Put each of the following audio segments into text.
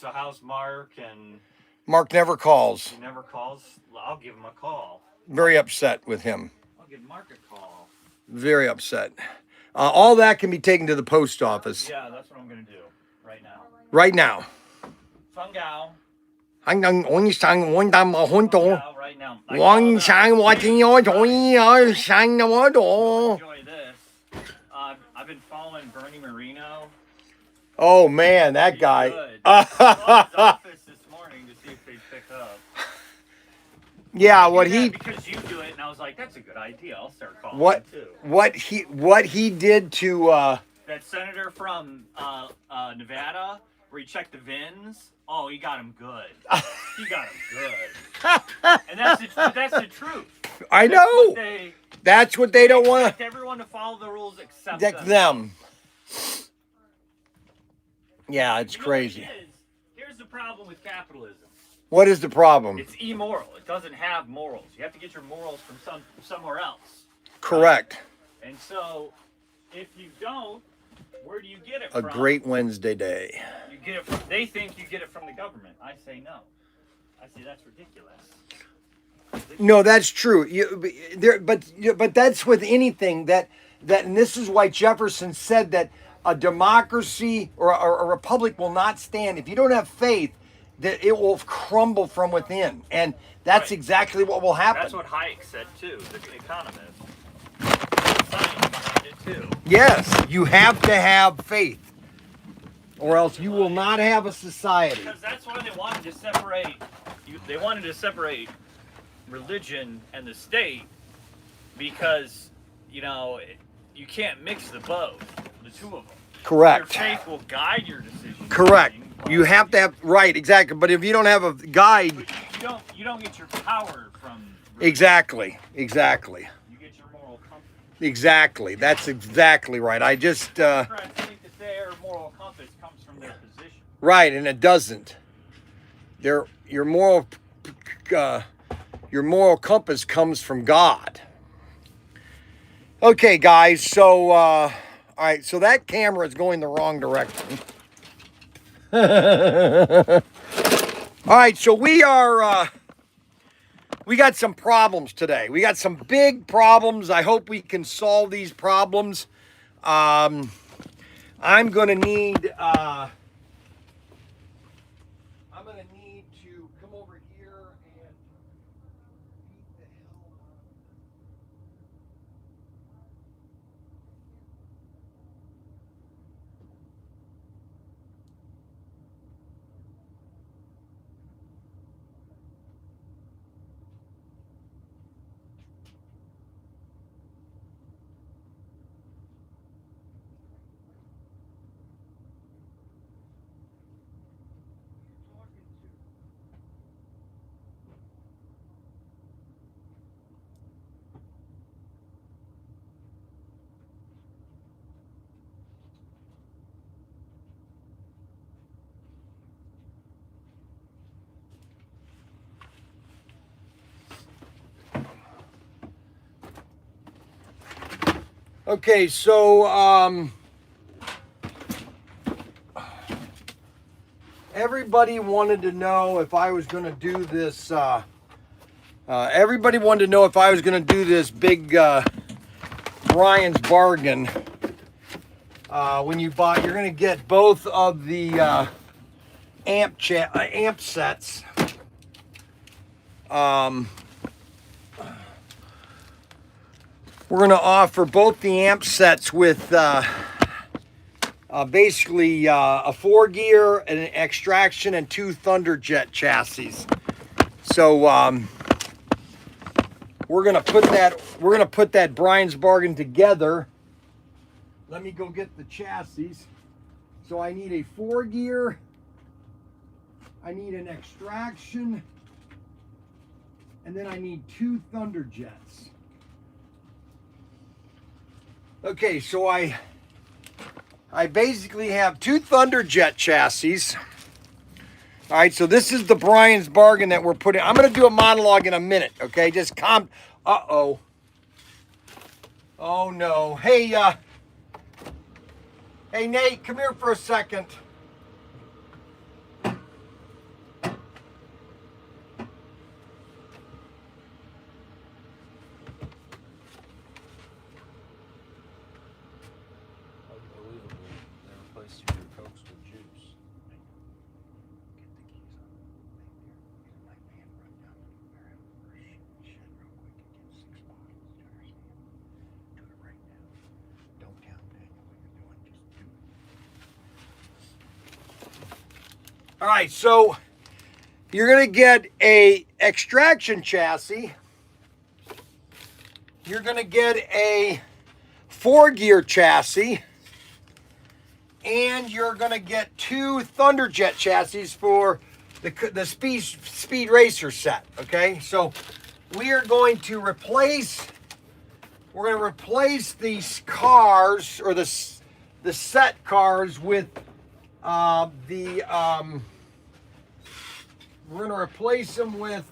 So how's Mark? And Mark never calls. he never calls. I'll give him a call. Very upset with him. I'll give Mark a call. Very upset. All that can be taken to the post office. Yeah, that's what I'm gonna do right now. Right now. Fungao. Right now. Right now. Enjoy this. I've been following Bernie Marino. Oh man, that guy. I called his office this morning to see if they'd pick up. Yeah, because you do it, and I was like, that's a good idea. I'll start calling him too. What he did to that senator from Nevada, where he checked the VINs. Oh, he got him good. He got him good. And that's the truth. I know. That's what they don't want. Everyone to follow the rules except them. Yeah, it's crazy. Here's the problem with capitalism. What is the problem? It's immoral. It doesn't have morals. You have to get your morals from somewhere else. Correct. Right? And so, if you don't, where do you get it from? A great Wednesday day. You get it from. They think you get it from the government. I say no. I say that's ridiculous. No, that's true. But that's with anything that, and this is why Jefferson said that a democracy or a republic will not stand if you don't have faith. That it will crumble from within, and that's exactly what will happen. That's what Hayek said too, the economist. Science did too. Yes, you have to have faith, or else you will not have a society. Because that's why they wanted to separate. They wanted to separate religion and the state, because you can't mix the both, the two of them. Correct. Your faith will guide your decision. Correct. You have to have exactly. But if you don't have a guide, you don't get your power from religion. Exactly. You get your moral compass. Exactly. That's exactly right. I just Democrats think that their moral compass comes from their position. Right, and it doesn't. Your moral compass comes from God. Okay, guys. So all right. So that camera is going the wrong direction. All right, so we got some problems today. We got some big problems. I hope we can solve these problems. I'm going to need to come over here and beat the hell out. Okay, so everybody wanted to know if I was going to do this. Everybody wanted to know if I was going to do this big Bryan's bargain. When you buy, you're going to get both of the amp sets. We're going to offer both the amp sets with basically a 4-gear, an extraction, and 2 Thunderjet chassis. So we're going to put that Bryan's bargain together. Let me go get the chassis. So I need a 4-gear. I need an extraction, and then I need 2 Thunderjets. Okay, so I basically have 2 Thunderjet chassis. All right, so this is the Bryan's bargain that we're putting. I'm going to do a monologue in a minute, okay? Just calm. Uh-oh. Oh, no. Hey, Nate, come here for a second. All right, so you're going to get a extraction chassis. You're going to get a 4-gear chassis. And you're going to get 2 Thunderjet chassis for the speed racer set, okay? So we are going to replace these cars, or the set cars, with we're going to replace them with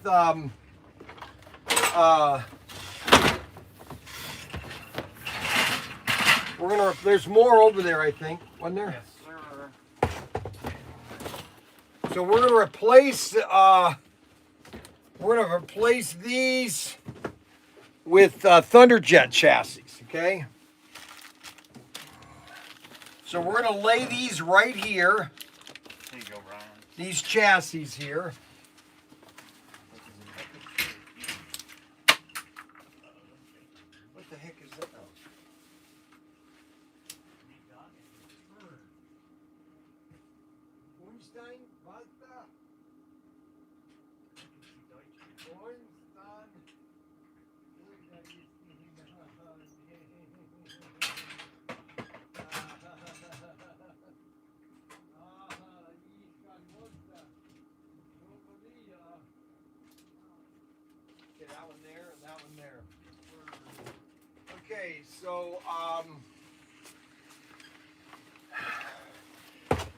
there's more over there, I think, wasn't there? Yes, sir. So we're going to replace these with Thunderjet chassis, okay? So we're going to lay these right here. There you go, Bryan. These chassis here. What the heck is that? That one there, and that one there. Okay, so all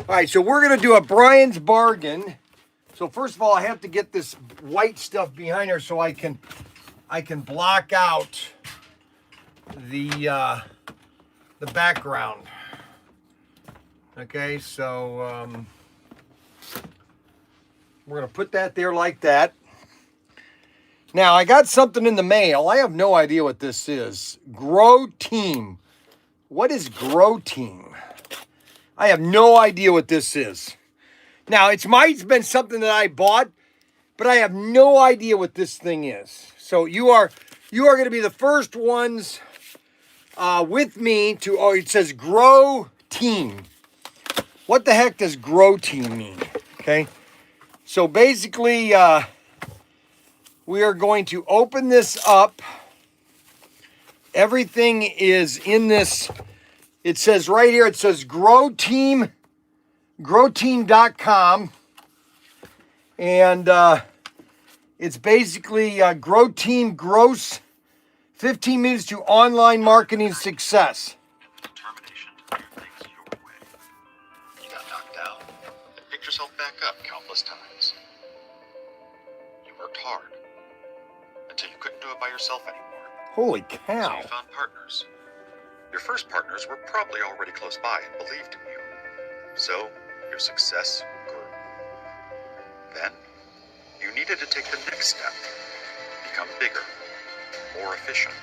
right, so we're gonna do a Bryan's bargain. So first of all, I have to get this white stuff behind her so I can block out the background. Okay, so we're gonna put that there like that. Now, I got something in the mail. I have no idea what this is. Grow Team. What is Grow Team? I have no idea what this is. Now, it might have been something that I bought, but I have no idea what this thing is. So you are going to be the first ones with me to, oh, it says Grow Team. What the heck does Grow Team mean? Okay. So basically, we are going to open this up. Everything is in this. It says right here, it says Grow Team, growteam.com. And it's basically Grow Team Gross 15 minutes to online marketing success. Determination to do things your way. You got knocked down and picked yourself back up countless times. You worked hard until you couldn't do it by yourself anymore. Holy So cow. you found partners. Your first partners were probably already close by and believed in you. So your success grew. Then you needed to take the next step. Become bigger, more efficient,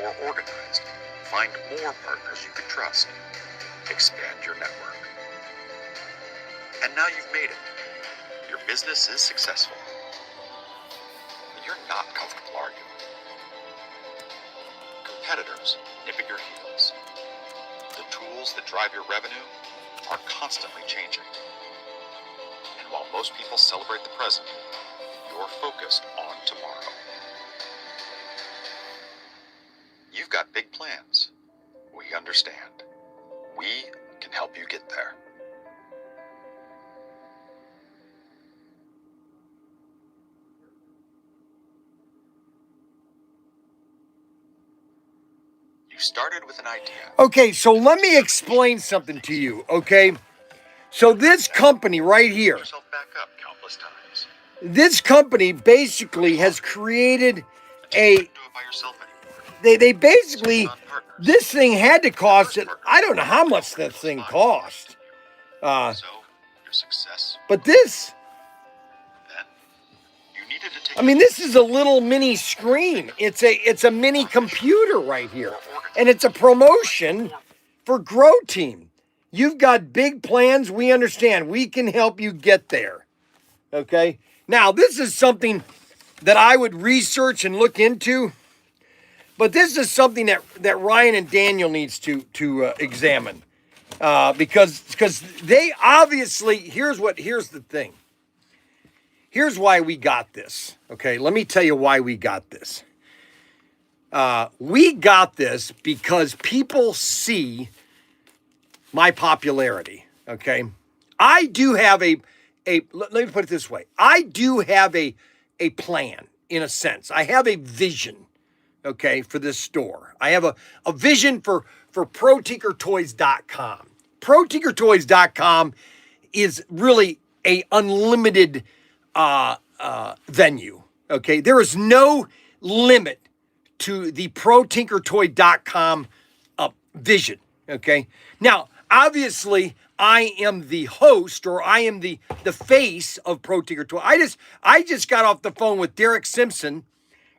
more organized. Find more partners you could trust. Expand your network. And now you've made it. Your business is successful. But you're not comfortable, are you? Competitors nip at your heels. The tools that drive your revenue are constantly changing. And while most people celebrate the present, you're focused on tomorrow. You've got big plans. We understand. We can help you get there. You started with an idea. Okay, so let me explain something to you, okay? So this company right here, Pick yourself back up countless times. this company basically has created a, Do it by yourself anymore. they basically, Found partners. this thing had to cost it, I don't know how much that thing cost. So your success. But this, Then you needed to take. I mean, this is a little mini screen. It's a mini computer right here. And it's a promotion for Grow Team. You've got big plans. We understand. We can help you get there. Okay? Now, this is something that I would research and look into. But this is something that Ryan and Daniel needs to examine. because they obviously, here's the thing. Here's why we got this. Okay, let me tell you why we got this. We got this because people see my popularity. Okay, I do have let me put it this way. I do have a plan, in a sense. I have a vision, okay, for this store. I have a vision for Protinkertoys.com. Protinkertoys.com is really a unlimited venue, okay? There is no limit to the Protinkertoy.com vision, okay? Now, obviously, I am the host, or I am the face of Protinkertoys. I just got off the phone with Derek Simpson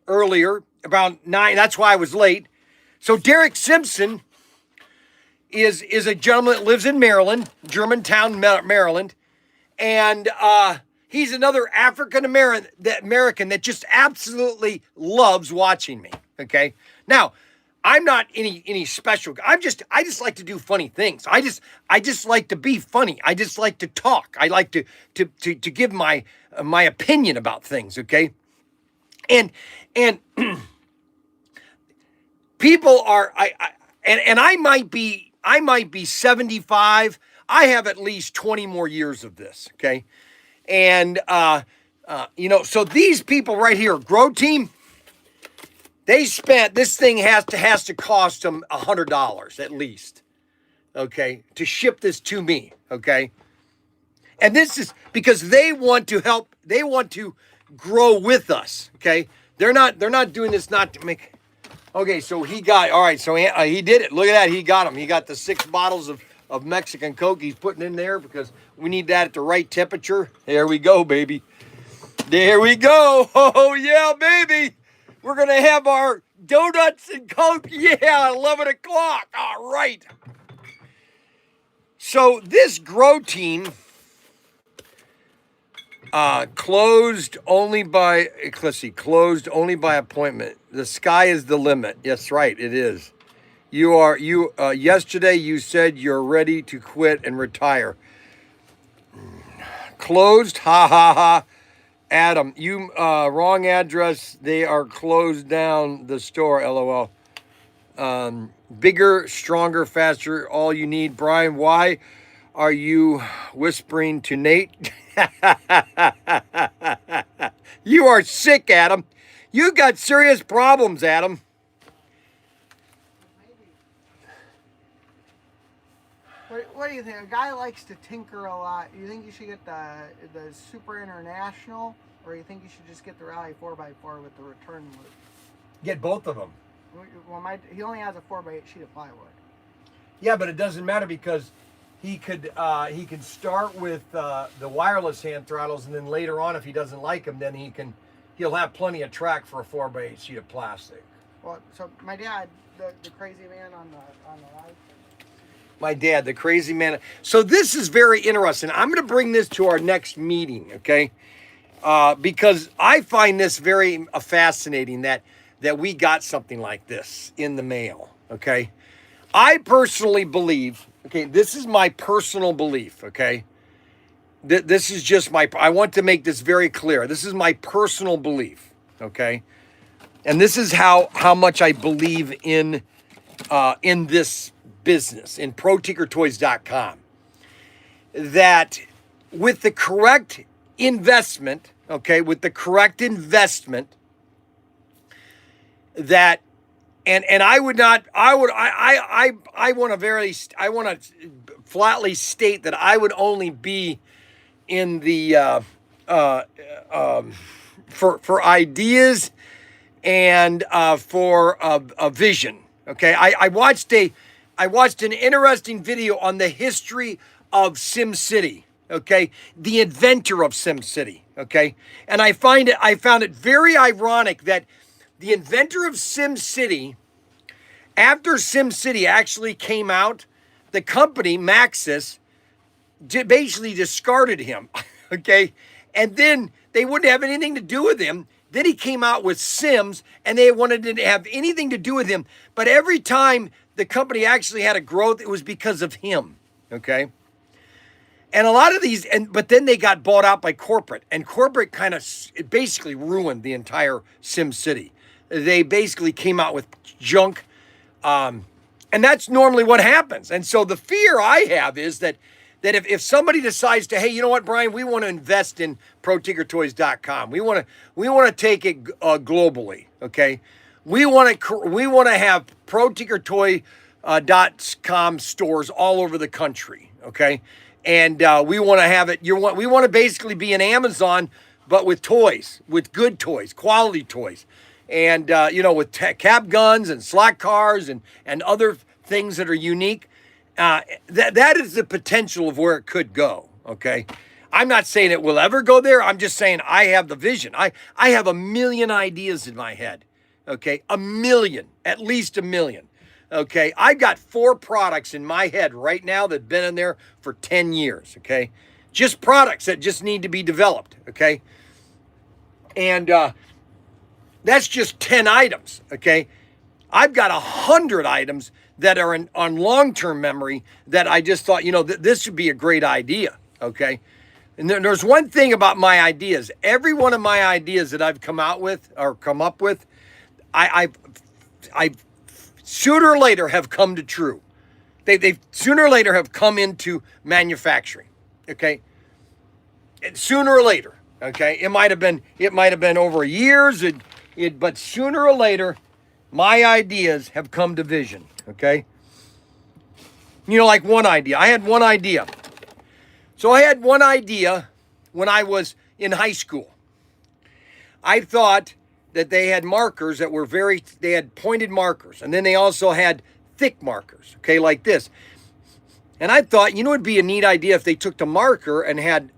earlier, about 9. That's why I was late. So Derek Simpson is a gentleman that lives in Maryland, Germantown, Maryland, and he's another African American that just absolutely loves watching me. Okay, now I'm not any special. I just like to do funny things. I just like to be funny. I just like to talk. I like to give my opinion about things. Okay, and people are I might be 75. I have at least 20 more years of this. Okay, and so these people right here, Grow Team. They spent, this thing has to cost them $100 at least, okay, to ship this to me, okay? And this is because they want to help, they want to grow with us, okay? They're not doing this not to make, okay, so he got, all right, so he did it. Look at that, he got them. He got the 6 bottles of Mexican Coke he's putting in there because we need that at the right temperature. There we go, baby. There we go. Oh, yeah, baby. We're going to have our donuts and Coke, yeah, 11 o'clock. All right. So this Grow Team closed only by appointment. The sky is the limit. Yes, right, it is. Yesterday you said you're ready to quit and retire. Closed, ha ha ha. Adam, you wrong address. They are closed down the store. LOL. Bigger, stronger, faster. All you need. Bryan, why are you whispering to Nate? You are sick, Adam. You got serious problems, Adam. What do you think? A guy likes to tinker a lot. You think you should get the Super International, or you think you should just get the Rally 4x4 with the return loop? Get both of them. Well, he only has a 4x8 sheet of plywood. Yeah, but it doesn't matter because he could start with the wireless hand throttles, and then later on, if he doesn't like them, then he'll have plenty of track for a 4x8 sheet of plastic. Well, so my dad, the crazy man on the ride. My dad, the crazy man. So this is very interesting. I'm going to bring this to our next meeting, okay? Because I find this very fascinating that we got something like this in the mail, okay? I personally believe, okay, this is my personal belief, okay? This is just I want to make this very clear. This is my personal belief, okay? And this is how much I believe in this business, in Protinkertoys.com, that with the correct investment, okay, that, and I want to flatly state that I would only be in the, for ideas and for a vision, okay? I watched an interesting video on the history of SimCity, okay? The inventor of SimCity, okay? And I found it very ironic that the inventor of SimCity, after SimCity actually came out, the company, Maxis, basically discarded him, okay? And then they wouldn't have anything to do with him. Then he came out with Sims, and they wanted to have anything to do with him. But every time the company actually had a growth, it was because of him, okay? And a lot of these, but then they got bought out by corporate, and corporate kind of basically ruined the entire Sim City. They basically came out with junk, and that's normally what happens. And so the fear I have is that if somebody decides to, hey, you know what, Bryan, we want to invest in Protinkertoys.com. We want to take it globally, okay? We want to have Protinkertoy.com stores all over the country, okay? And we want to have it. We want to basically be an Amazon, but with toys, with good toys, quality toys, and with cap guns and slot cars and other things that are unique. That is the potential of where it could go. Okay, I'm not saying it will ever go there. I'm just saying I have the vision. I have a million ideas in my head. Okay, a million, at least a million. Okay, I've got 4 products in my head right now that have been in there for 10 years, okay? Just products that just need to be developed, okay? And that's just 10 items, okay? I've got 100 items that are on long-term memory that I just thought, this would be a great idea, okay? And there's one thing about my ideas. Every one of my ideas that I've come up with, I've sooner or later have come to true. They sooner or later have come into manufacturing. Okay. And sooner or later. Okay. It might have been over years, but sooner or later, my ideas have come to vision. Okay. Like one idea. I had one idea. So I had one idea when I was in high school. I thought that they had markers that were they had pointed markers. And then they also had thick markers, okay, like this. And I thought, it'd be a neat idea if they took the marker and had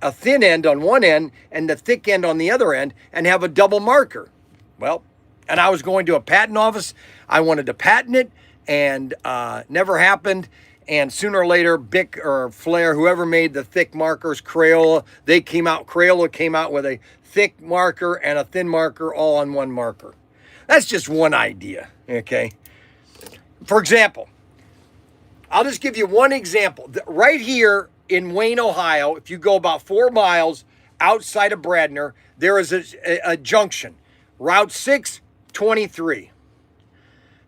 a thin end on one end and the thick end on the other end and have a double marker. Well, and I was going to a patent office. I wanted to patent it, and never happened. And sooner or later, Bic or Flair, whoever made the thick markers, Crayola came out with a thick marker and a thin marker all on one marker. That's just one idea, okay? For example, I'll just give you one example. Right here in Wayne, Ohio, if you go about 4 miles outside of Bradner, there is a junction, Route 623.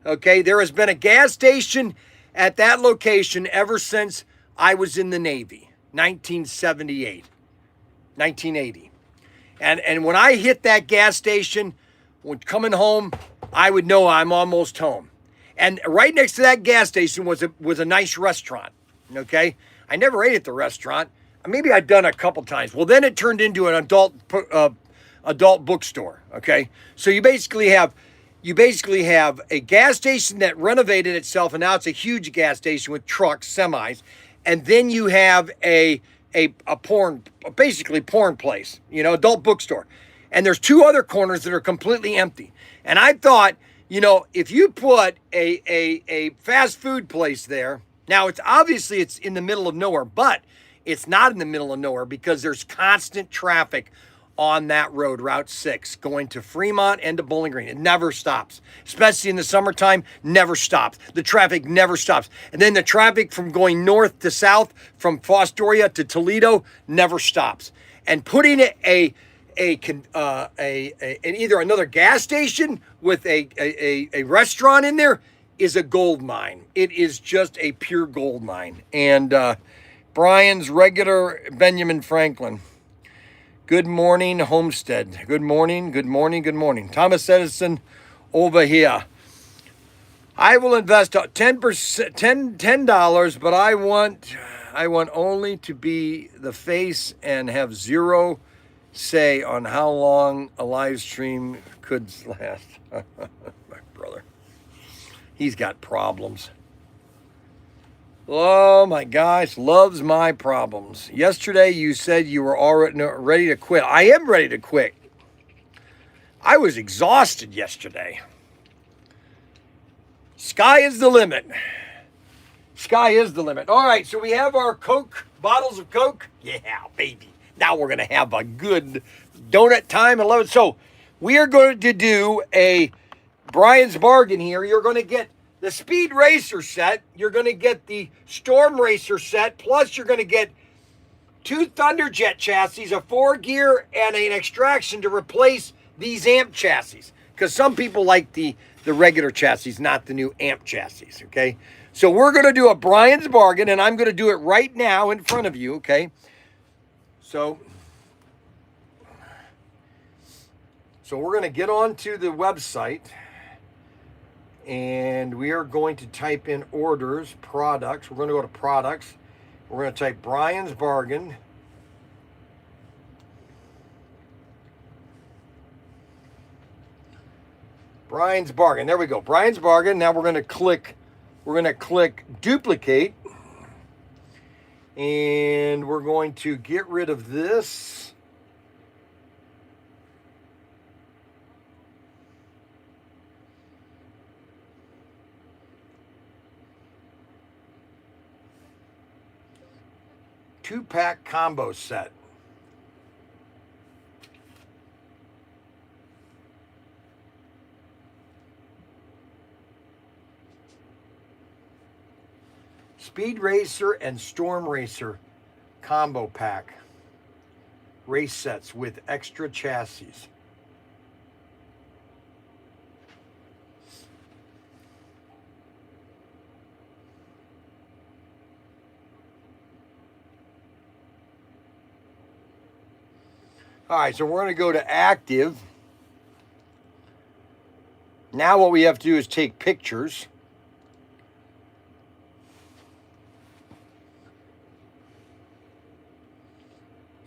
Okay, there has been a gas station at that location ever since I was in the Navy, 1978, 1980. And when I hit that gas station, when coming home, I would know I'm almost home. And right next to that gas station was a nice restaurant, okay? I never ate at the restaurant. Maybe I'd done a couple times. Well, then it turned into an adult bookstore, okay? So you basically have a gas station that renovated itself, and now it's a huge gas station with trucks, semis, and then you have a porn place, adult bookstore. And there's 2 other corners that are completely empty. And I thought, if you put a fast food place there, now it's in the middle of nowhere, but it's not in the middle of nowhere because there's constant traffic on that road, Route 6, going to Fremont and to Bowling Green. It never stops, especially in the summertime, never stops. The traffic never stops. And then the traffic from going north to south, from Fostoria to Toledo, never stops. And putting either another gas station with a restaurant in there is a gold mine. It is just a pure gold mine. And Bryan's regular Benjamin Franklin. Good morning, Homestead. Good morning, good morning, good morning. Thomas Edison over here. I will invest $10, but I want only to be the face and have zero say on how long a live stream could last. My brother. He's got problems. Oh my gosh, loves my problems. Yesterday you said you were already ready to quit. I am ready to quit. I was exhausted yesterday. Sky is the limit. Sky is the limit. All right, so we have our Coke, bottles of Coke. Yeah, baby. Now we're going to have a good donut time. I love it. So we are going to do a Bryan's Bargain here. You're going to get the Speed Racer set, you're going to get the Storm Racer set, plus you're going to get 2 Thunderjet chassis, a 4-gear, and an extraction to replace these amp chassis. Because some people like the regular chassis, not the new amp chassis, okay? So we're going to do a Bryan's bargain, and I'm going to do it right now in front of you, okay? So we're going to get onto the website, and we are going to type in orders, products. We're going to go to products. We're going to type Bryan's bargain. Bryan's bargain. There we go. Bryan's bargain. Now we're going to click duplicate, and we're going to get rid of this. Two-pack combo set. Speed Racer and Storm Racer combo pack. Race sets with extra chassis. All right, so we're going to go to active. Now what we have to do is take pictures.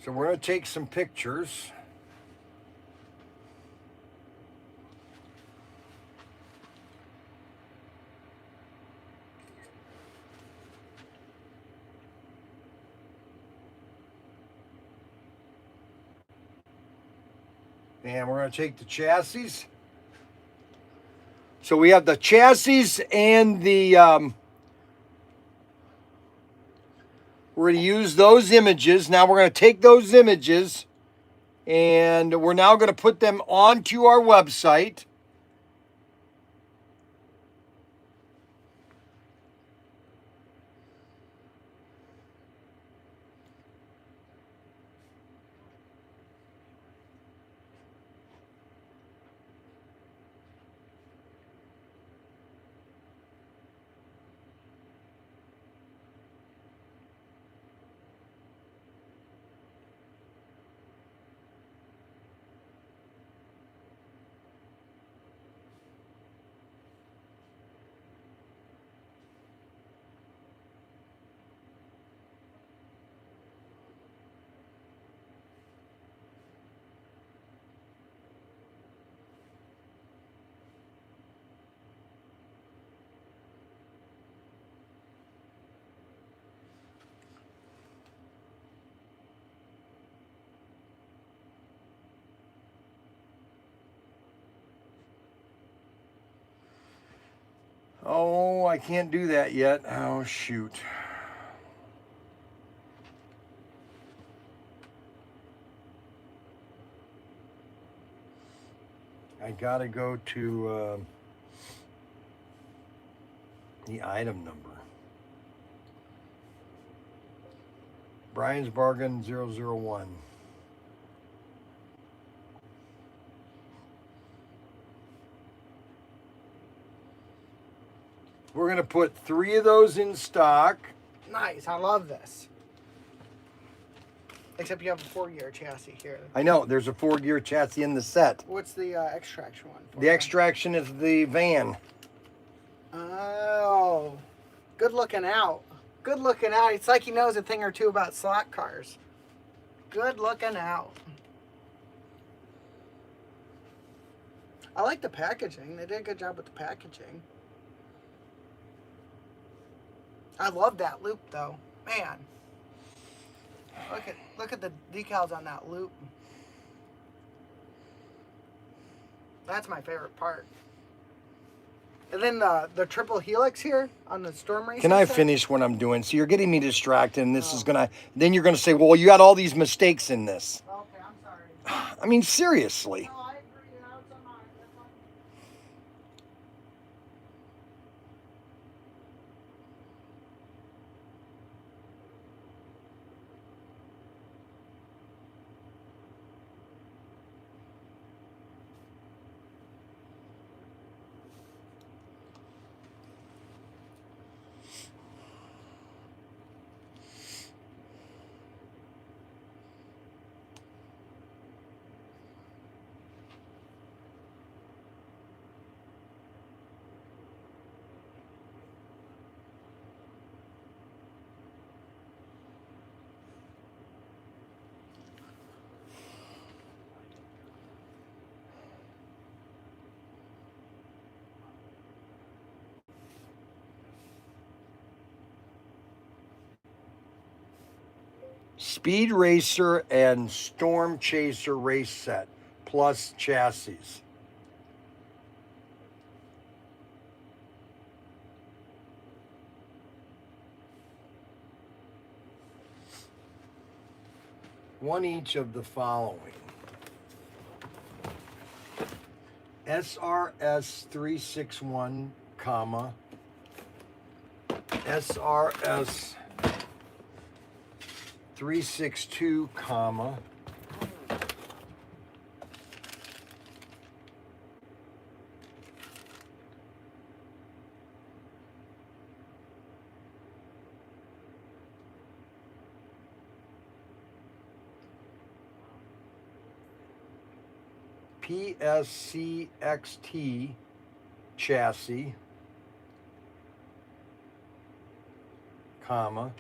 So we're going to take some pictures. And we're going to take the chassis. So we have the chassis and the... we're going to use those images. Now we're going to take those images and we're now going to put them onto our website. Oh, I can't do that yet. Oh, shoot. I gotta go to the item number. Bryan's Bargain 001. We're going to put 3 of those in stock. Nice. I love this. Except you have a 4-gear chassis here. I know. There's a 4-gear chassis in the set. What's the extraction one for? The extraction is the van. Oh. Good looking out. Good looking out. It's like he knows a thing or two about slot cars. Good looking out. I like the packaging. They did a good job with the packaging. I love that loop though. Man. Look at the decals on that loop. That's my favorite part. And then the triple helix here on the Storm Racer. Can I set? finish what I'm doing? So you're getting me distracted, and this is gonna. Then you're gonna say, "Well, you had all these mistakes in this." Okay, I'm sorry. I mean, seriously. No, I agree. That's on my. Speed Racer and Storm Chaser race set plus chassis. One each of the following. SRS 361, comma, SRS 362, comma, PSCXT chassis, comma,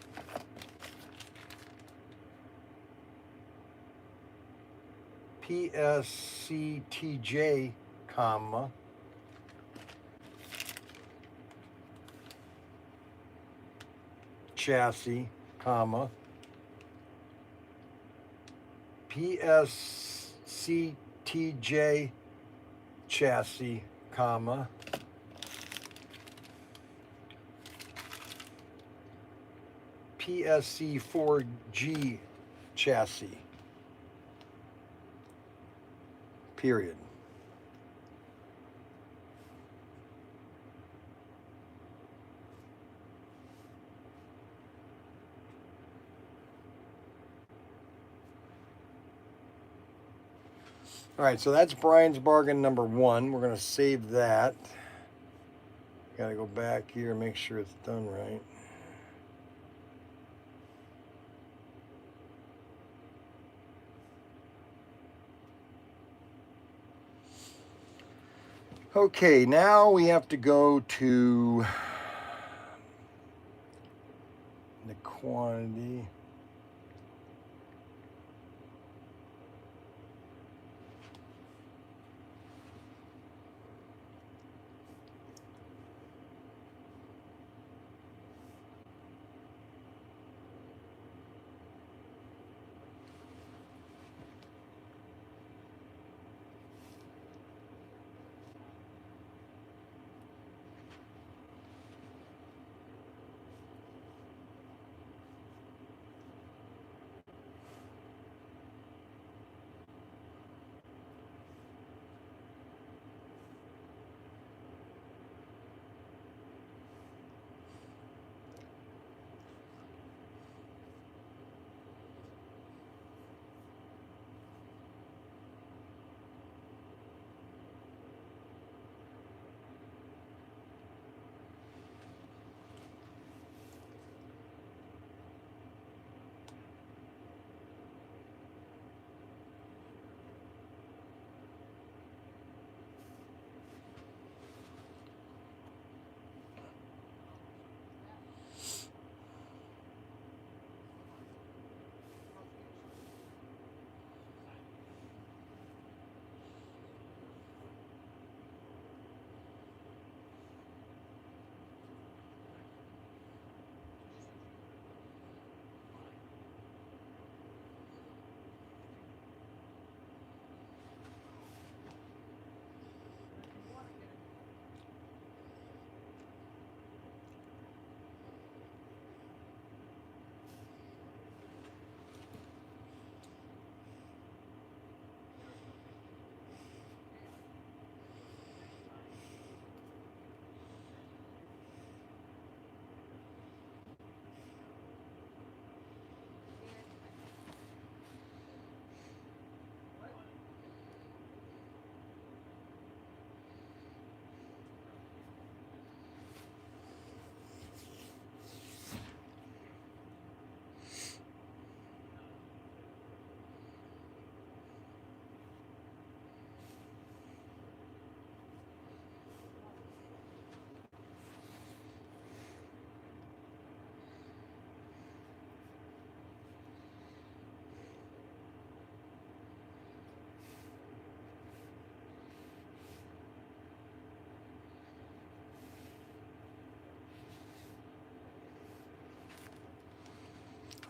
PSCTJ, comma, chassis, comma, PSCTJ chassis, comma, PSC4G chassis, period. All right, so that's Bryan's bargain number 1. We're going to save that. Got to go back here and make sure it's done right. Okay, now we have to go to the quantity.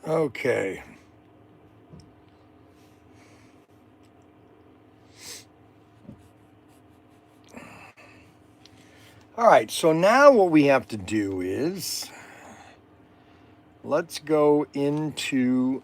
Okay. All right, so now what we have to do is let's go into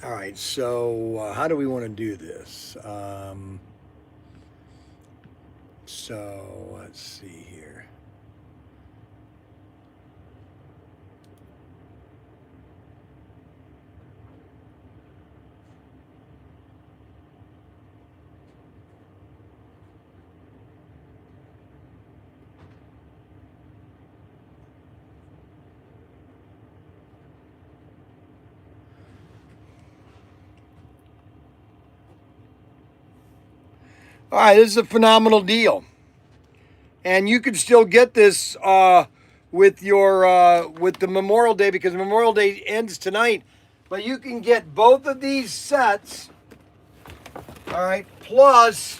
all right, so how do we want to do this? So let's see here. All right, this is a phenomenal deal, and you can still get this with your with the Memorial Day, because Memorial Day ends tonight. But you can get both of these sets. All right, plus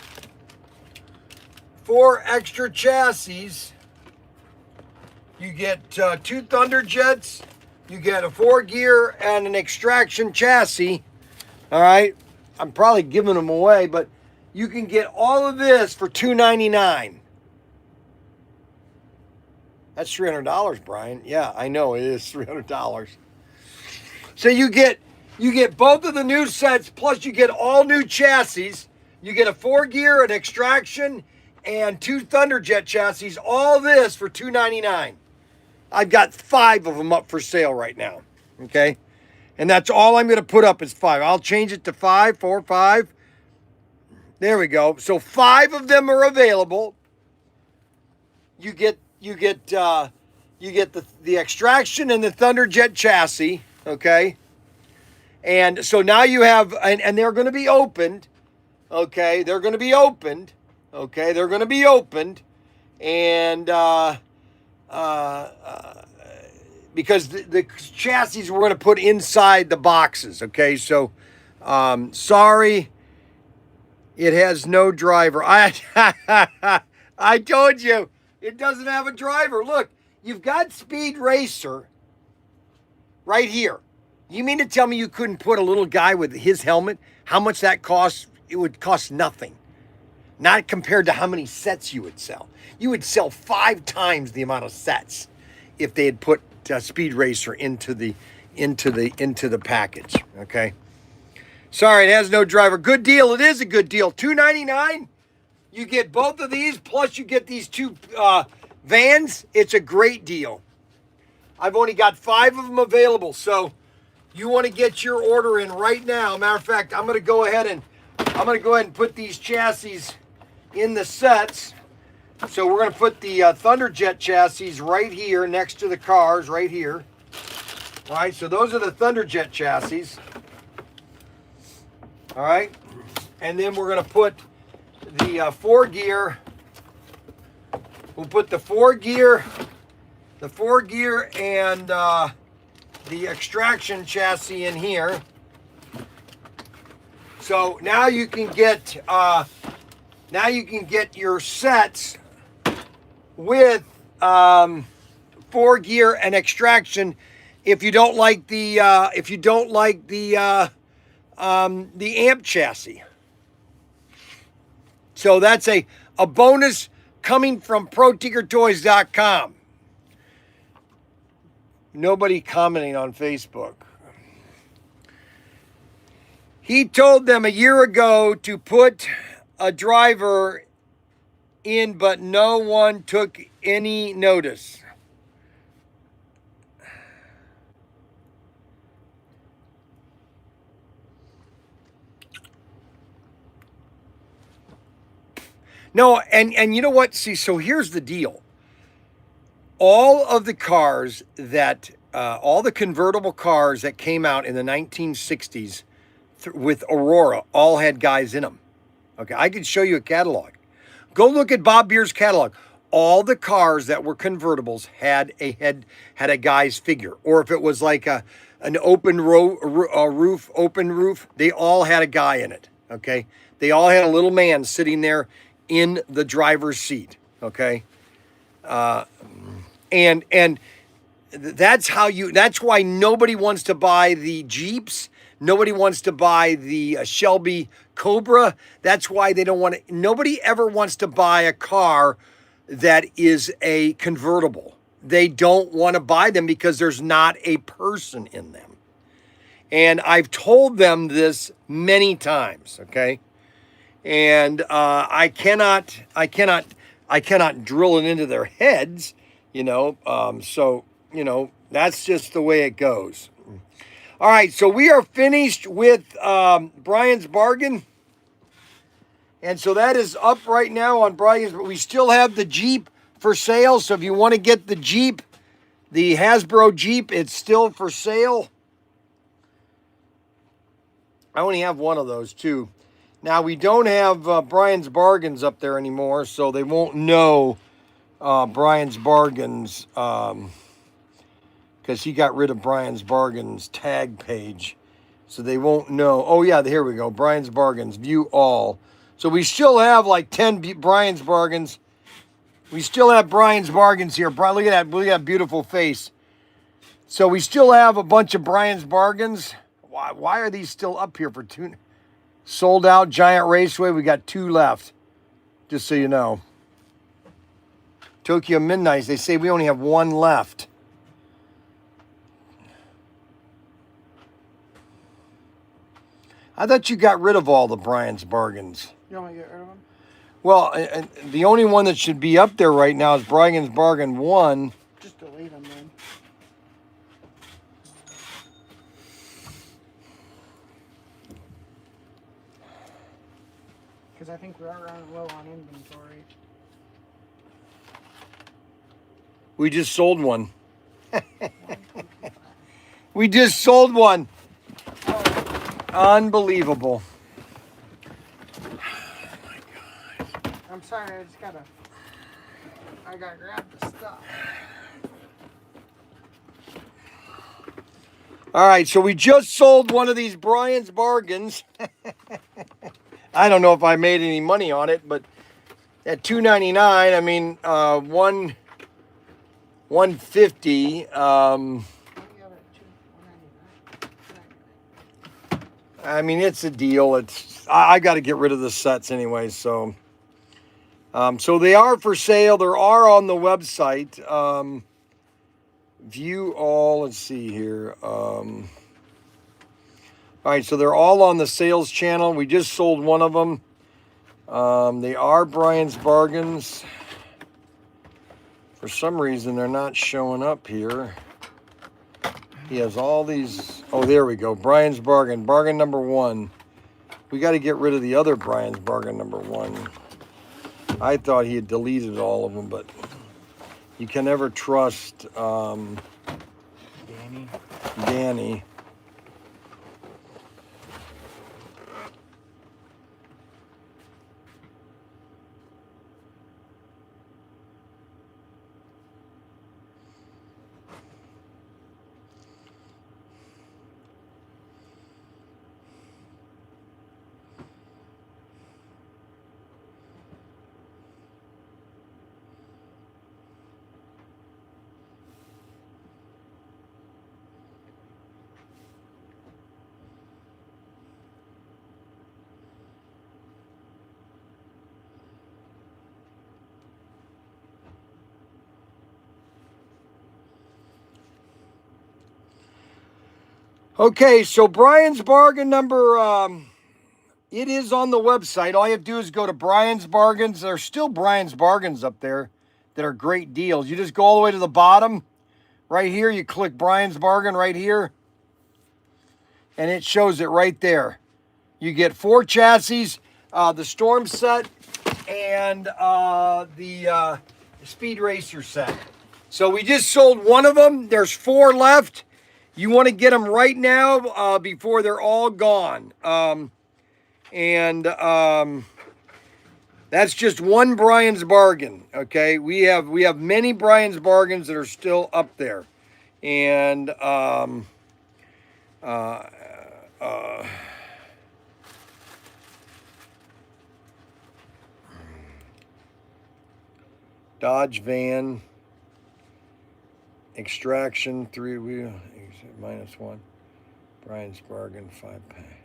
4 extra chassis. You get 2 Thunderjets. You get a 4-gear and an extraction chassis. All right, I'm probably giving them away, but you can get all of this for $299. That's $300, Brian. Yeah, I know it is $300. So you get both of the new sets, plus you get all new chassis. You get a 4-gear, an extraction, and 2 Thunderjet chassis. All this for $299. I've got 5 of them up for sale right now. Okay, and that's all I'm going to put up is 5. I'll change it to 5, 4, 5. There we go. So 5 of them are available. You get the extraction and the Thunderjet chassis, okay? And so now you have, and they're going to be opened, okay? They're going to be opened, okay? They're going to be opened, and because the chassis we're going to put inside the boxes, okay? So, sorry. It has no driver. I told you, it doesn't have a driver. Look, you've got Speed Racer right here. You mean to tell me you couldn't put a little guy with his helmet? How much that costs? It would cost nothing. Not compared to how many sets you would sell. You would sell 5 times the amount of sets if they had put Speed Racer into the package. Okay. Sorry, it has no driver. Good deal. It is a good deal. $299. You get both of these, plus you get these 2 vans. It's a great deal. I've only got 5 of them available, so you want to get your order in right now. Matter of fact, I'm going to go ahead and put these chassis in the sets. So we're going to put the Thunderjet chassis right here next to the cars, right here. All right, so those are the Thunderjet chassis. All right, and then we're going to put the 4-gear. We'll put the 4-gear and the extraction chassis in here. So now you can get your sets with 4-gear and extraction. If you don't like the amp chassis. So that's a bonus coming from Protinkertoys.com. Nobody commenting on Facebook. He told them a year ago to put a driver in, but no one took any notice. No, and you know what? See, so here's the deal. All of the cars that, all the convertible cars that came out in the 1960s with Aurora all had guys in them. Okay, I can show you a catalog. Go look at Bob Beer's catalog. All the cars that were convertibles had a guy's figure, or if it was like an open roof, they all had a guy in it. Okay, they all had a little man sitting there in the driver's seat. Okay, and that's why nobody wants to buy the Jeeps. Nobody wants to buy the Shelby Cobra. That's why they don't want to. Nobody ever wants to buy a car that is a convertible. They don't want to buy them because there's not a person in them. And I've told them this many times, okay? And I cannot drill it into their heads, so, that's just the way it goes. All right, so we are finished with Bryan's Bargain. And so that is up right now on Bryan's, but we still have the Jeep for sale. So if you want to get the Jeep, the Hasbro Jeep, it's still for sale. I only have one of those too. Now we don't have Bryan's Bargains up there anymore, so they won't know Bryan's Bargains because he got rid of Bryan's Bargains tag page. So they won't know. Oh yeah, here we go. Bryan's Bargains, view all. So we still have like 10 Bryan's Bargains. We still have Bryan's Bargains here. Brian, look at that beautiful face. So we still have a bunch of Bryan's Bargains. Why are these still up here for two? Sold out, Giant Raceway. We got 2 left, just so you know. Tokyo Midnight, they say we only have 1 left. I thought you got rid of all the Bryan's Bargains. You want me to get rid of them? Well, the only one that should be up there right now is Bryan's Bargain 1. Just delete them then. Because I think we are running low on inventory. We just sold one. We just sold one. Unbelievable. I'm sorry, I gotta grab the stuff. All right, so we just sold one of these Bryan's Bargains. I don't know if I made any money on it, but at $2.99, I mean, $150. I mean, it's a deal. I got to get rid of the sets anyway, so. So they are for sale. They are on the website. View all. Let's see here. All right, so they're all on the sales channel. We just sold one of them. They are Bryan's Bargains. For some reason, they're not showing up here. He has all these. Oh, there we go. Bryan's Bargain. Bargain number 1. We got to get rid of the other Bryan's Bargain number 1. I thought he had deleted all of them, but you can never trust Danny. Okay, so Bryan's Bargain number, it is on the website. All you have to do is go to Bryan's Bargains. There's still Bryan's Bargains up there that are great deals. You just go all the way to the bottom. Right here, you click Bryan's Bargain right here. And it shows it right there. You get 4 chassis, the Storm set, and and the Speed Racer set. So we just sold one of them. There's 4 left. You want to get them right now before they're all gone. That's just one Bryan's bargain. Okay, we have many Bryan's bargains that are still up there, and Dodge van, extraction 3-wheel, -1, Bryan's bargain 5-pack.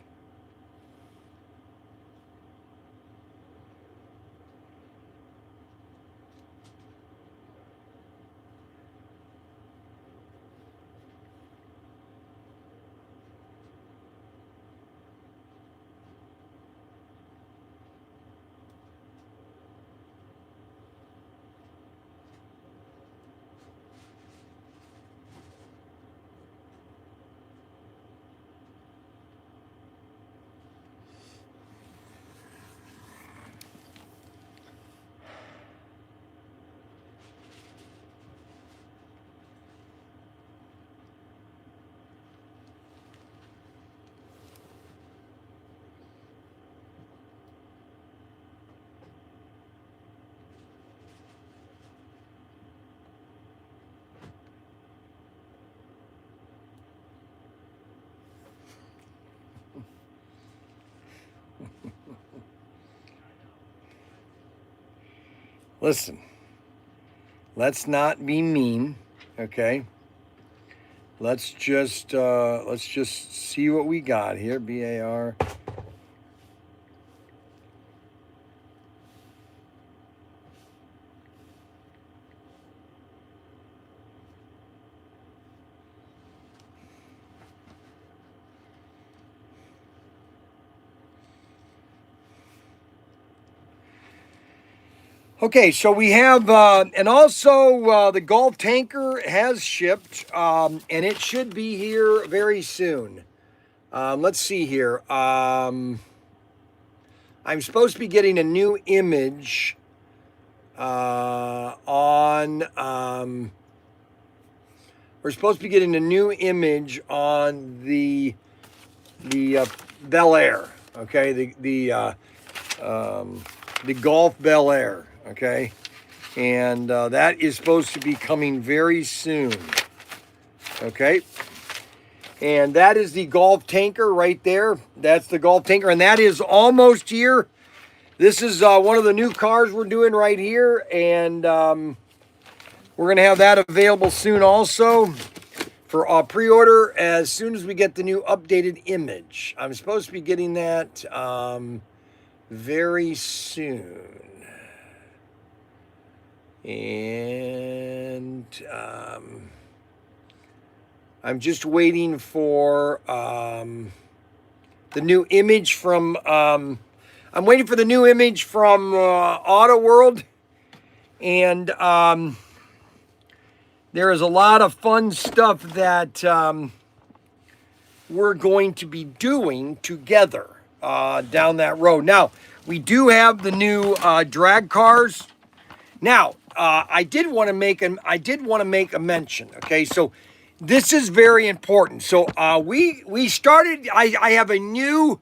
Listen, let's not be mean, okay? Let's just see what we got here. BAR. Okay, so we have, and also the Golf tanker has shipped, and it should be here very soon. Let's see here. I'm supposed to be getting a new image we're supposed to be getting a new image on the Bel Air, okay, the Golf Bel Air. Okay, and that is supposed to be coming very soon. Okay, and that is the Golf tanker right there. That's the Golf tanker, and that is almost here. This is one of the new cars we're doing right here, and we're going to have that available soon also for pre-order as soon as we get the new updated image. I'm supposed to be getting that very soon. And I'm just waiting for the new image from I'm waiting for the new image from Auto World, and there is a lot of fun stuff that we're going to be doing together down that road. Now, we do have the new drag cars. Now, I did want to make a mention. Okay, so this is very important. So we started. I have a new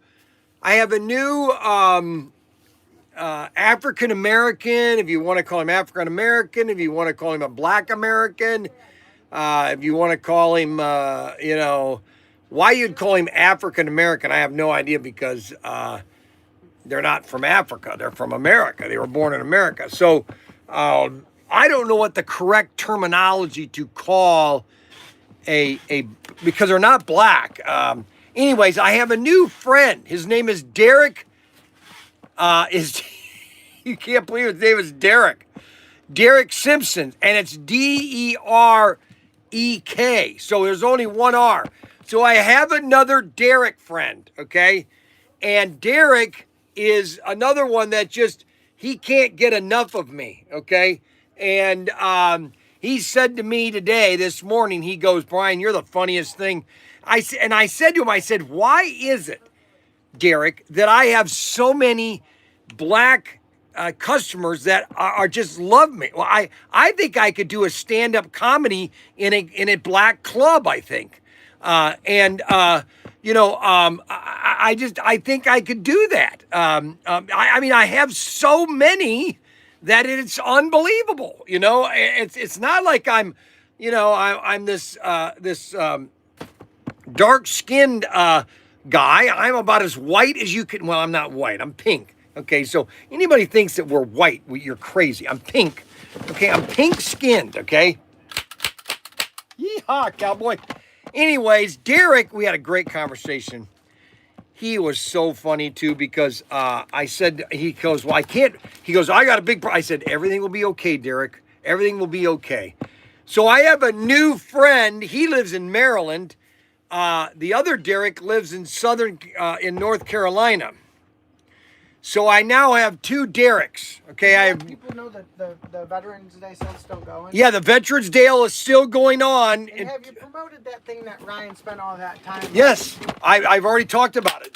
African American. If you want to call him African American, if you want to call him a Black American, if you want to call him, why you'd call him African American, I have no idea, because they're not from Africa. They're from America. They were born in America. So. I don't know what the correct terminology to call because they're not black. Anyways, I have a new friend. His name is Derek. You can't believe his name is Derek. Derek Simpson, and it's Derek. So there's only one R. So I have another Derek friend, okay? And Derek is another one that he can't get enough of me, okay? And he said to me this morning, he goes, "Bryan, you're the funniest thing." I said to him, I said, "Why is it, Derek, that I have so many black customers that are just love me. Well, I think I could do a stand-up comedy in a black club, I think. I think I could do that. I mean, I have so many that it's unbelievable. It's not like I'm this dark-skinned guy. I'm about as white as you can. Well, I'm not white. I'm pink. Okay, so anybody thinks that we're white, you're crazy. I'm pink. Okay, I'm pink-skinned. Okay. Yeehaw, cowboy. Anyways, Derek, we had a great conversation. He was so funny too because I said, he goes, well, I can't. He goes, I got a big problem. I said, everything will be okay, Derek. Everything will be okay. So I have a new friend. He lives in Maryland. The other Derek lives in in North Carolina. So I now have two Dereks. Okay, I have. People know that the Veterans Day sale's still going. Yeah, the Veterans Day is still going on. And have you promoted that thing that Ryan spent all that time on? Yes, I've already talked about it.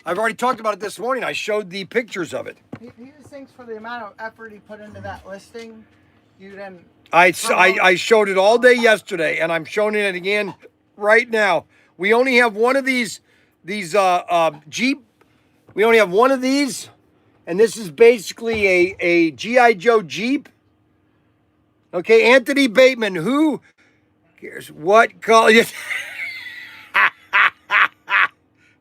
I've already talked about it this morning. I showed the pictures of it. He just thinks for the amount of effort he put into that listing, you didn't. I showed it all day yesterday, and I'm showing it again right now. We only have one of these Jeep. We only have one of these, and this is basically a G.I. Joe Jeep. Okay, Anthony Bateman, who cares what color?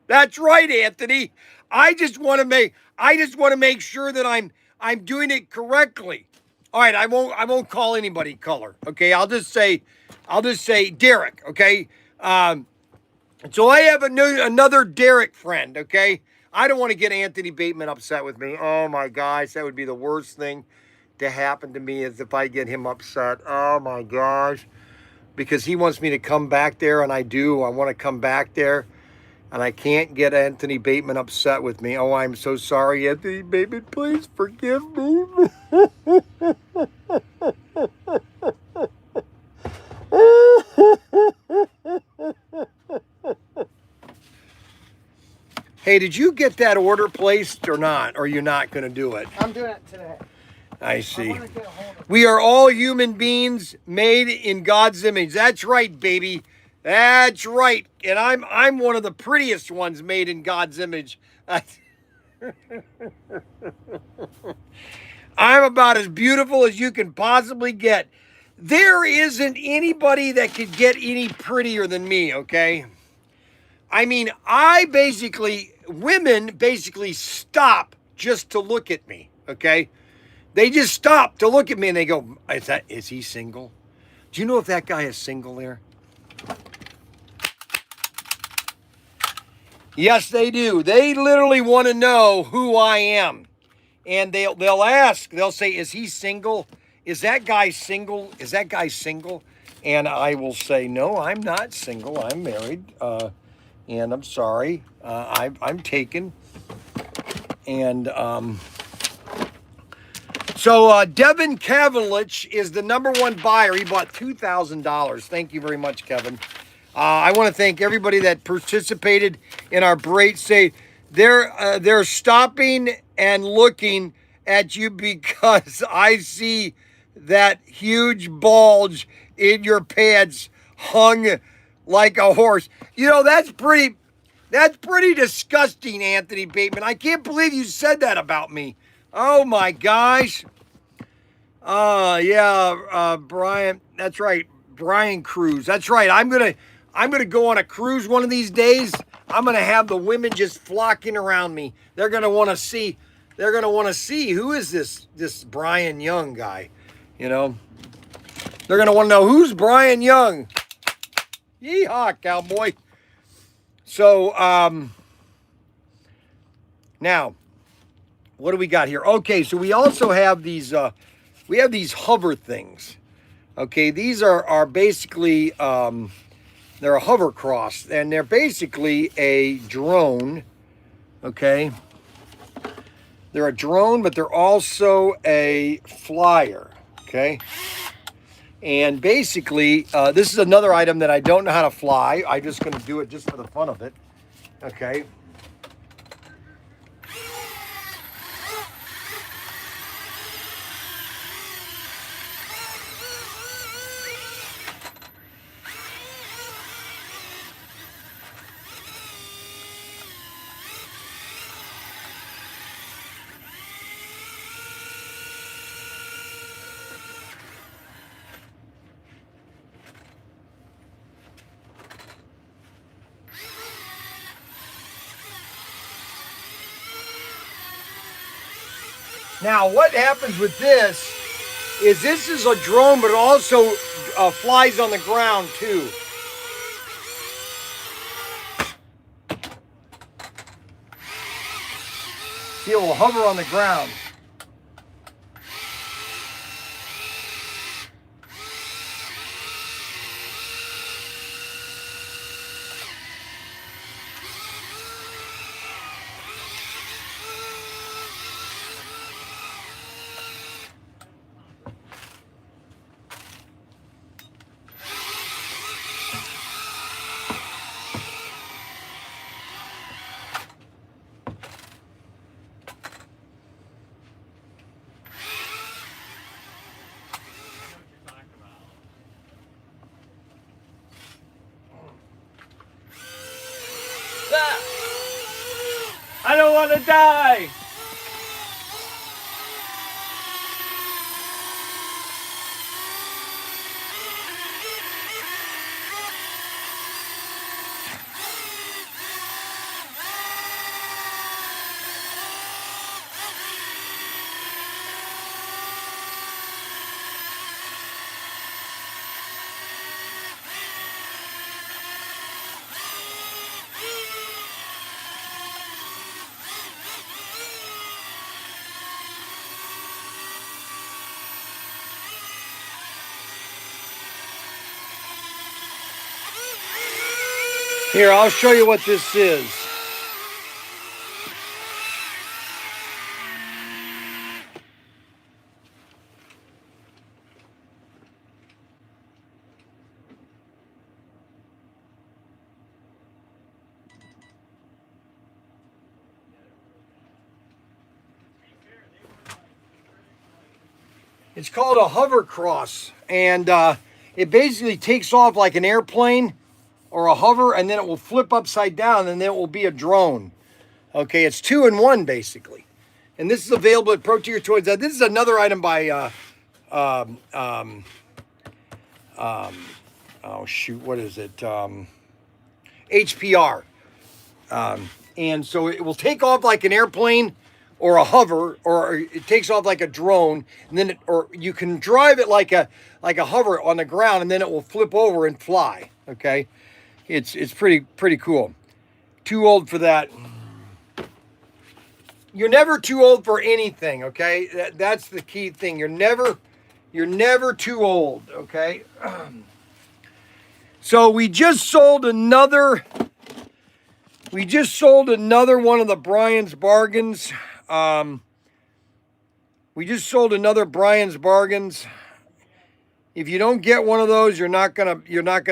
That's right, Anthony. I just want to make sure that I'm doing it correctly. All right, I won't call anybody color. Okay, I'll just say Derek. Okay, so I have another Derek friend. Okay. I don't want to get Anthony Bateman upset with me. Oh my gosh, that would be the worst thing to happen to me is if I get him upset. Oh my gosh. Because he wants me to come back there, and I do. I want to come back there, and I can't get Anthony Bateman upset with me. Oh, I'm so sorry, Anthony Bateman. Please forgive me. Hey, did you get that order placed or not? Or are you not going to do it? I'm doing it today. I see. I want to get a hold of it. We are all human beings made in God's image. That's right, baby. That's right. And I'm one of the prettiest ones made in God's image. I'm about as beautiful as you can possibly get. There isn't anybody that could get any prettier than me, okay? I mean, women basically stop just to look at me, okay? They just stop to look at me and they go, is he single? Do you know if that guy is single there? Yes, they do. They literally want to know who I am. And they'll ask, they'll say, is he single? Is that guy single? Is that guy single? And I will say, no, I'm not single. I'm married. And I'm sorry, I'm taken. And so Devin Kavelich is the number one buyer. He bought $2,000. Thank you very much, Kevin. I want to thank everybody that participated in our Brate Say. They're stopping and looking at you because I see that huge bulge in your pants hung like a horse. You know, that's pretty disgusting, Anthony Bateman. I can't believe you said that about me. Oh my gosh. Bryan, that's right. Bryan cruise. That's right. I'm gonna go on a cruise one of these days. I'm gonna have the women just flocking around me. They're gonna want to see who is this Bryan Young guy, you know. They're gonna want to know who's Bryan Young. Yeehaw, cowboy. So, now, what do we got here? Okay, so we also have these, hover things. Okay, these are basically, they're a hovercross, and they're basically a drone, okay? They're a drone, but they're also a flyer, okay? And basically, this is another item that I don't know how to fly. I'm just going to do it just for the fun of it. Okay. Now, what happens with this is a drone, but it also flies on the ground too. See, it will hover on the ground. I don't want to die. Here, I'll show you what this is. It's called a hovercross, and it basically takes off like an airplane or a hover, and then it will flip upside down, and then it will be a drone. Okay, it's 2-in-1 basically, and this is available at Protinkertoys. This is another item by oh shoot, what is it? HPR, and so it will take off like an airplane or a hover, or it takes off like a drone, and then or you can drive it like a hover on the ground, and then it will flip over and fly. Okay, it's pretty cool. Too old for that. You're never too old for anything. Okay, that's the key thing. You're never too old. Okay. So we just sold another one of the Bryan's bargains. We just sold another Bryan's bargains. If you don't get one of those, you're not gonna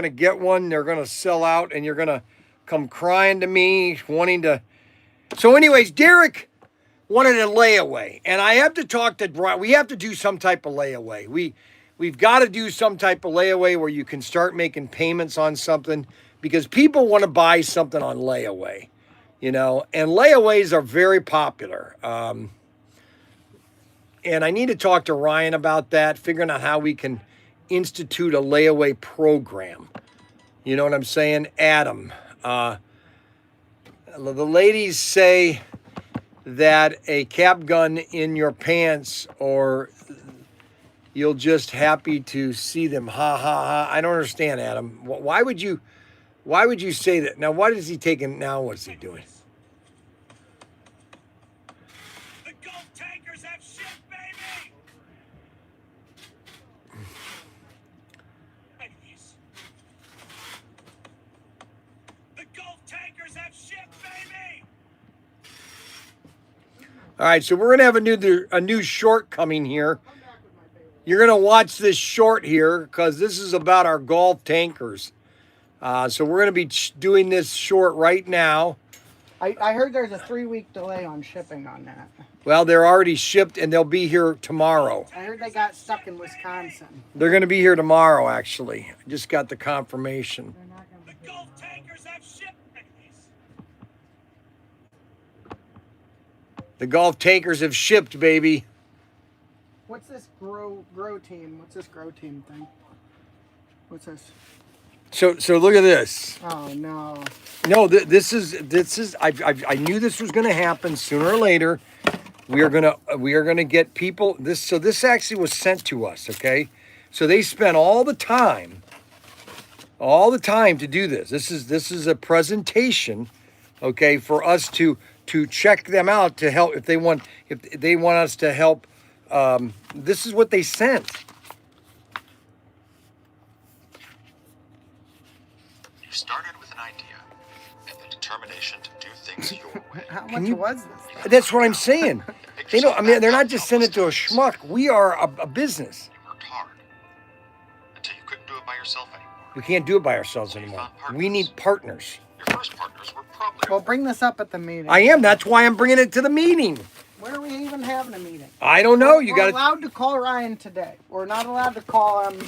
get one. They're gonna sell out, and you're gonna come crying to me, wanting to. So, anyways, Derek wanted a layaway, and I have to talk to Bryan. We have to do some type of layaway. We've got to do some type of layaway where you can start making payments on something, because people want to buy something on layaway, you know, and layaways are very popular. And I need to talk to Ryan about that, figuring out how we can institute a layaway program. You know what I'm saying? Adam, the ladies say that a cap gun in your pants, or you'll just happy to see them. Ha ha ha. I don't understand, Adam. Why would you say that? Now, what is he taking now? What's he doing? The Gulf tankers have shipped, baby! The Gulf tankers have shipped, baby! All right, so we're going to have a new short coming here. You're going to watch this short here because this is about our Gulf tankers. So we're going to be doing this short right now. I heard there's a 3-week delay on shipping on that. Well, they're already shipped, and they'll be here tomorrow. I heard they got stuck in Wisconsin. They're going to be here tomorrow, actually. I just got the confirmation. The Gulf tankers have shipped, babies! The Gulf tankers have shipped, baby. What's this grow team? What's this grow team thing? What's this? So look at this. Oh no. No, this is I knew this was going to happen sooner or later. we are gonna get people this. So this actually was sent to us. Okay, so they spent all the time to do this. This is a presentation, okay, for us to check them out to help if they want us to help. This is what they sent. You started with an idea and the determination to do things your way. How much was this? That's what I'm saying. They don't. I mean, they're not just sending it to a schmuck. We are a business. You worked hard until you couldn't do it by yourself anymore. We can't do it by ourselves anymore. We need partners. Your first partners were probably Well, bring this up at the meeting. I am. That's why I'm bringing it to the meeting. When are we even having a meeting? I don't know. You We're got allowed to call Ryan today. We're not allowed to call him.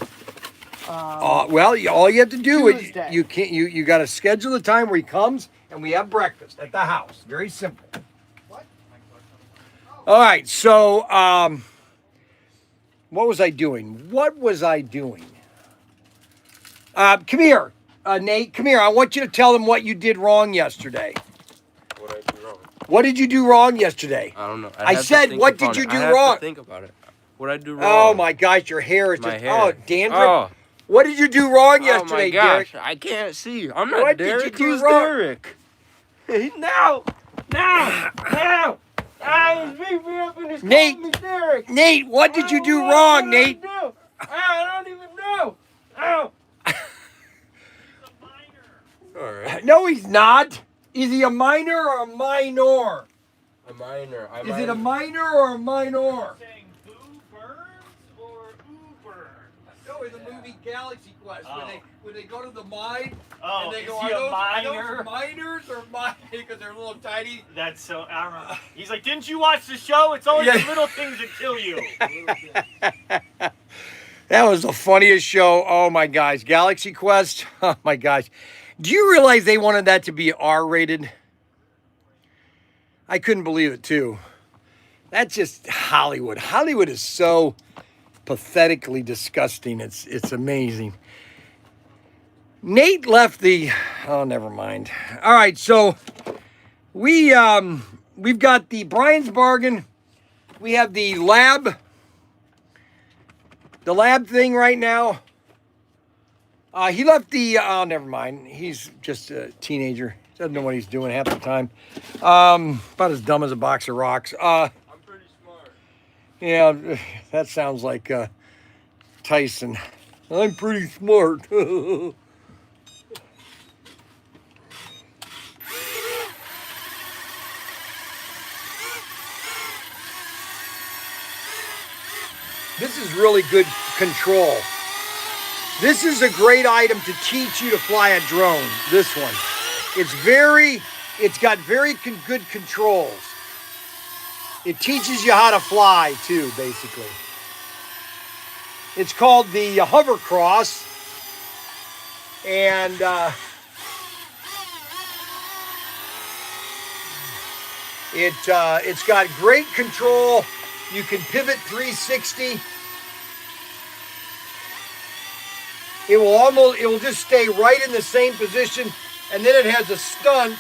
well, all you have to do is Tuesday. you can't. You got to schedule the time where he comes and we have breakfast at the house. Very simple. What? All right. So, what was I doing? Come here, Nate. Come here. I want you to tell them what you did wrong yesterday. What did I do wrong? What did you do wrong yesterday? I don't know. I said, what did you do I wrong? have to think about it. What did I do wrong? Oh my gosh, your hair is My just hair. dandruff. Oh. What did you do wrong yesterday, oh my gosh, Derek? I can't see. I'm not What did Derek. you do Who's wrong? Derek? No! I beat me up in his Nate. called me Derek. Nate, what did you do Oh, wrong, what did I Nate? do? I don't even know. Oh. All right. No, he's not. Is he a minor or a minor? A minor. Is it a minor or a minor? Saying Boo Burns or Uber? No, in the movie Galaxy Quest, when they go to the mine Oh, and they is go, he are a those minor? minors or minors? Because they're little tiny. That's so. I don't know. He's like, didn't you watch the show? It's always Yeah. the little things that kill you. That was the funniest show. Oh my gosh, Galaxy Quest. Oh my gosh. Do you realize they wanted that to be R-rated? I couldn't believe it too. That's just Hollywood. Hollywood is so pathetically disgusting. It's amazing. Nate left the. Oh, never mind. All right, so we've got the Bryan's bargain. We have the lab thing right now. He left the. Oh, never mind. He's just a teenager. Doesn't know what he's doing half the time. About as dumb as a box of rocks. I'm pretty smart. Yeah, that sounds like Tyson. I'm pretty smart. This is really good control. This is a great item to teach you to fly a drone, this one. It's got very good controls. It teaches you how to fly too, basically. It's called the Hovercross. And it's got great control. You can pivot 360. It will just stay right in the same position, and then it has a stunt.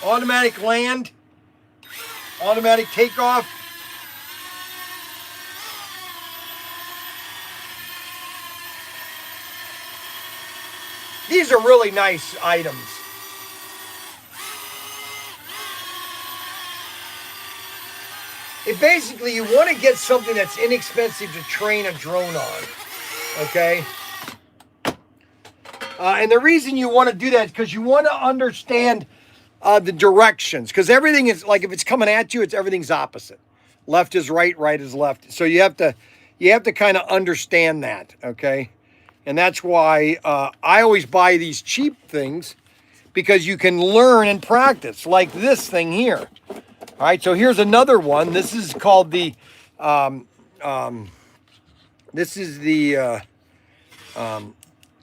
Automatic land, automatic takeoff. These are really nice items. Basically, you want to get something that's inexpensive to train a drone on, okay? And the reason you want to do that is because you want to understand the directions, because everything is like, if it's coming at you, everything's opposite. Left is right, right is left. So you have to kind of understand that, okay? And that's why I always buy these cheap things, because you can learn and practice, like this thing here. All right, so here's another one. This is called the,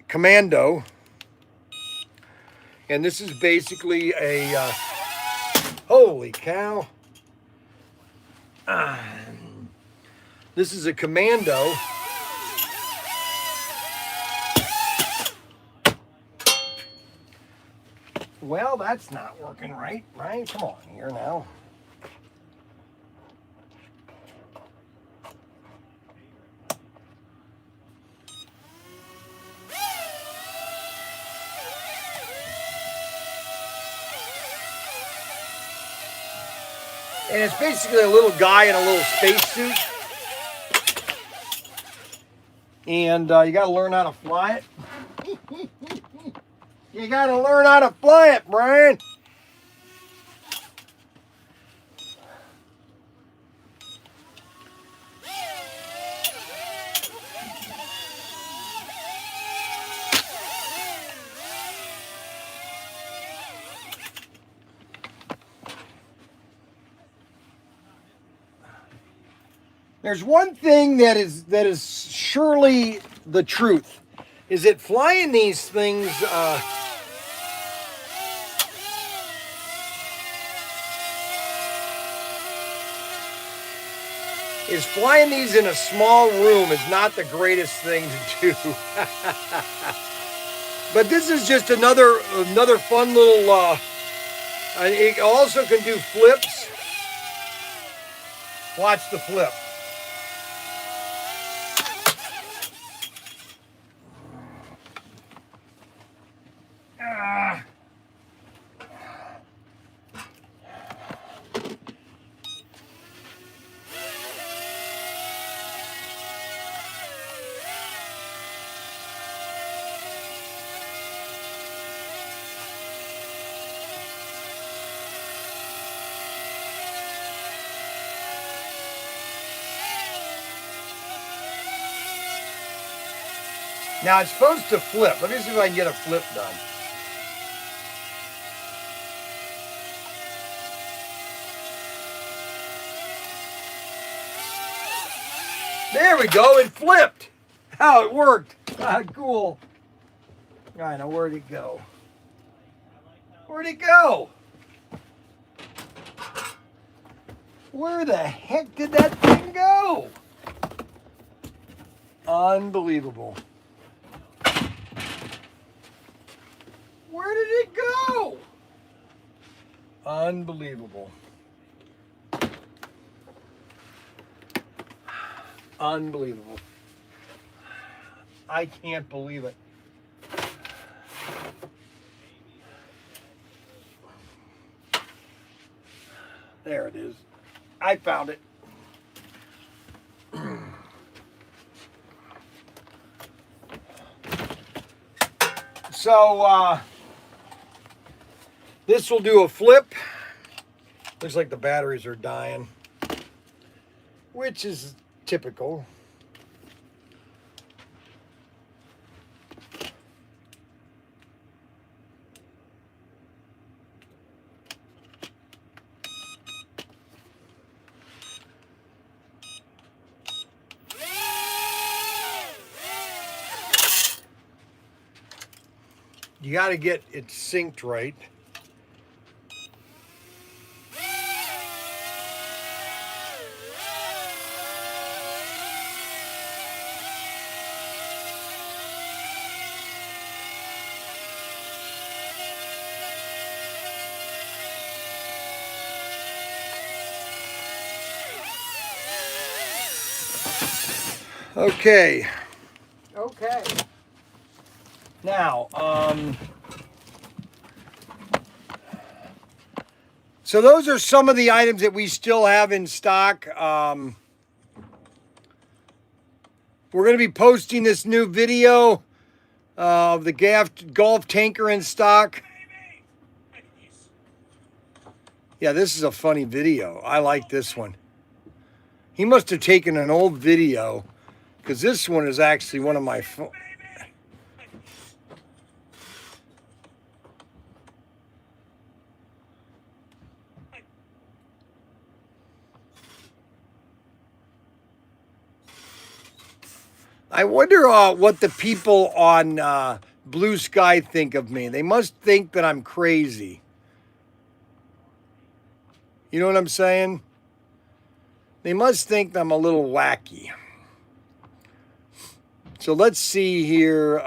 Commando. And this is basically a, holy cow. This is a Commando. Well, that's not working right, Ryan. Come on here now. And it's basically a little guy in a little spacesuit. And you got to learn how to fly it. You got to learn how to fly it, Brian. There's one thing that is surely the truth, is that flying these things in a small room is not the greatest thing to do. But this is just another fun little. It also can do flips. Watch the flip. Now it's supposed to flip. Let me see if I can get a flip done. There we go. It flipped. How it worked. Cool. All right, now where'd it go? Where'd it go? Where the heck did that thing go? Unbelievable. Where did it go? Unbelievable. Unbelievable. I can't believe it. There it is. I found it. So, this will do a flip. Looks like the batteries are dying, which is typical. You got to get it synced right. Okay. Okay. Now, so those are some of the items that we still have in stock. We're going to be posting this new video of the golf tanker in stock. Yeah, this is a funny video. I like this one. He must have taken an old video, because this one is actually one of my I wonder what the people on Blue Sky think of me. They must think that I'm crazy. You know what I'm saying? They must think I'm a little wacky. So let's see here.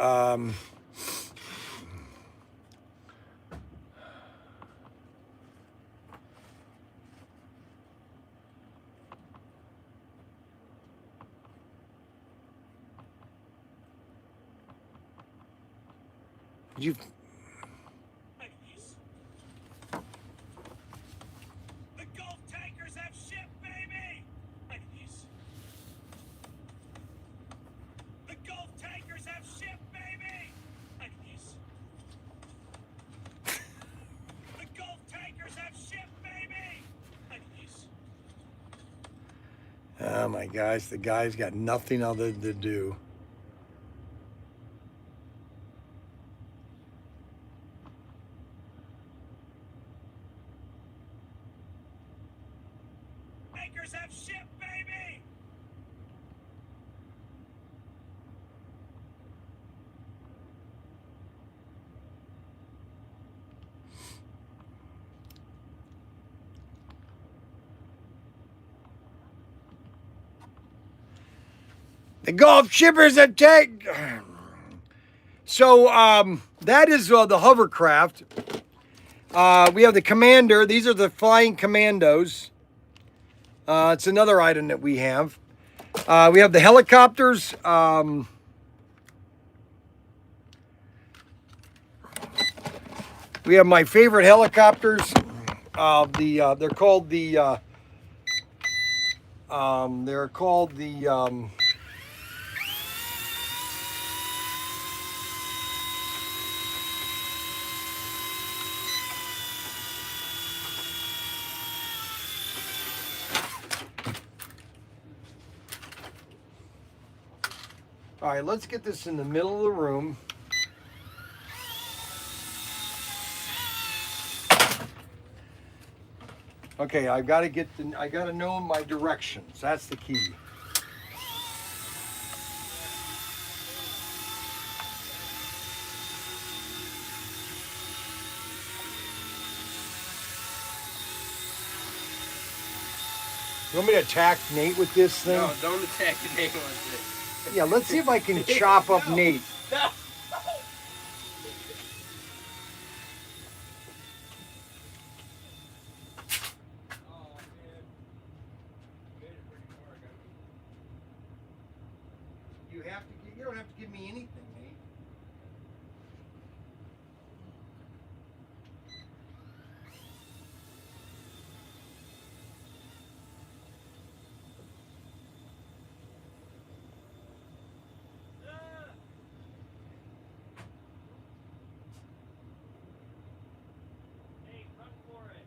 You, Enemies. The Gulf tankers have shipped, baby! Enemies. The Gulf tankers have shipped, baby! Enemies. The Gulf tankers have shipped, baby! Enemies. oh my gosh, the guy's got nothing other to do. Tankers have shipped, baby! The Gulf shippers have taken. So that is the hovercraft. We have the commander. These are the flying commandos. It's another item that we have. We have the helicopters. We have my favorite helicopters. They're called the. They're called the. All right, let's get this in the middle of the room. Okay, I gotta know my directions. That's the key. You want me to attack Nate with this thing? No, don't attack the name with it. Yeah, let's see if I can chop up Nate. No. You don't have to give me anything, Nate. Hey, run for it.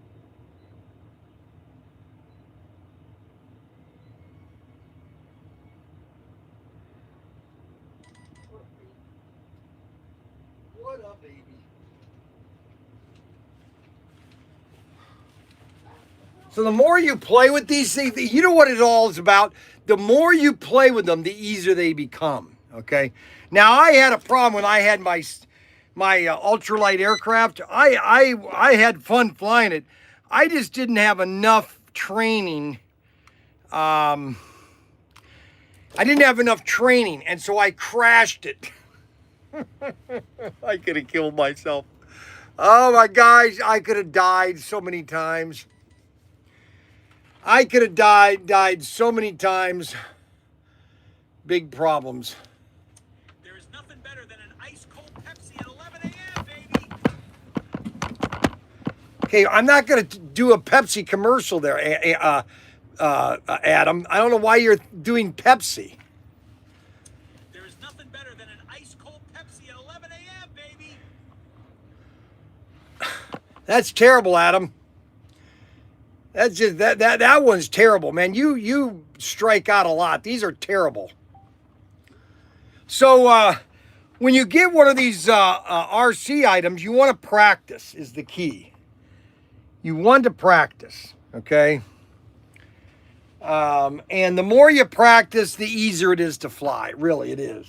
What up, baby? So the more you play with these things, you know what it all is about? The more you play with them, the easier they become, okay? Now, I had a problem when I had my ultralight aircraft. I had fun flying it. I just didn't have enough training. I didn't have enough training, and so I crashed it. I could have killed myself. Oh my gosh, I could have died so many times. I could have died so many times. Big problems. There is nothing better than an ice cold Pepsi at 11 a.m., baby! Okay, I'm not going to do a Pepsi commercial there, Adam. I don't know why you're doing Pepsi. There is nothing better than an ice cold Pepsi at 11 a.m., baby! That's terrible, Adam. That's just that one's terrible, man. You strike out a lot. These are terrible. So when you get one of these RC items, you want to practice is the key. You want to practice, okay? And the more you practice, the easier it is to fly. Really, it is.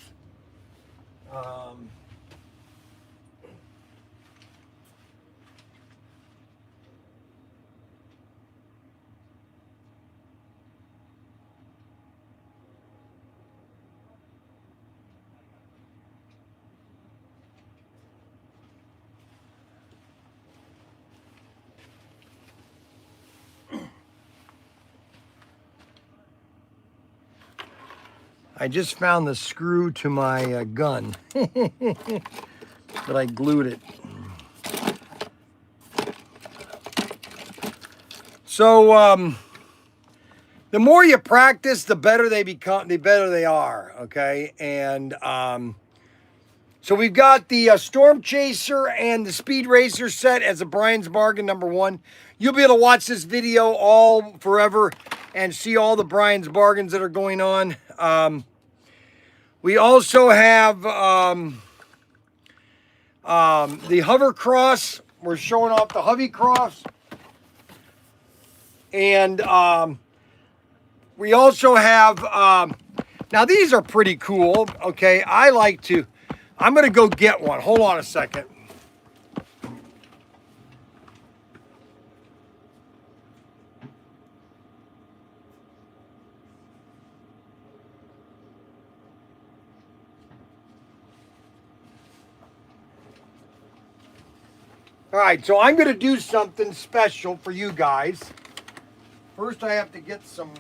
I just found the screw to my gun. but I glued it. So the more you practice, the better they become, the better they are. Okay, and so we've got the Storm Chaser and the Speed Racer set as a Bryan's Bargain #1. You'll be able to watch this video all forever and see all the Bryan's Bargains that are going on. We also have the Hovercross. We're showing off the Hovercross. And we also have, now these are pretty cool. Okay, I'm going to go get one. Hold on a second. All right, so I'm going to do something special for you guys. First, I have to get some...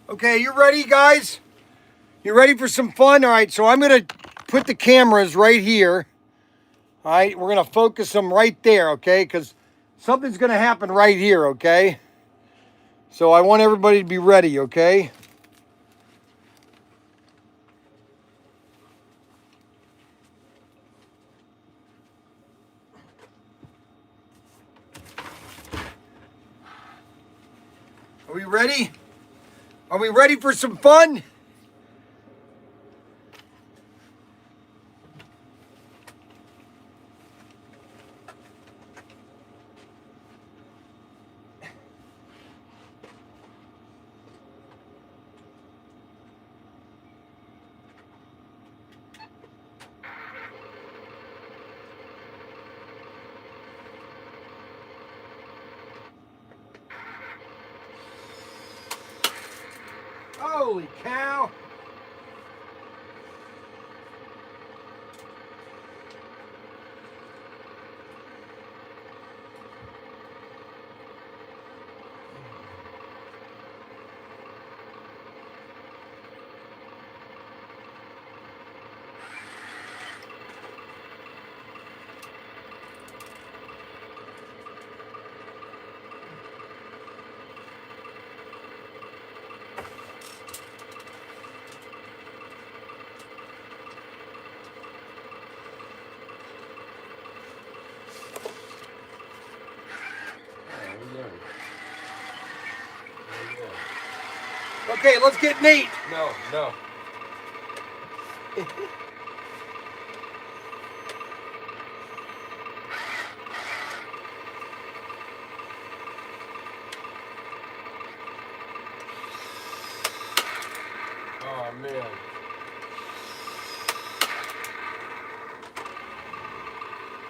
Okay, you ready, guys? You ready for some fun? All right, so I'm going to put the cameras right here. All right, we're going to focus them right there, okay? Because something's going to happen right here, okay? So I want everybody to be ready, okay? Are we ready? Are we ready for some fun? Holy cow. Okay, let's get Nate. No. Oh, man.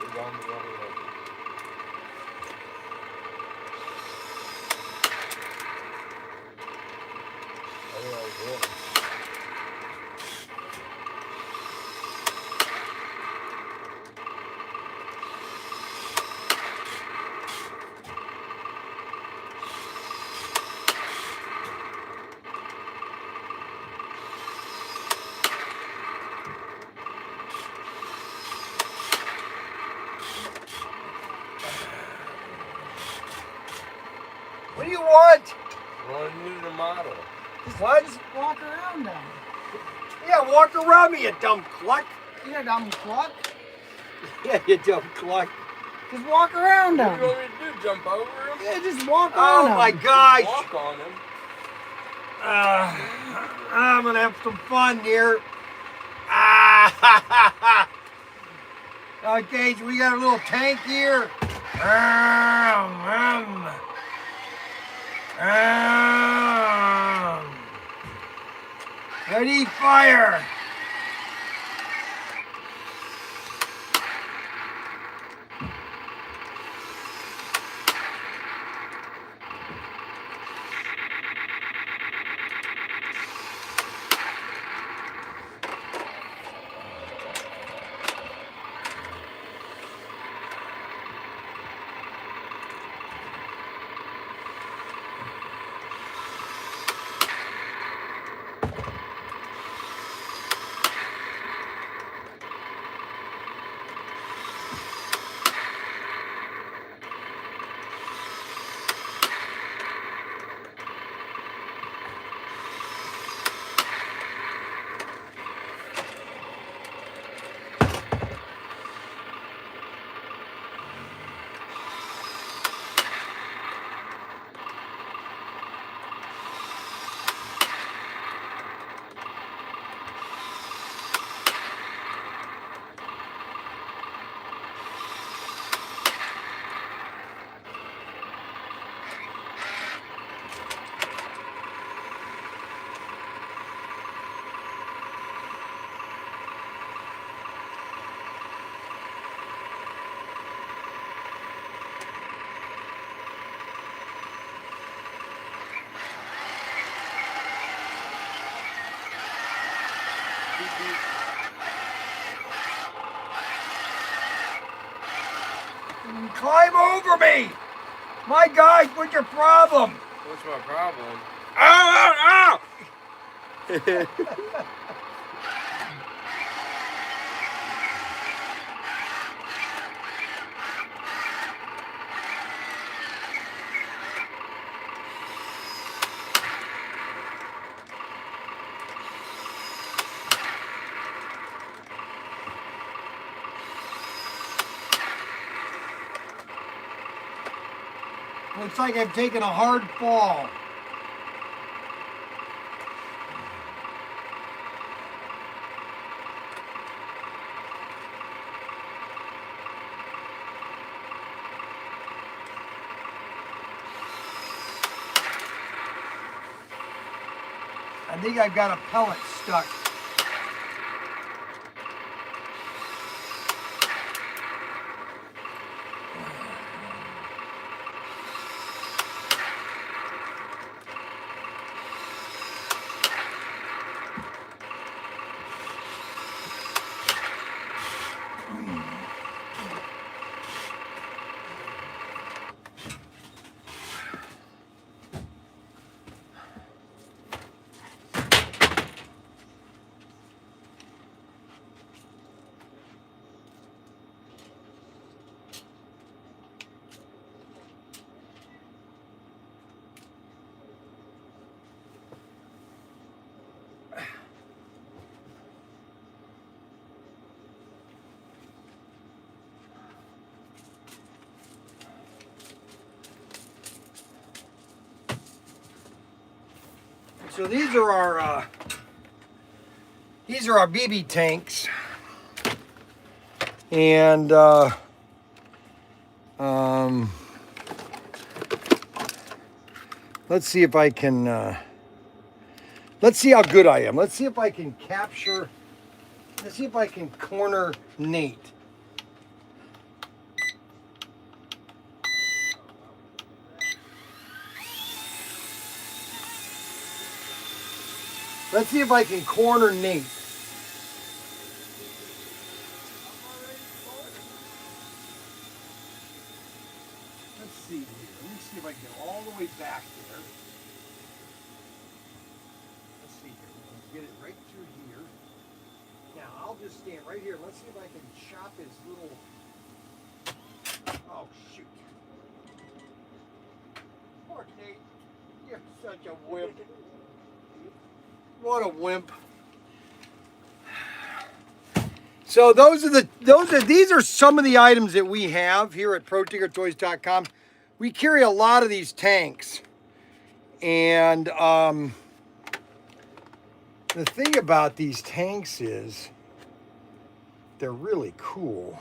We're on the wrong way. What do you want? Want a new model. What? Just walk around them. Yeah, walk around me, you dumb cluck. You dumb cluck. Yeah, you dumb cluck. Just walk around What do you them. want me to do? Jump over him? Yeah, just walk Oh on them. my gosh. Walk on him. I'm gonna have some fun here. Ah, okay, so we got a little tank here. Ready, fire! Climb over me! My God, what's your problem? What's my problem? Ow! Ow! Ow! Looks like I've taken a hard fall. I think I've got a pellet stuck. So these are our BB tanks, and let's see if I can. Let's see how good I am. Let's see if I can capture. Let's see if I can corner Nate. Let's see if I can corner Nate. Let's see here. Let me see if I can get all the way back there. Let's see here. We can get it right through here. Now, I'll just stand right here. Let's see if I can chop his little... Oh, shoot. Poor Nate. You're such a wimp. What a wimp. So these are some of the items that we have here at Protinkertoys.com. We carry a lot of these tanks. And the thing about these tanks is they're really cool.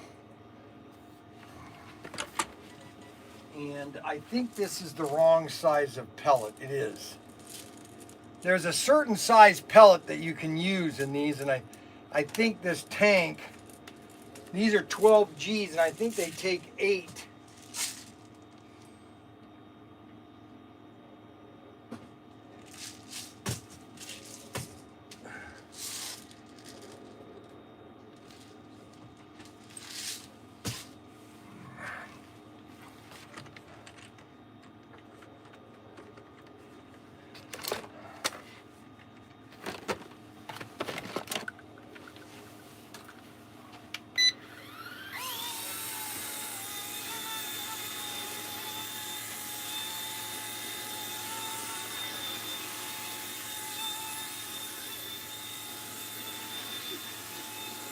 And I think this is the wrong size of pellet. It is. there's a certain size pellet that you can use in these, and I think this tank, these are 12 Gs, and I think they take 8.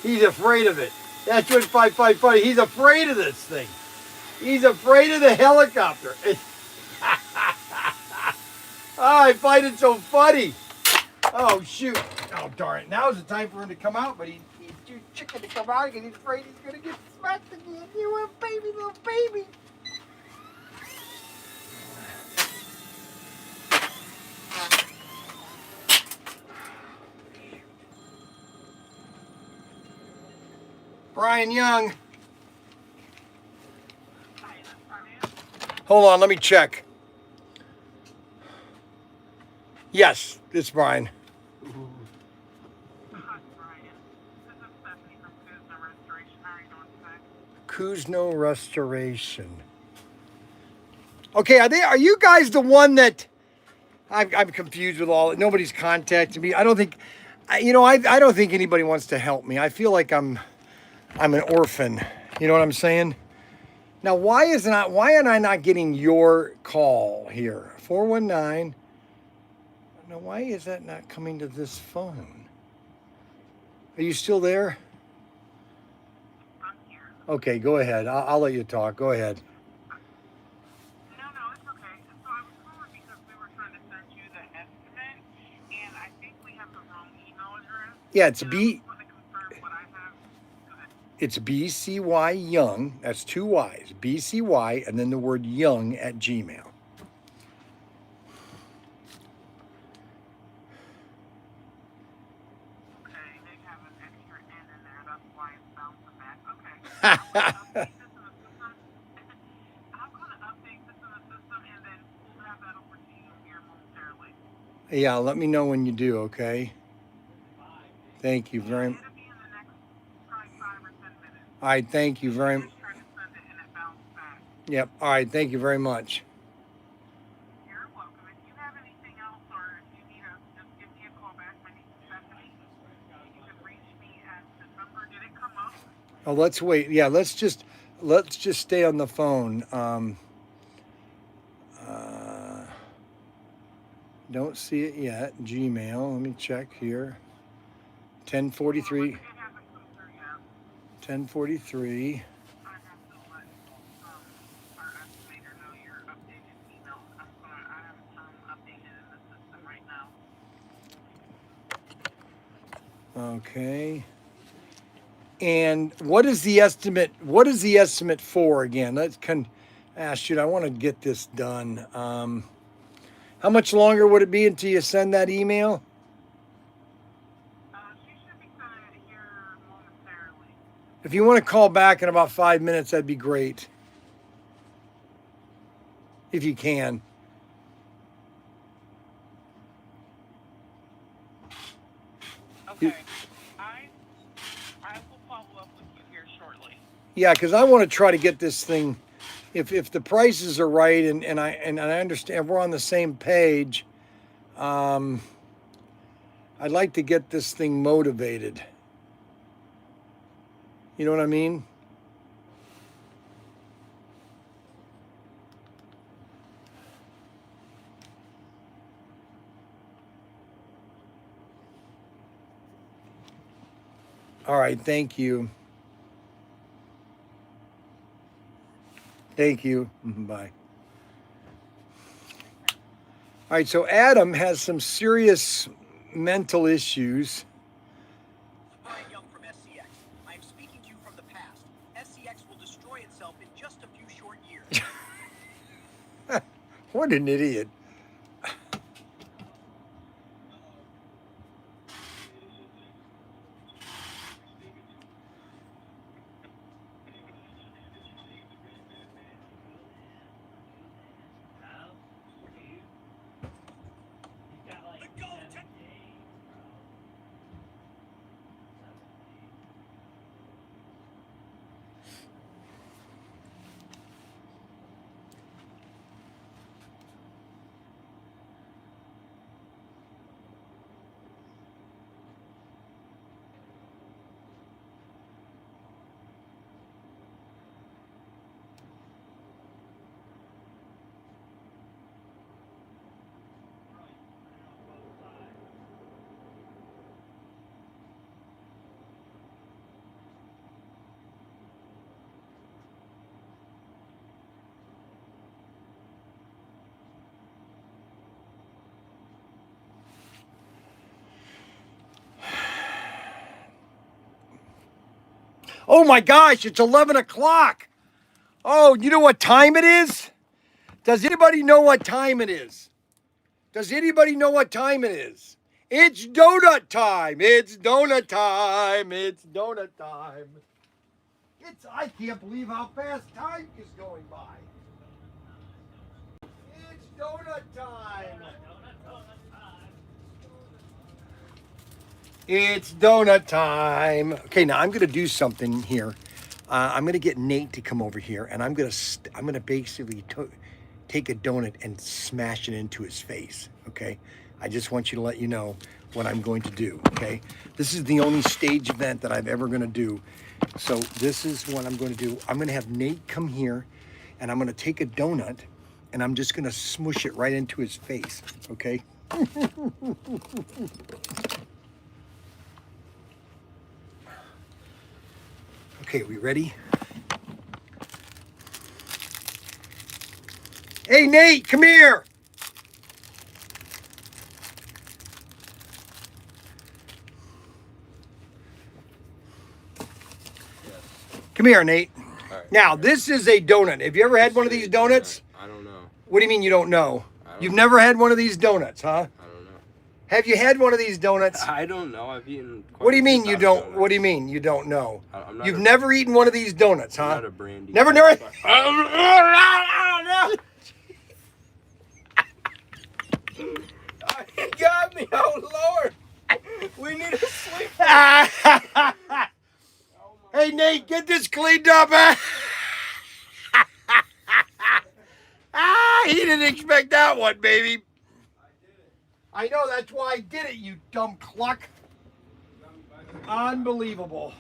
He's afraid of it. That's what 555. He's afraid of this thing. He's afraid of the helicopter. Oh, I find it so funny. Oh, shoot. Oh, darn it. Now's the time for him to come out, but he's too chicken to come out because he's afraid he's going to get smacked again. You want a baby, little baby. Bryan Young. Hold on, let me check. Yes, it's Bryan. Hi, Bryan. This is Stephanie from Kuzno Restoration. How are you doing today? Kuzno Restoration. Okay, are you guys the one that I'm confused with all? Nobody's contacted me. I don't think, I don't think anybody wants to help me. I feel like I'm an orphan. You know what I'm saying? Now, why am I not getting your call here? 419. Now, why is that not coming to this phone? Are you still there? I'm here. Okay, go ahead. I'll let you talk. Go ahead. No, it's okay. So I was calling because we were trying to send you the estimate, and I think we have the wrong email address. Yeah, it's and B. I just want to confirm what I have. Go ahead. It's BCY Young. That's 2 Y's. BCY and then the word Young at Gmail. Okay, they have an extra N in there. That's why it's bouncing back. Okay. I'm going to update this in the system, and then we'll have that over to you here momentarily. Yeah, let me know when you do, okay? Thank you very much. It'll be in the next probably 5 or 10 minutes. All right, thank you very much. Just trying to send it, and it bounced back. Yep, all right, thank you very much. You're welcome. If you have anything else or if you need us, just give me a call back. My name is Stephanie. You can reach me at the number. Did it come up? Oh, let's wait. Yeah, let's just stay on the phone. Don't see it yet. Gmail. Let me check here. 10:43. It hasn't come through yet. 10:43. I have to let our estimator know your updated email. I have it updated in the system right now. Okay. And what is the estimate? What is the estimate for again? Shoot, I want to get this done. How much longer would it be until you send that email? She should be sending it here momentarily. If you want to call back in about 5 minutes, that'd be great. If you can. Okay. I will follow up with you here shortly. Yeah, because I want to try to get this thing. If the prices are right and I understand we're on the same page, I'd like to get this thing motivated. You know what I mean? All right, thank you. Thank you. Bye. All right, so Adam has some serious mental issues. Bryan Young from SCX. I am speaking to you from the past. SCX will destroy itself in just a few short years. What an idiot. Oh my gosh, it's 11 o'clock. Oh, you know what time it is? Does anybody know what time it is? Does anybody know what time it is? It's donut time. It's donut time. It's donut time. I can't believe how fast time is going by. It's donut time. It's donut time. Okay, now I'm gonna do something here. I'm gonna get Nate to come over here, and I'm gonna basically take a donut and smash it into his face. Okay, I just want you to let you know what I'm going to do. Okay, this is the only stage event that I've ever gonna do. So this is what I'm going to do. I'm gonna have Nate come here, and I'm gonna take a donut, and I'm just gonna smush it right into his face. Okay. Okay, we ready? Hey, Nate, come here. Come here, Nate. Right. Now, this is a donut. Have you ever had one of these donuts? I don't know. What do you mean you don't know? You've never had one of these donuts, huh? I don't know. Have you had one of these donuts? I don't know. I've eaten. What do you mean you don't? What do you mean you don't know? I'm not You've never eaten one of these donuts, huh? I'm not a brandy. Never. He got me. Oh Lord. We need to sleep. Hey, Nate, get this cleaned up. He didn't expect that one, baby. I know, that's why I did it, you dumb cluck. Unbelievable.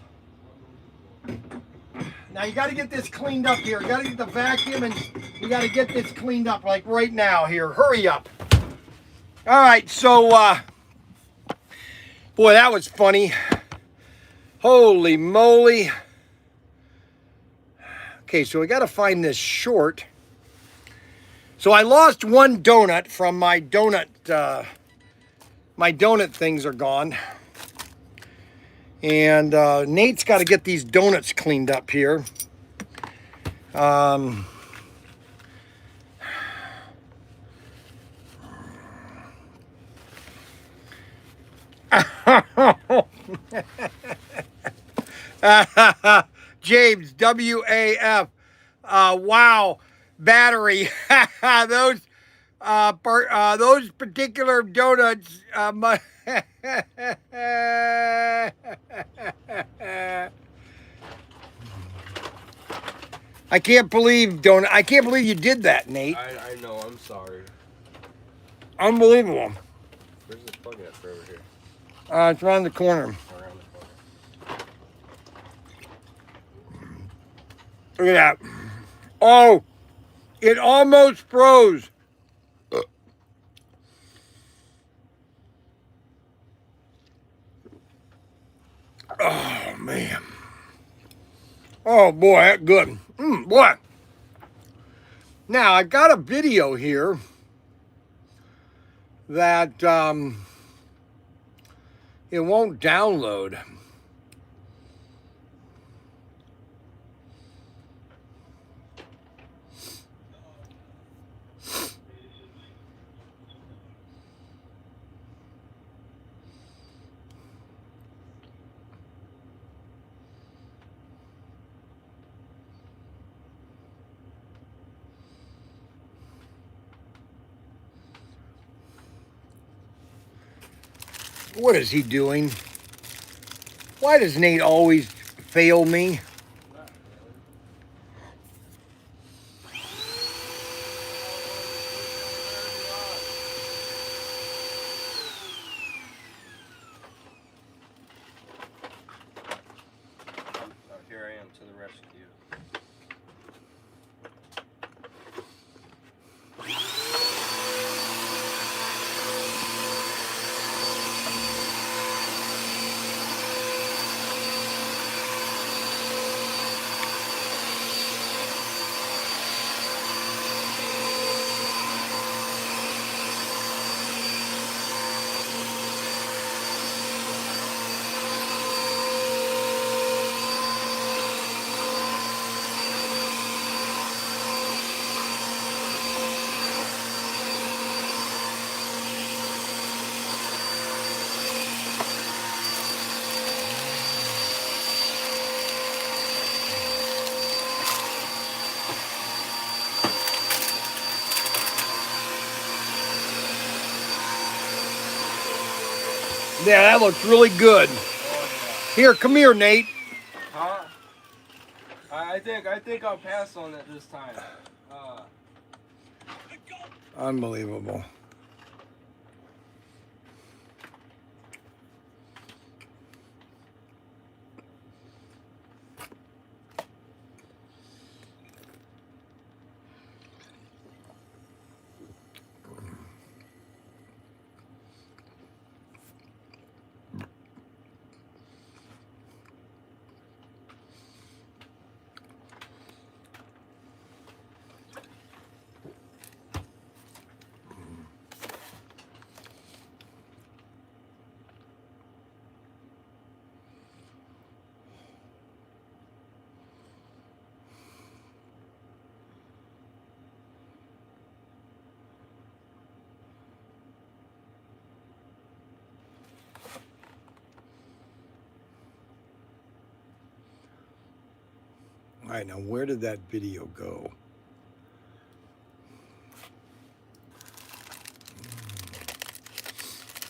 Now you got to get this cleaned up here. You got to get the vacuum and you got to get this cleaned up like right now here. Hurry up. All right, so, boy, that was funny. Holy moly. Okay, so we got to find this short. So I lost one donut from my donut things are gone. And Nate's got to get these donuts cleaned up here. James, WAF. Wow, battery. Those particular donuts. I can't believe you did that, Nate. I know. I'm sorry. Unbelievable. Where's this plug at for over here? It's around the corner. Around the corner. Look at that. Oh, it almost froze. Oh, man. Oh, boy, that's good. Boy. Now, I got a video here that it won't download. What is he doing? Why does Nate always fail me? Here I am to the rescue. Yeah, that looks really good. Here, come here, Nate. Huh? I think I'll pass on it this time. Unbelievable. All right, now where did that video go?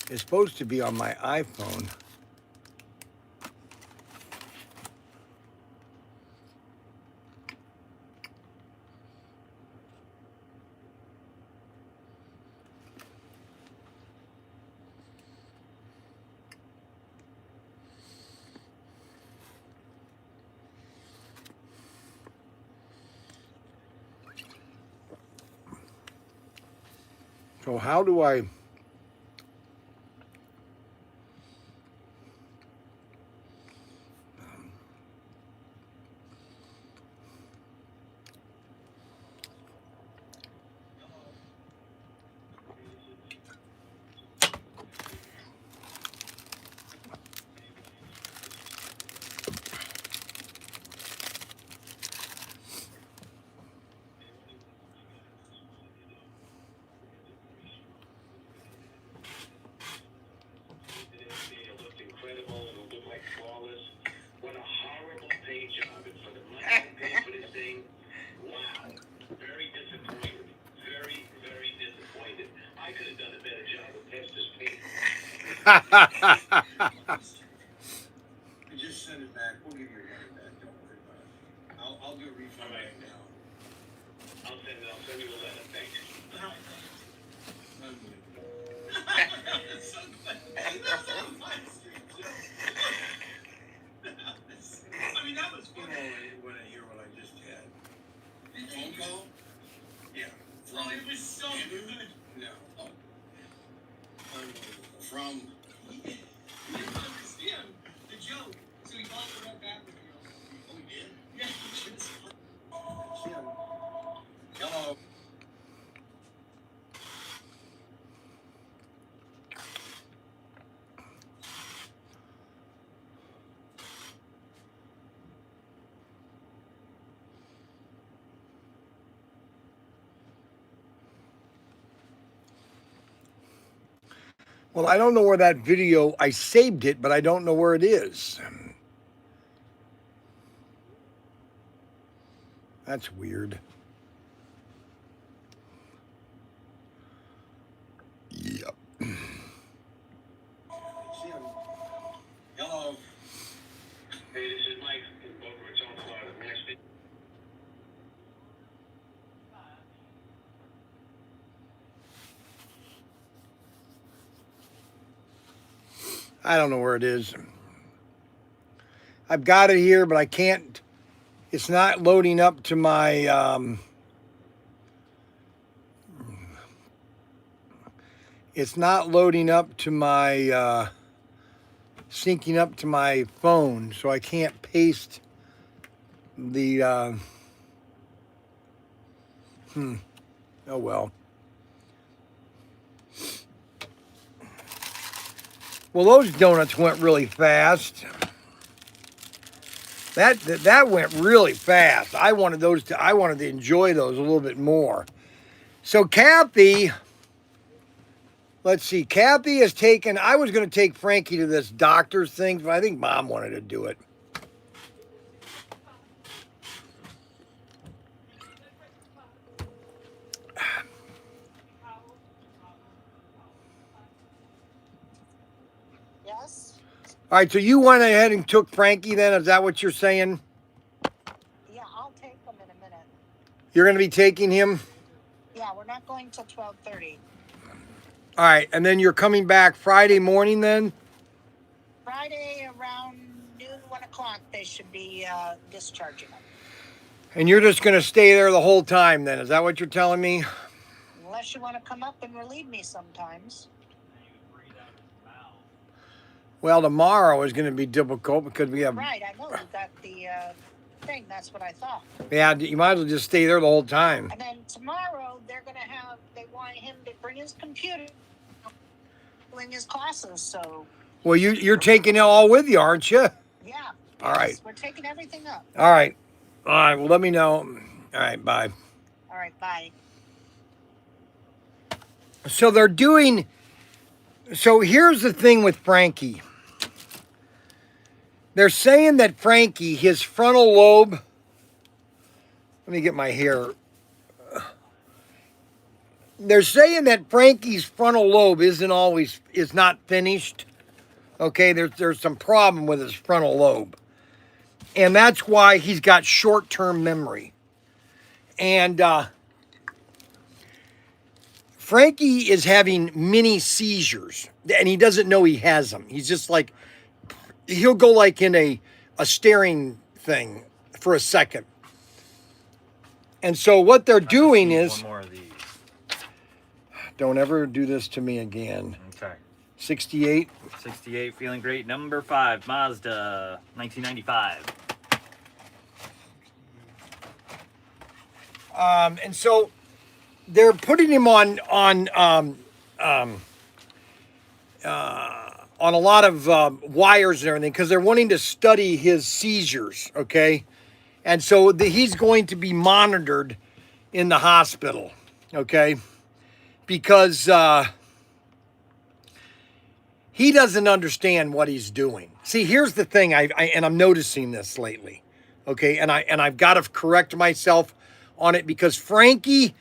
It's supposed to be on my iPhone. So how do I... Just send it back. We'll give you your money back. Don't worry about it. I'll do a refund right now. I'll send you a letter. Thanks. I mean, that was fun. When I hear what I just had. Phone call? Yeah. Oh, it was so good. No. Oh. Unbelievable. From? He didn't understand the joke, so he called it right back with me. Oh, he did? Yeah, he just... Hello. Well, I don't know where that video... I saved it, but I don't know where it is. That's weird. Yep. Hello. Hey, this is Mike in Boca Raton, Florida. May I speak? I don't know where it is. I've got it here, but I can't... It's not loading up to my... it's not loading up to my... syncing up to my phone, so I can't paste the... Oh, well. Well, those donuts went really fast. That went really fast. I wanted to enjoy those a little bit more. So Kathy, let's see. Kathy has taken. I was going to take Frankie to this doctor's thing, but I think Mom wanted to do it. Yes. All right, so you went ahead and took Frankie then? Is that what you're saying? Yeah, I'll take him in a minute. You're going to be taking him? Yeah, we're not going till 12:30. All right, and then you're coming back Friday morning then? Friday around noon, 1 o'clock, they should be discharging him. And you're just going to stay there the whole time then? Is that what you're telling me? Unless you want to come up and relieve me sometimes. Well, tomorrow is going to be difficult because we have... Right, I know. You got the thing. That's what I thought. Yeah, you might as well just stay there the whole time. And then tomorrow, they want him to bring his computer, doing his classes, so... Well, you're taking it all with you, aren't you? Yeah. All right. We're taking everything up. All right. All right, well, let me know. All right, bye. All right, bye. So they're doing... So here's the thing with Frankie. They're saying that Frankie, his frontal lobe... Let me get my hair. They're saying that Frankie's frontal lobe is not finished. Okay, there's some problem with his frontal lobe. And that's why he's got short-term memory. And Frankie is having mini seizures. And he doesn't know he has them. He's just like, he'll go like in a staring thing for a second. And so what they're doing is... One more of these. Don't ever do this to me again. Okay. 68. 68, feeling great. Number 5, Mazda, 1995. And so they're putting him on a lot of wires and everything because they're wanting to study his seizures, okay? And so he's going to be monitored in the hospital, okay? Because he doesn't understand what he's doing. See, here's the thing, and I'm noticing this lately, okay? And I've got to correct myself on it because Frankie,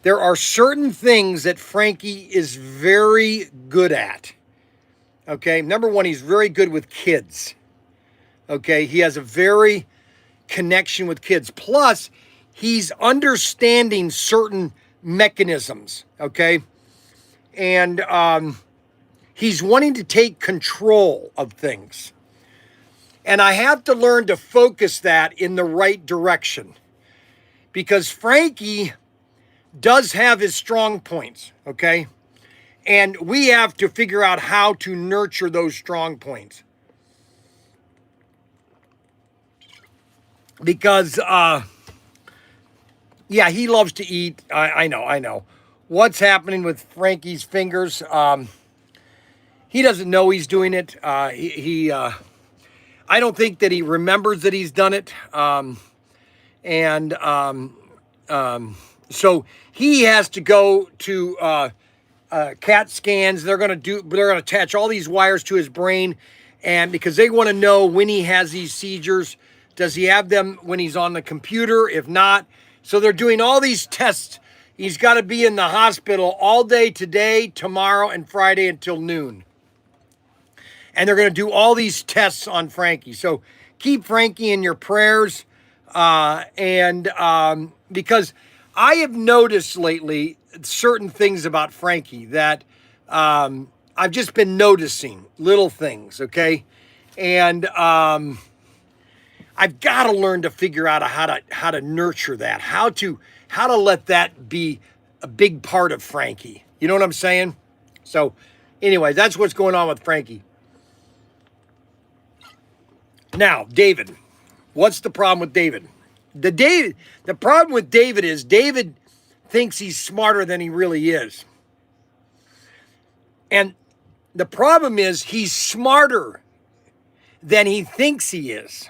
there are certain things that Frankie is very good at, okay? Number one, he's very good with kids, okay? He has a very connection with kids. Plus, he's understanding certain mechanisms, okay? And he's wanting to take control of things. And I have to learn to focus that in the right direction. Because Frankie does have his strong points, okay? And we have to figure out how to nurture those strong points. Because, yeah, he loves to eat. I know. What's happening with Frankie's fingers? He doesn't know he's doing it. I don't think that he remembers that he's done it. So he has to go to CAT scans. They're going to attach all these wires to his brain, and because they want to know when he has these seizures. Does he have them when he's on the computer? If not, so they're doing all these tests. He's got to be in the hospital all day today, tomorrow, and Friday until noon. And they're going to do all these tests on Frankie. So keep Frankie in your prayers. Because I have noticed lately certain things about Frankie that I've just been noticing, little things, okay? And I've got to learn to figure out how to nurture that, how to let that be a big part of Frankie. You know what I'm saying? So anyway, that's what's going on with Frankie. Now, David. What's the problem with David? The problem with David is David thinks he's smarter than he really is. And the problem is he's smarter than he thinks he is.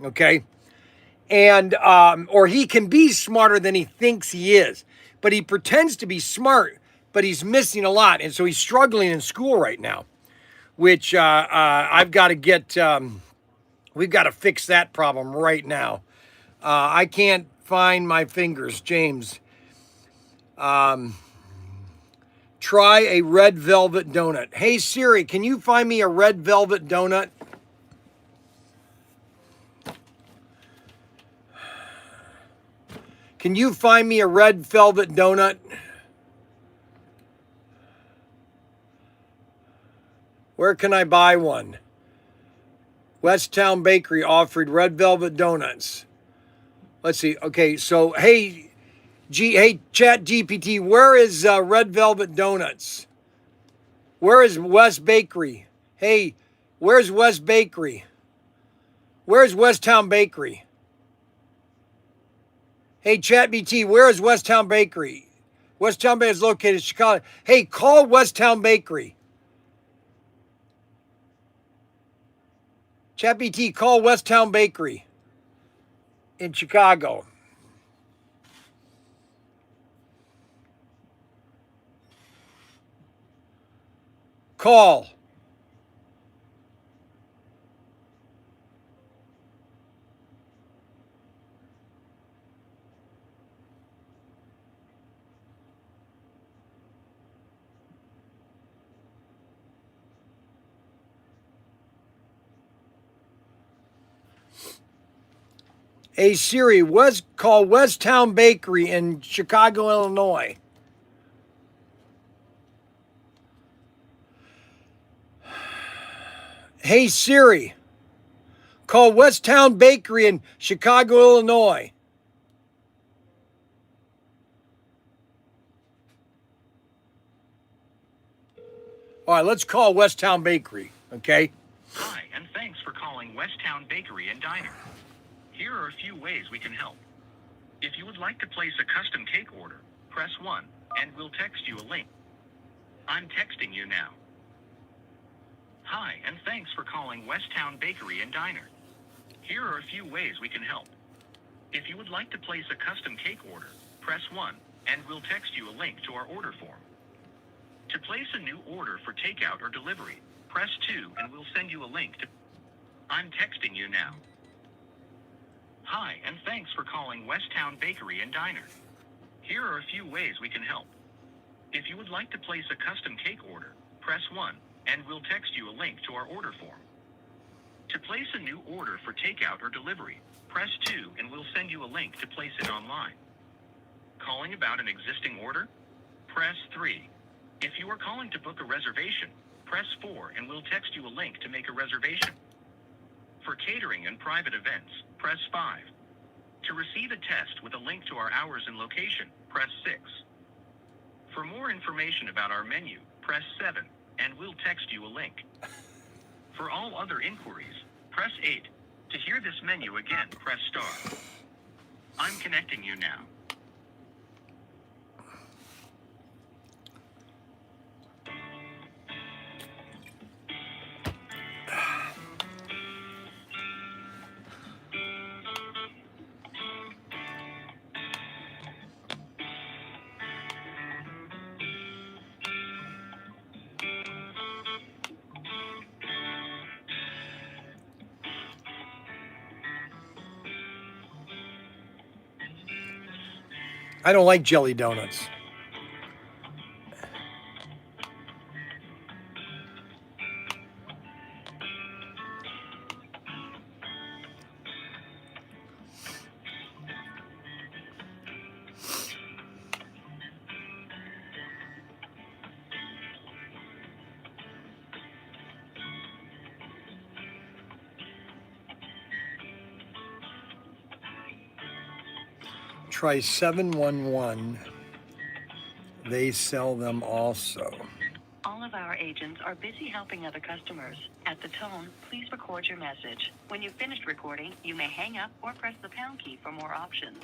Okay? And, or he can be smarter than he thinks he is. But he pretends to be smart, but he's missing a lot. And so he's struggling in school right now, which I've got to get, we've got to fix that problem right now. I can't find my fingers, James. Trying try a red velvet donut. Hey Siri, can you find me a red velvet donut? Can you find me a red velvet donut? Where can I buy one? Westtown Bakery offered red velvet donuts. Let's see. Okay, so hey, Chat GPT, where is Red Velvet Donuts? Where is West Bakery? Hey, where's West Bakery? Where's Westtown Bakery? Hey, Chat GPT, where is Westtown Bakery? Westtown Bakery is located in Chicago. Hey, call Westtown Bakery. Chat GPT, call Westtown Bakery in Chicago. Call. Hey Siri, call Westtown Bakery in Chicago, Illinois. Hey Siri, call Westtown Bakery in Chicago, Illinois. All right, let's call Westtown Bakery, okay? Hi, and thanks for calling Westtown Bakery and Diner. Here are a few ways we can help. If you would like to place a custom cake order, press 1, and we'll text you a link. I'm texting you now. Hi, and thanks for calling Westtown Bakery and Diner. Here are a few ways we can help. If you would like to place a custom cake order, press 1, and we'll text you a link to our order form. To place a new order for takeout or delivery, press 2 and we'll send you a link to... I'm texting you now. Hi, and thanks for calling Westtown Bakery and Diner. Here are a few ways we can help. If you would like to place a custom cake order, press 1, and we'll text you a link to our order form. To place a new order for takeout or delivery, press 2 and we'll send you a link to place it online. Calling about an existing order? Press 3. If you are calling to book a reservation, press 4 and we'll text you a link to make a reservation. For catering and private events, press 5. To receive a test with a link to our hours and location, press 6. For more information about our menu, press 7, and we'll text you a link. For all other inquiries, press 8. To hear this menu again, press star. I'm connecting you now. I don't like jelly donuts. Try 711. They sell them also. All of our agents are busy helping other customers. At the tone, please record your message. When you've finished recording, you may hang up or press the pound key for more options.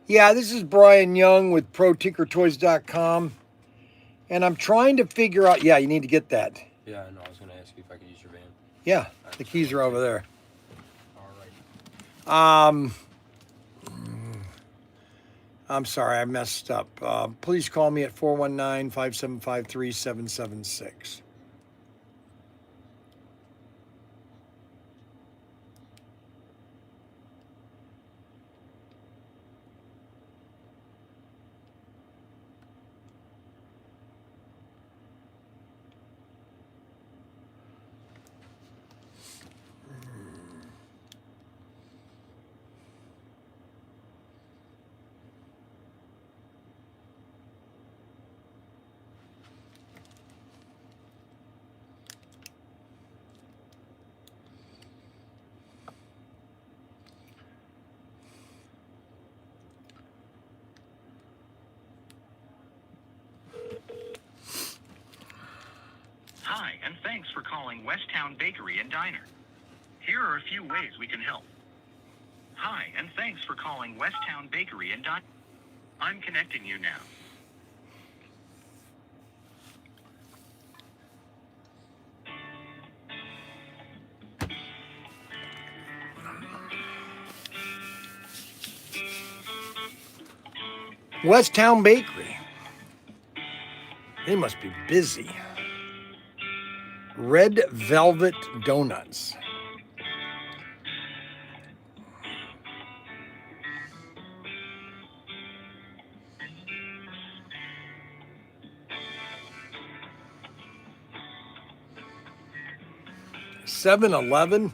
Yeah, this is Bryan Young with Protinkertoys.com. And I'm trying to figure out, yeah, you need to get that. Yeah, no, I was going to ask you if I could use your van. Yeah, the keys are over there. All right. I'm sorry, I messed up. Please call me at 419-575-3776. and thanks for calling Westtown Bakery and Diner. Here are a few ways we can help. Hi, and thanks for calling Westtown Bakery and Diner. I'm connecting you now. Westtown Bakery. They must be busy. Red Velvet Donuts. $7-Eleven.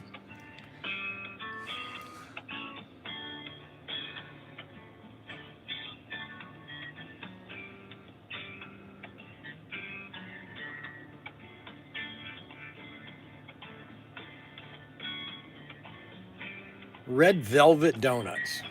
Red Velvet Donuts.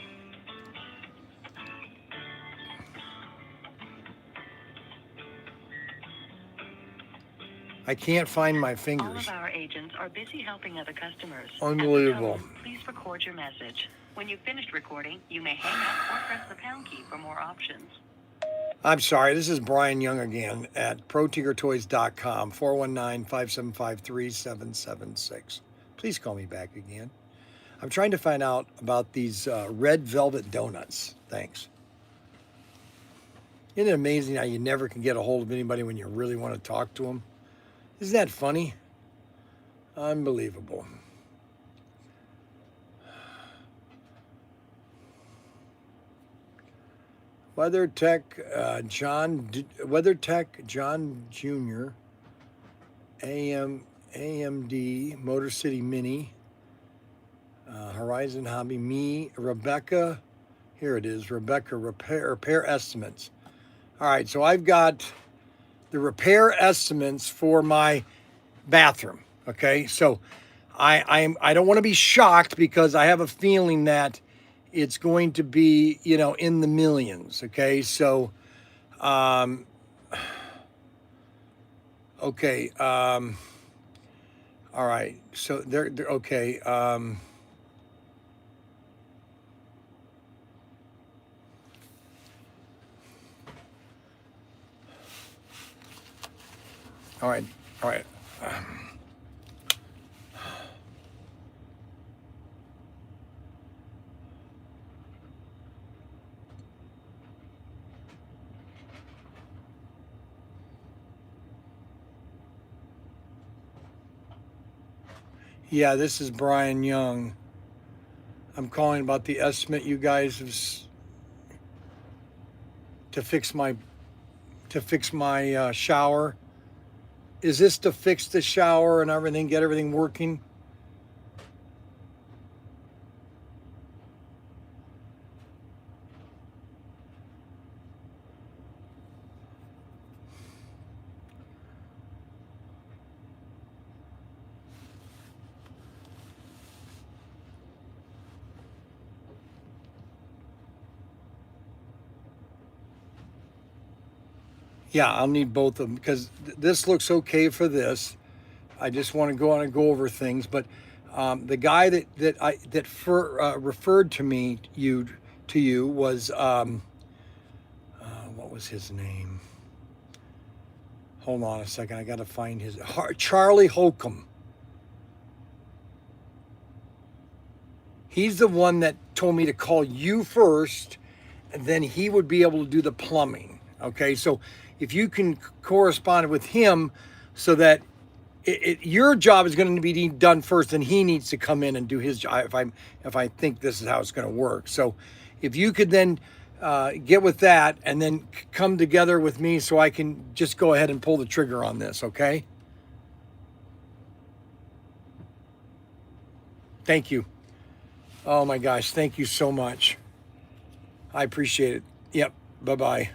I can't find my All fingers. of our agents are busy helping other customers. Unbelievable. At the tone, please record your message. When you've finished recording, you may hang up or press the pound key for more options. I'm sorry, this is Bryan Young again at Protinkertoys.com, 419-575-3776. Please call me back again. I'm trying to find out about these red velvet donuts. Thanks. Isn't it amazing how you never can get a hold of anybody when you really want to talk to them? Isn't that funny? Unbelievable. WeatherTech John Jr. AMD Motor City Mini. Horizon Hobby, me, Rebecca, here it is, Rebecca, repair estimates. All right, so I've got the repair estimates for my bathroom, okay? So I don't want to be shocked because I have a feeling that it's going to be, in the millions, okay? So, okay, all right, so they're okay, All right. Yeah, this is Bryan Young. I'm calling about the estimate you guys have to fix my shower. Is this to fix the shower and everything, get everything working? Yeah, I'll need both of them because this looks okay for this. I just want to go on and go over things, but the guy that referred to you was what was his name? Hold on a second, I got to find his Charlie Holcomb. He's the one that told me to call you first, and then he would be able to do the plumbing. Okay, so if you can correspond with him so that your job is going to be done first, and he needs to come in and do his job if I think this is how it's going to work. So if you could then get with that and then come together with me so I can just go ahead and pull the trigger on this, okay? Thank you. Oh my gosh, thank you so much. I appreciate it. Yep, bye-bye.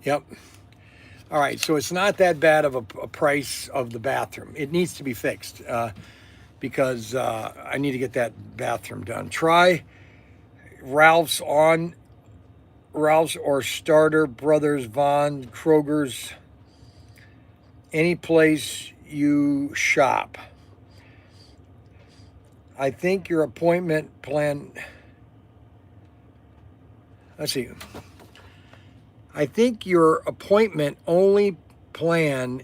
Yep. All right, so it's not that bad of a price of the bathroom. It needs to be fixed because I need to get that bathroom done. Try Ralph's or Starter Brothers, Von Kroger's any place you shop. I think your appointment plan. Let's see. I think your appointment only plan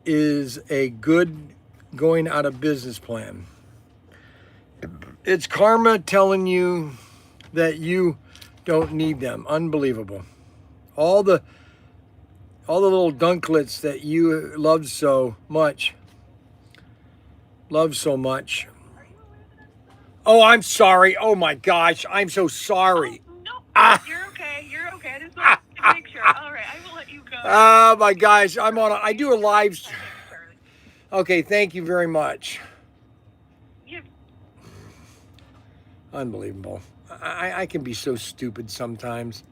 is a good going out of business plan. It's karma telling you that you don't need them. Unbelievable. All the little dunklets that you love so much. Oh, I'm sorry. Oh my gosh, I'm so sorry. No, you're okay. You're okay. I just wanted to make sure. All right, I will let you go. Oh my gosh, I do a live. Okay, thank you very much. Yep. Unbelievable. I can be so stupid sometimes.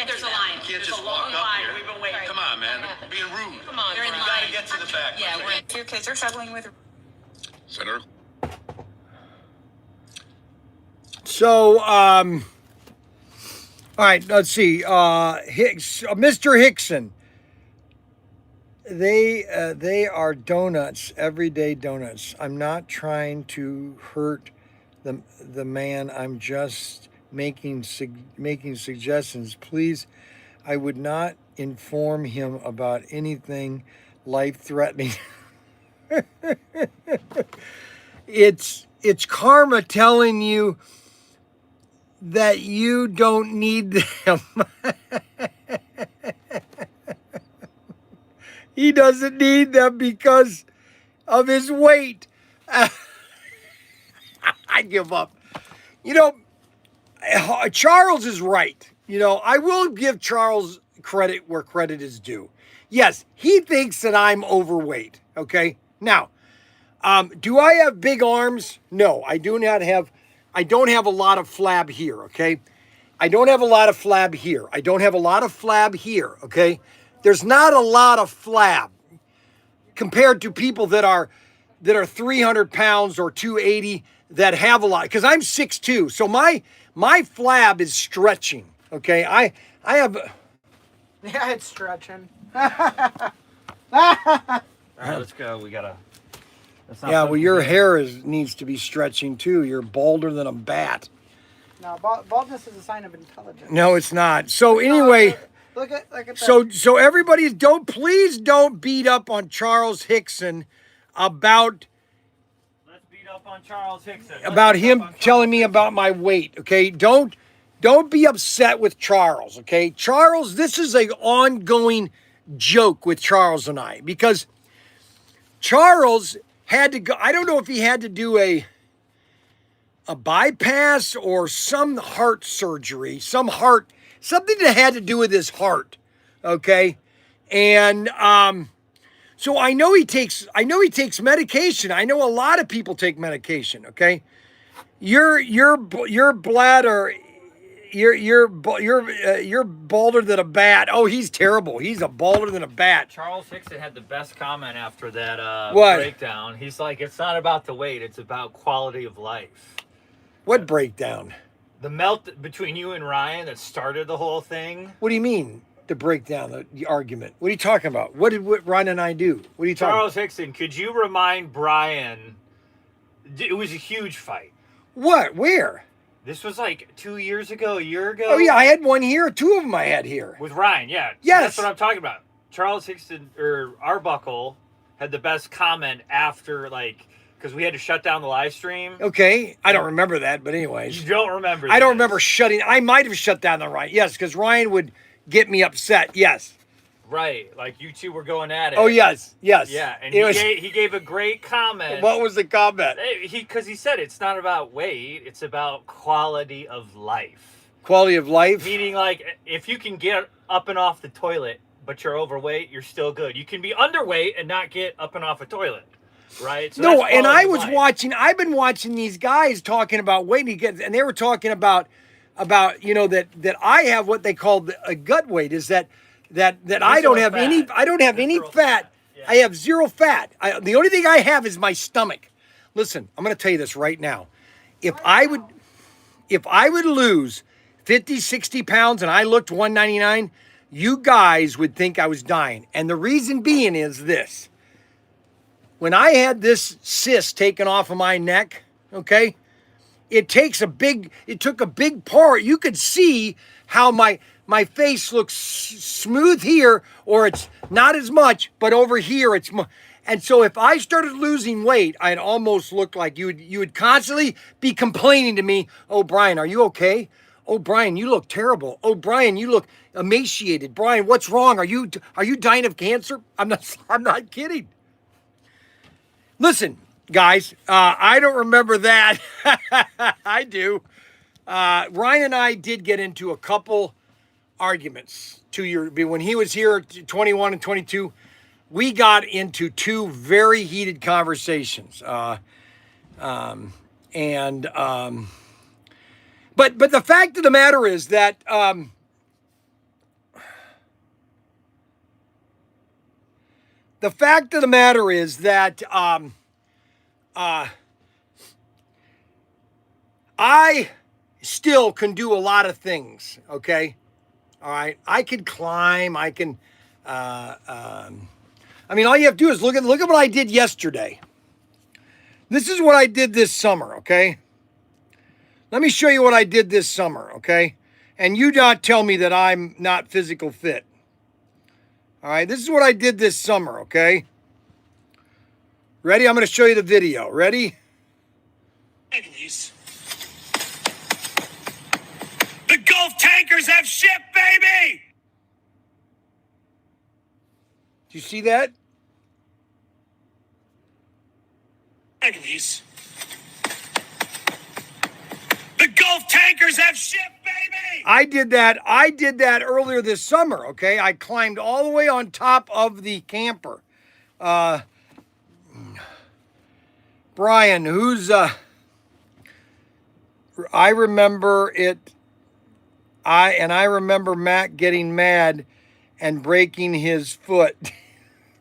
There's a line. You can't There's just a long walk up line. here. We've been waiting. Come on, man. Being rude. Come on, You're in line. line. You gotta get to the back. Yeah, your kids are struggling with. Senator. So, all right, let's see. Mr. Hickson. They are donuts, everyday donuts. I'm not trying to hurt the man. I'm just making suggestions. Please, I would not inform him about anything life-threatening. It's karma telling you that you don't need them. He doesn't need them because of his weight. I give up. Charles is right. I will give Charles credit where credit is due. Yes, he thinks that I'm overweight. Okay. Now, do I have big arms? No, I do not have. I don't have a lot of flab here. Okay. I don't have a lot of flab here. I don't have a lot of flab here. Okay. There's not a lot of flab compared to people that are 300 pounds or 280 that have a lot. Because I'm 6'2", so my flab is stretching. Okay, I have. Yeah, it's stretching. All right, let's go. We gotta. Yeah, well, your hair needs to be stretching too. You're balder than a bat. No, baldness is a sign of intelligence. No, it's not. So anyway. Look at that. So everybody please don't beat up on Charles Hickson about. Let's beat up on Charles Hickson. About him telling me about my weight. Okay, don't be upset with Charles. Okay, Charles, this is an ongoing joke with Charles and I because Charles had to go. I don't know if he had to do a bypass or some heart surgery, something that had to do with his heart, okay? And so I know he takes medication. I know a lot of people take medication, okay? Your bladder, you're balder than a bat. Oh, he's terrible. He's a balder than a bat. Charles Hickson had the best comment after that What? breakdown. He's like, it's not about the weight, it's about quality of life. What breakdown? The melt between you and Ryan that started the whole thing. What do you mean, the breakdown, the argument? What are you talking about? What did Ryan and I do? What are you talking Charles Hickson, could you remind Bryan, it was a huge fight. What? Where? This was like 2 years ago, a year ago. Oh, yeah, I had one here. Two of them I had here. With Ryan, yeah. Yes. That's what I'm talking about. Charles Hickson, or Arbuckle, had the best comment after, because we had to shut down the live stream. Okay. I don't remember that, but anyways. You don't remember I don't remember I might have shut down the Ryan. Yes, because Ryan would get me upset. Yes. Right. Like you two were going at it. Oh, yes. Yes. Yeah. And he gave a great comment. What was the comment? Because he said it's not about weight. It's about quality of life. Quality of life? Meaning, if you can get up and off the toilet, but you're overweight, you're still good. You can be underweight and not get up and off a toilet, right? So no, that's and I quality was of life. watching. I've been watching these guys talking about weight, and they were talking about that I have what they call a gut weight. Is that I don't have any Visceral fat. fat. Yeah. I have zero fat. The only thing I have is my stomach. Listen, I'm going to tell you this right now. If I would lose 50, 60 pounds and I looked 199, you guys would think I was dying. And the reason being is this. When I had this cyst taken off of my neck, okay, it took a big part. You could see how my face looks smooth here, or it's not as much, but over here it's more. And so if I started losing weight, I'd almost look like you would constantly be complaining to me, "Oh, Bryan, are you okay? Oh, Bryan, you look terrible. Oh, Bryan, you look emaciated. Bryan, what's wrong? Are you dying of cancer?" I'm not kidding. Listen, guys, I don't remember that. I do. Ryan and I did get into a couple arguments when he was here at 21 and 22. We got into two very heated conversations. But the fact of the matter is that I still can do a lot of things, okay? All right? I can climb, I can all you have to do is look at what I did yesterday. This is what I did this summer, okay? Let me show you what I did this summer, okay? And you not tell me that I'm not physical fit. All right, this is what I did this summer, okay? Ready? I'm going to show you the video. Ready? The Gulf tankers have shipped, baby! Do you see that? The Gulf tankers have shipped, baby! I did that earlier this summer, okay? I climbed all the way on top of the camper. Bryan, I remember it. I remember Matt getting mad and breaking his foot.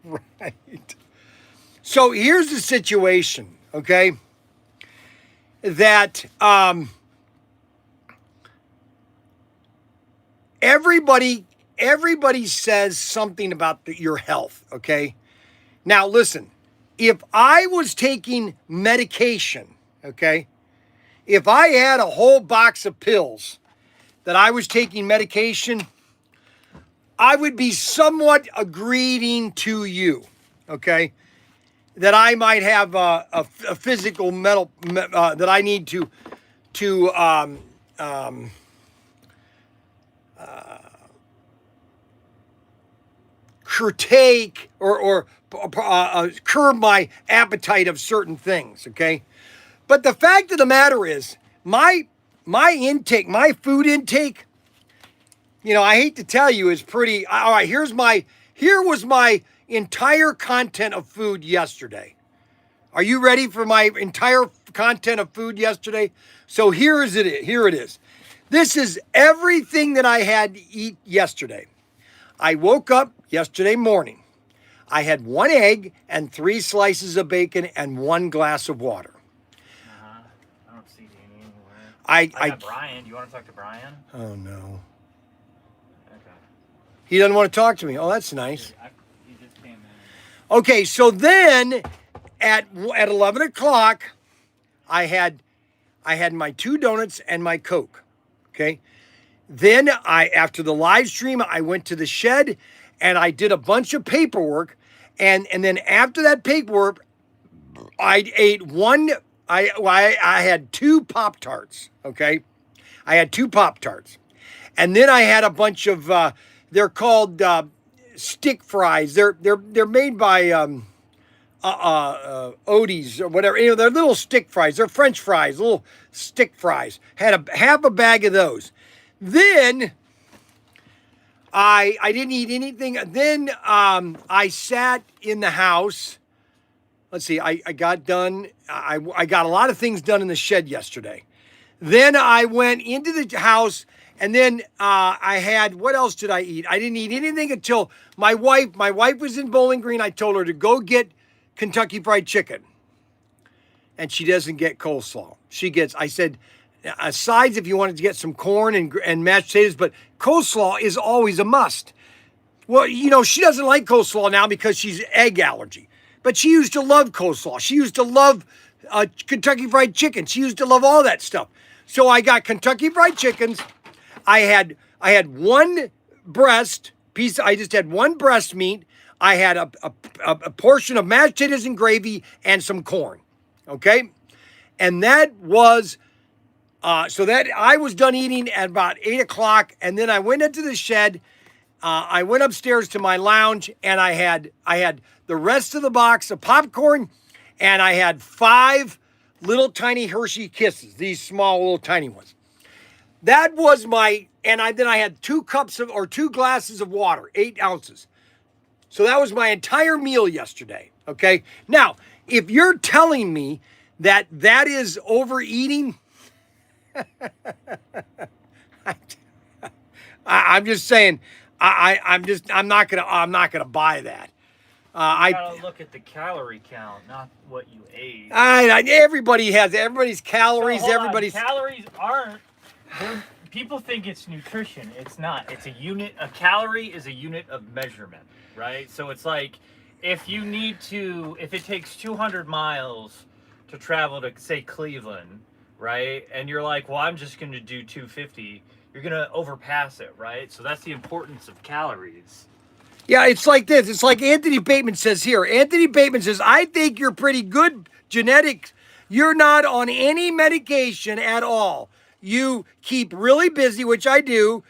Right. So here's the situation, okay? That everybody says something about your health, okay? Now listen, if I was taking medication, okay? If I had a whole box of pills that I was taking medication, I would be somewhat agreeing to you, okay? That I might have a physical mental that I need to curtail or curb my appetite of certain things, okay? But the fact of the matter is, my intake, my food intake, I hate to tell you, is pretty. All right, here was my entire content of food yesterday. Are you ready for my entire content of food yesterday? So here it is. This is everything that I had to eat yesterday. I woke up yesterday morning. I had 1 egg and 3 slices of bacon and 1 glass of water. I don't see Danny anywhere. I got Bryan. Do you want to talk to Bryan? Oh no. Okay. He doesn't want to talk to me. Oh, that's nice. He just came in. Okay, so then at 11 o'clock, I had my 2 donuts and my Coke. Okay. Then after the live stream, I went to the shed and I did a bunch of paperwork. And then after that paperwork, I ate I had 2 Pop-Tarts. Okay. I had 2 Pop-Tarts. And then I had a bunch of, they're called stick fries. They're made by Odie's or whatever. They're little stick fries. They're French fries, little stick fries. Had half a bag of those. Then I didn't eat anything. Then I sat in the house. Let's see, I got done. I got a lot of things done in the shed yesterday. Then I went into the house, and then I had, what else did I eat? I didn't eat anything until my wife was in Bowling Green. I told her to go get Kentucky Fried Chicken. And she doesn't get coleslaw. She gets, I said, sides if you wanted to get some corn and mashed potatoes, but coleslaw is always a must. Well, you know, she doesn't like coleslaw now because she's egg allergy. But she used to love coleslaw. She used to love Kentucky Fried Chicken. She used to love all that stuff. So I got Kentucky Fried Chickens. I had one breast piece. I just had one breast meat. I had a portion of mashed potatoes and gravy and some corn. Okay? And that was, so that I was done eating at about 8 o'clock. And then I went into the shed. I went upstairs to my lounge, and I had the rest of the box of popcorn, and I had 5 little tiny Hershey Kisses, these small little tiny ones. That was my, and then I had 2 glasses of water, 8 ounces. So that was my entire meal yesterday. Okay. Now, if you're telling me that is overeating, I'm just saying, I'm not gonna buy that. You gotta look at the calorie count, not what you ate. Everybody's calories. So, everybody's calories aren't. People think it's nutrition. It's not. It's a unit. A calorie is a unit of measurement, right? So it's like if it takes 200 miles to travel to, say, Cleveland, right? And you're like, well, I'm just going to do 250. You're going to overpass it, right? So that's the importance of calories. Yeah, it's like this. It's like Anthony Bateman says here. Anthony Bateman says, I think you're pretty good genetics. You're not on any medication at all. You keep really busy, which I do.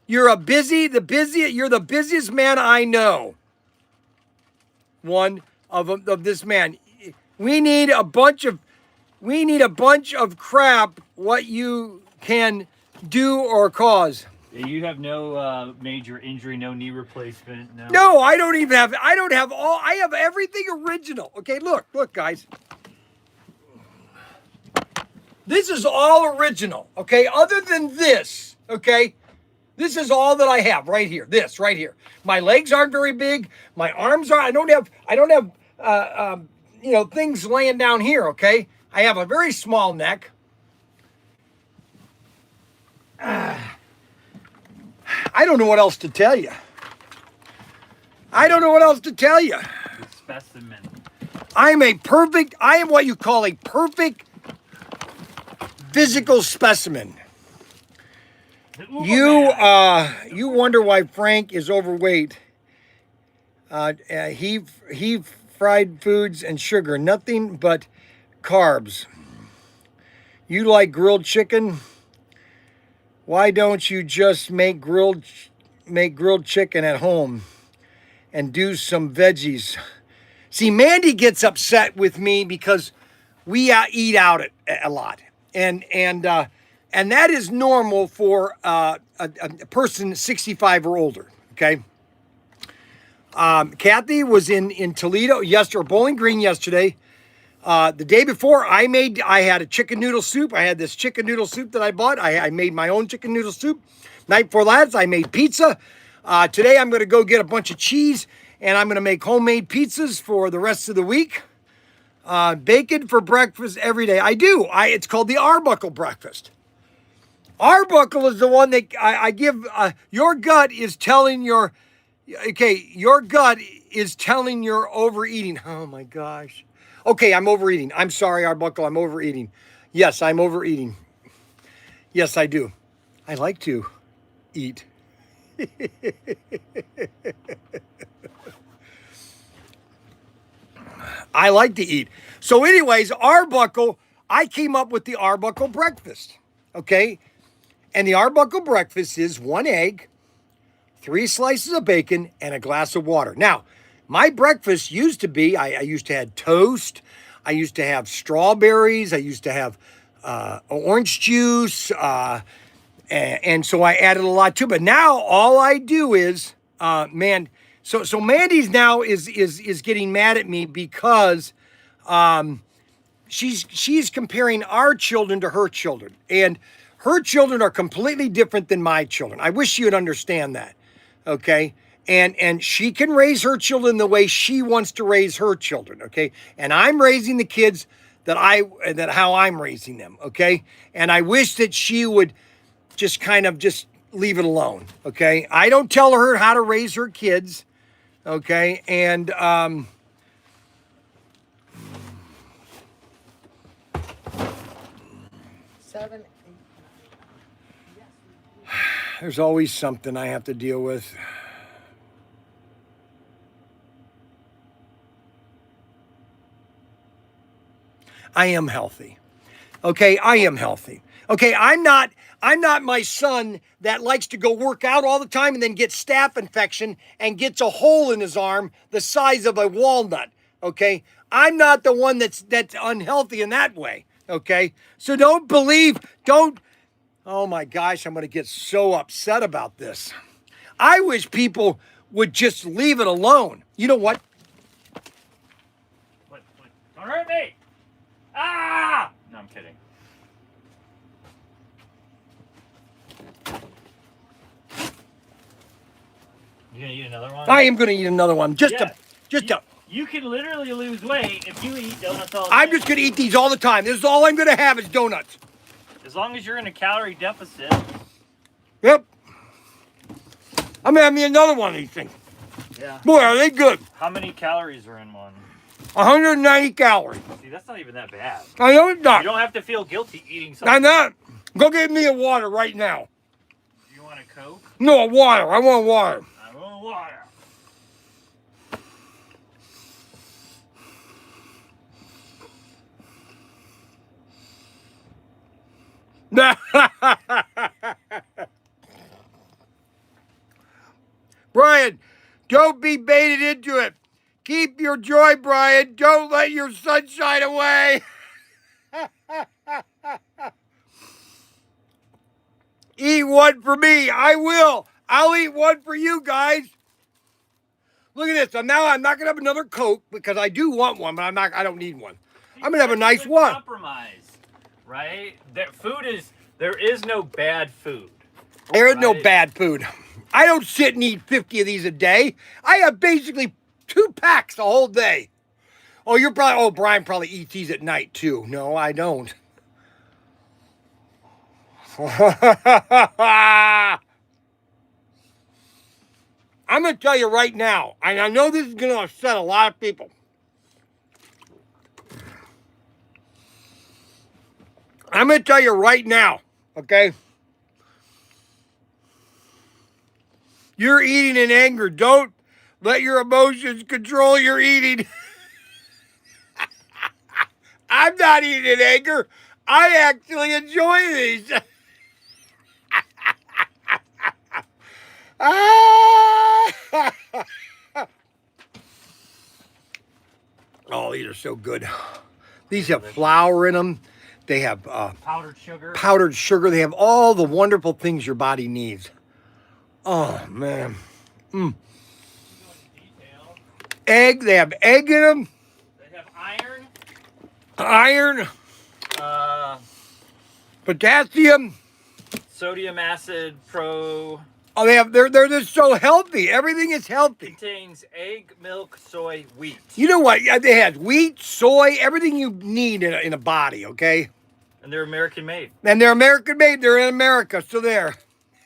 You're you're the busiest man I know. One of this man. We need a bunch of crap what you can do or cause. You have no major injury, no knee replacement, no. No, I have everything original. Okay, look, guys. This is all original, okay? Other than this, okay? This is all that I have right here. This right here. My legs aren't very big. My arms are. I don't have things laying down here, okay? I have a very small neck. I don't know what else to tell you. Specimen. I am what you call a perfect physical specimen. You wonder why Frank is overweight. He fried foods and sugar, nothing but carbs. You like grilled chicken? Why don't you just make grilled chicken at home and do some veggies? See, Mandy gets upset with me because we eat out a lot, and that is normal for a person 65 or older. Okay. Kathy was in Toledo Bowling Green yesterday. The day before, I had a chicken noodle soup. I had this chicken noodle soup that I bought. I made my own chicken noodle soup. Night before last, I made pizza. Today, I'm going to go get a bunch of cheese, and I'm going to make homemade pizzas for the rest of the week. Bacon for breakfast every day. I do. It's called the Arbuckle breakfast. Arbuckle is the one that I give. Your gut is telling your gut is telling you're overeating. Oh, my gosh. Okay, I'm overeating. I'm sorry, Arbuckle, I'm overeating. Yes, I'm overeating. Yes, I do. I like to eat. I like to eat. So anyways, Arbuckle, I came up with the Arbuckle breakfast, okay? And the Arbuckle breakfast is 1 egg, 3 slices of bacon, and a glass of water. Now, my breakfast used to be, I used to have toast. I used to have strawberries. I used to have orange juice, And so I added a lot to it. But now all I do is, man, so Mandy's now is getting mad at me because she's comparing our children to her children. And her children are completely different than my children. I wish you'd understand that. Okay? And she can raise her children the way she wants to raise her children, okay? And I'm raising the kids that how I'm raising them, okay? And I wish that she would just kind of just leave it alone, okay? I don't tell her how to raise her kids, okay? And Seven, 8, 9. there's always something I have to deal with. I am healthy. Okay, I am healthy. Okay, I'm not my son that likes to go work out all the time and then gets staph infection and gets a hole in his arm the size of a walnut. Okay? I'm not the one that's unhealthy in that way. Okay? So don't, oh my gosh, I'm going to get so upset about this. I wish people would just leave it alone. You know what? Don't hurt me! Ah! No, I'm kidding. You gonna eat another one? I am going to eat another one. You can literally lose weight if you eat donuts all the I'm time. just going to eat these all the time. This is all I'm going to have is donuts. As long as you're in a calorie deficit. Yep. I'm going to have me another one of these things. Yeah. Boy, are they good. How many calories are in one? 190 calories. See, that's not even that bad. I know it's not. You don't have to feel guilty eating something. I'm not. Go get me a water right now. You want a Coke? No, a water. I want water. I want water. Bryan, don't be baited into it. Keep your joy, Bryan. Don't let your sunshine away. Eat one for me. I will. I'll eat one for you guys. Look at this. So now I'm not gonna have another Coke because I do want one, but I don't need one. I'm gonna have a nice one. Compromise, right? There is no bad food. There is no bad food. I don't sit and eat 50 of these a day. I have basically 2 packs the whole day. Oh, Bryan probably eats these at night too. No, I don't. I'm going to tell you right now, and I know this is going to upset a lot of people. I'm going to tell you right now, okay? You're eating in anger. Don't let your emotions control your eating. I'm not eating in anger. I actually enjoy these. Oh, these are so good. These have flour in them. They have powdered sugar. Powdered sugar. They have all the wonderful things your body needs. Oh, man. Egg. They have egg in them. They have iron. Potassium. Sodium acid, Oh, they're just so healthy. Everything is healthy. Contains egg, milk, soy, wheat. You know what? They have wheat, soy, everything you need in a body, okay? And they're American made. And they're American made. They're in America, so there.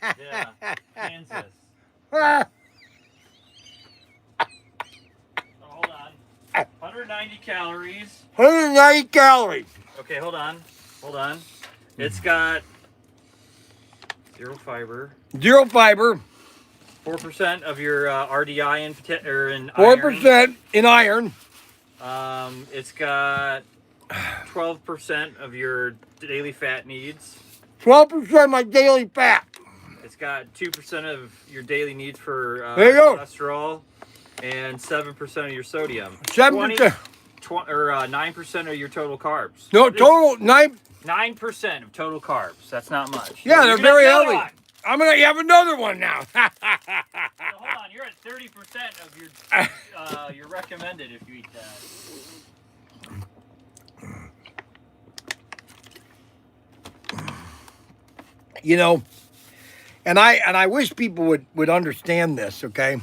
Yeah, Kansas. Hold on. 190 calories. 190 calories. Okay, hold on. It's got 0 fiber. 0 fiber. 4% of your RDI in 4% in iron. It's got 12% of your daily fat needs. 12% of my daily fat. It's got 2% of your daily needs for there you go. cholesterol and 7% of your sodium. 7%. 9% of your total carbs. No, total 9. 9% of total carbs. That's not much. Yeah, You they're can very have another healthy. one. I'm going to have another one now. So hold on, you're at 30% of your recommended if you eat that. You know, and I wish people would understand this, okay?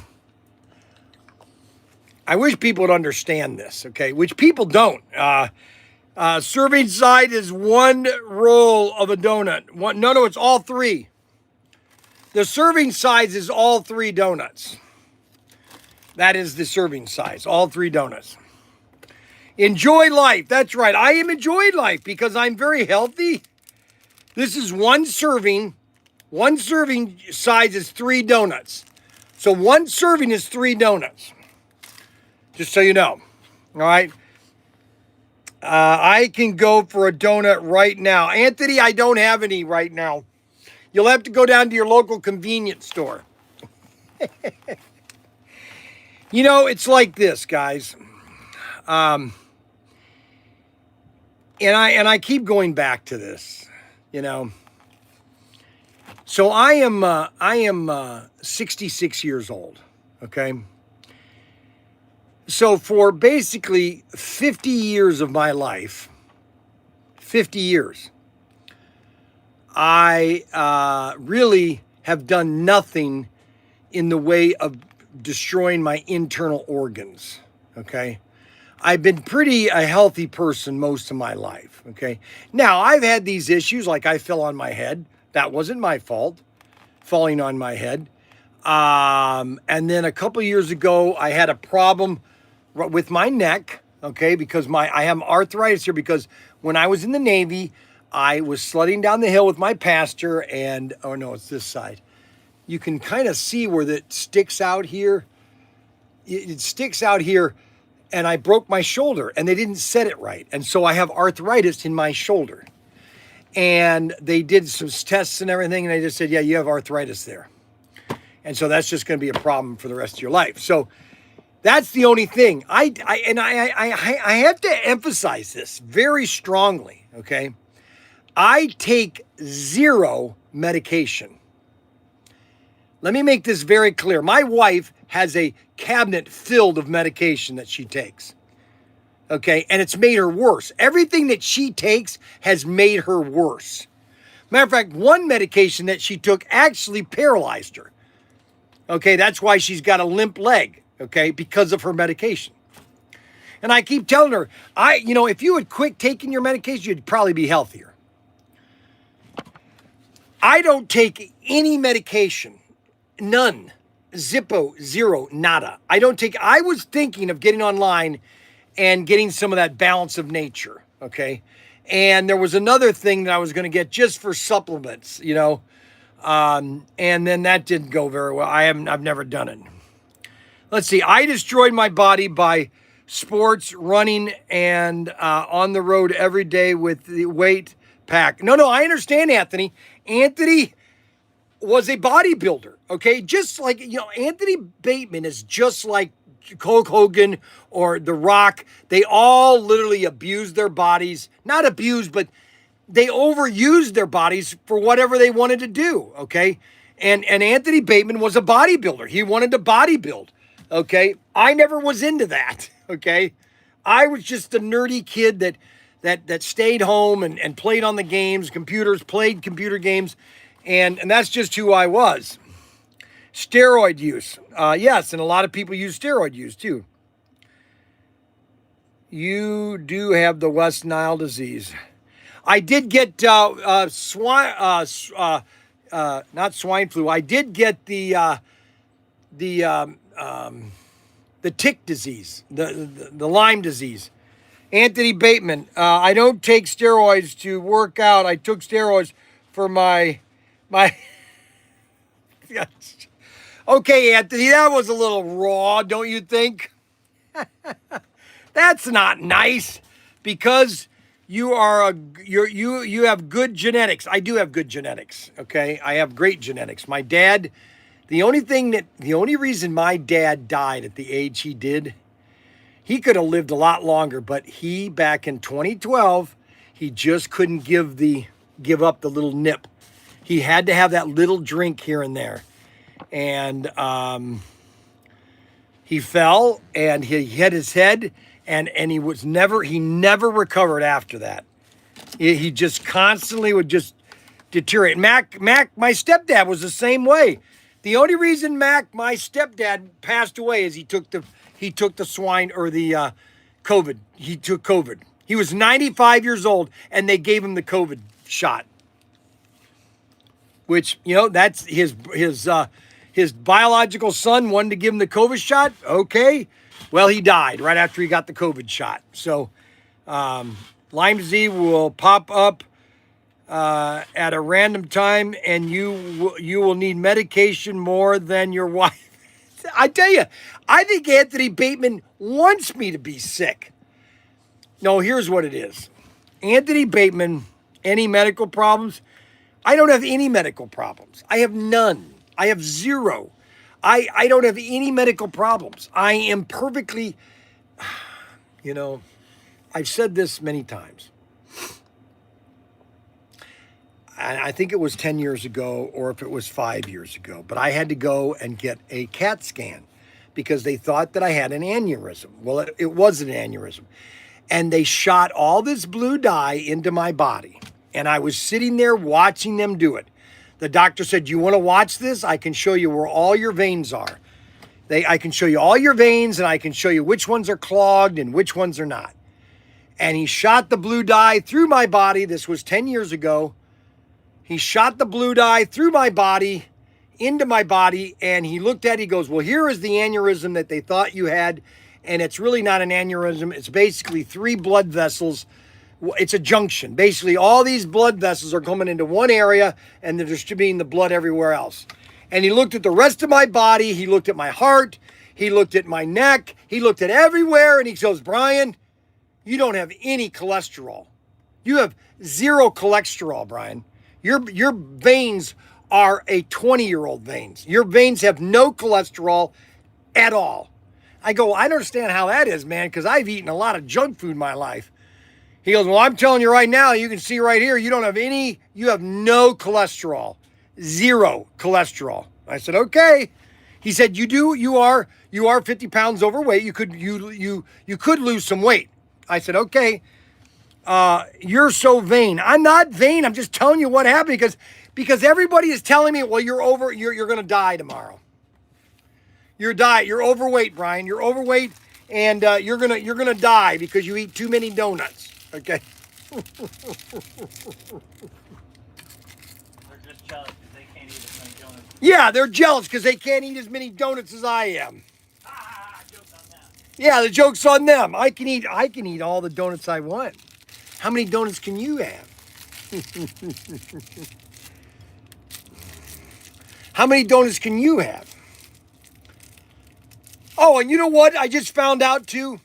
I wish people would understand this, okay? Which people don't. Serving size is one roll of a donut. No, it's all three. The serving size is all 3 donuts. That is the serving size, all 3 donuts. Enjoy life. That's right. I am enjoying life because I'm very healthy. This is one serving. One serving size is 3 donuts. So one serving is 3 donuts. Just so you know. All right. I can go for a donut right now. Anthony, I don't have any right now. You'll have to go down to your local convenience store. You know, it's like this, guys. And I keep going back to this, you know. So I am 66 years old, okay? So for basically 50 years of my life, 50 years, I really have done nothing in the way of destroying my internal organs, okay? I've been a healthy person most of my life, okay? Now, I've had these issues, like I fell on my head. That wasn't my fault, falling on my head. And then a couple years ago, I had a problem with my neck, okay? Because I have arthritis here because when I was in the Navy, I was sledding down the hill with my pastor and, oh no, it's this side. You can kind of see where that sticks out here. It sticks out here and I broke my shoulder and they didn't set it right. And so I have arthritis in my shoulder. And they did some tests and everything and they just said, yeah, you have arthritis there. And so that's just going to be a problem for the rest of your life. So that's the only thing. I have to emphasize this very strongly, okay? I take 0 medication. Let me make this very clear. My wife has a cabinet filled of medication that she takes. Okay, and it's made her worse. Everything that she takes has made her worse. Matter of fact, one medication that she took actually paralyzed her. Okay, that's why she's got a limp leg, okay, because of her medication. And I keep telling her, if you would quit taking your medication, you'd probably be healthier. I don't take any medication. None. Zippo, 0, nada. I was thinking of getting online and getting some of that balance of nature, okay? And there was another thing that I was going to get just for supplements, you know? And then that didn't go very well. I've never done it. Let's see. I destroyed my body by sports, running, and on the road every day with the weight pack. No, I understand, Anthony. Anthony was a bodybuilder, okay? Just like, Anthony Bateman is just like Hulk Hogan or The Rock. They all literally abused their bodies. Not abused, but they overused their bodies for whatever they wanted to do, okay? And Anthony Bateman was a bodybuilder. He wanted to bodybuild, okay? I never was into that, okay? I was just a nerdy kid that stayed home and played on the games, played computer games, and that's just who I was. Steroid use. Yes, and a lot of people use steroid use too. You do have the West Nile disease. I did get not swine flu. I did get the tick disease, the Lyme disease. Anthony Bateman. I don't take steroids to work out. I took steroids for my. Okay, Anthony, that was a little raw, don't you think? That's not nice because you have good genetics. I do have good genetics, okay? I have great genetics. My dad, the only reason my dad died at the age he did, he could have lived a lot longer, but back in 2012, He just couldn't give up the little nip. He had to have that little drink here and there. And he fell and he hit his head and he never recovered after that. He just constantly would just deteriorate. Mac, my stepdad was the same way. The only reason Mac, my stepdad, passed away is he took the swine or the COVID. He took COVID. He was 95 years old and they gave him the COVID shot. Which, that's his biological son wanted to give him the COVID shot. Okay. Well, he died right after he got the COVID shot. So, Lyme disease will pop up at a random time and you will need medication more than your wife. I tell you, I think Anthony Bateman wants me to be sick. No, here's what it is. Anthony Bateman, any medical problems? I don't have any medical problems. I have none. I have zero. I don't have any medical problems. I am perfectly, I've said this many times. I think it was 10 years ago or if it was 5 years ago, but I had to go and get a CAT scan because they thought that I had an aneurysm. Well, it was an aneurysm. And they shot all this blue dye into my body. And I was sitting there watching them do it. The doctor said, "You want to watch this? I can show you where all your veins are. I can show you all your veins and I can show you which ones are clogged and which ones are not." And he shot the blue dye through my body. This was 10 years ago. He shot the blue dye through my body, into my body, and he looked at it, he goes, "Well, here is the aneurysm that they thought you had, and it's really not an aneurysm. It's basically 3 blood vessels. It's a junction. Basically, all these blood vessels are coming into one area, and they're distributing the blood everywhere else." And he looked at the rest of my body. He looked at my heart. He looked at my neck. He looked at everywhere, and he goes, "Bryan, you don't have any cholesterol. You have 0 cholesterol, Bryan. Your veins are a 20-year-old veins. Your veins have no cholesterol at all." I go, "I don't understand how that is, man, because I've eaten a lot of junk food in my life." He goes, "Well, I'm telling you right now, you can see right here, you have no cholesterol, 0 cholesterol." I said, "Okay." He said, you are 50 pounds overweight. You could lose some weight." I said, "Okay. You're so vain." I'm not vain. I'm just telling you what happened because everybody is telling me, "Well, you're going to die tomorrow. You're overweight, Bryan. You're overweight and you're going to die because you eat too many donuts." Okay. They're just jealous because they can't eat as many donuts. Yeah, they're jealous because they can't eat as many donuts as I am. Joke's on them. Yeah, the joke's on them. I can eat all the donuts I want. How many donuts can you have? How many donuts can you have? Oh, and you know what? I just found out too.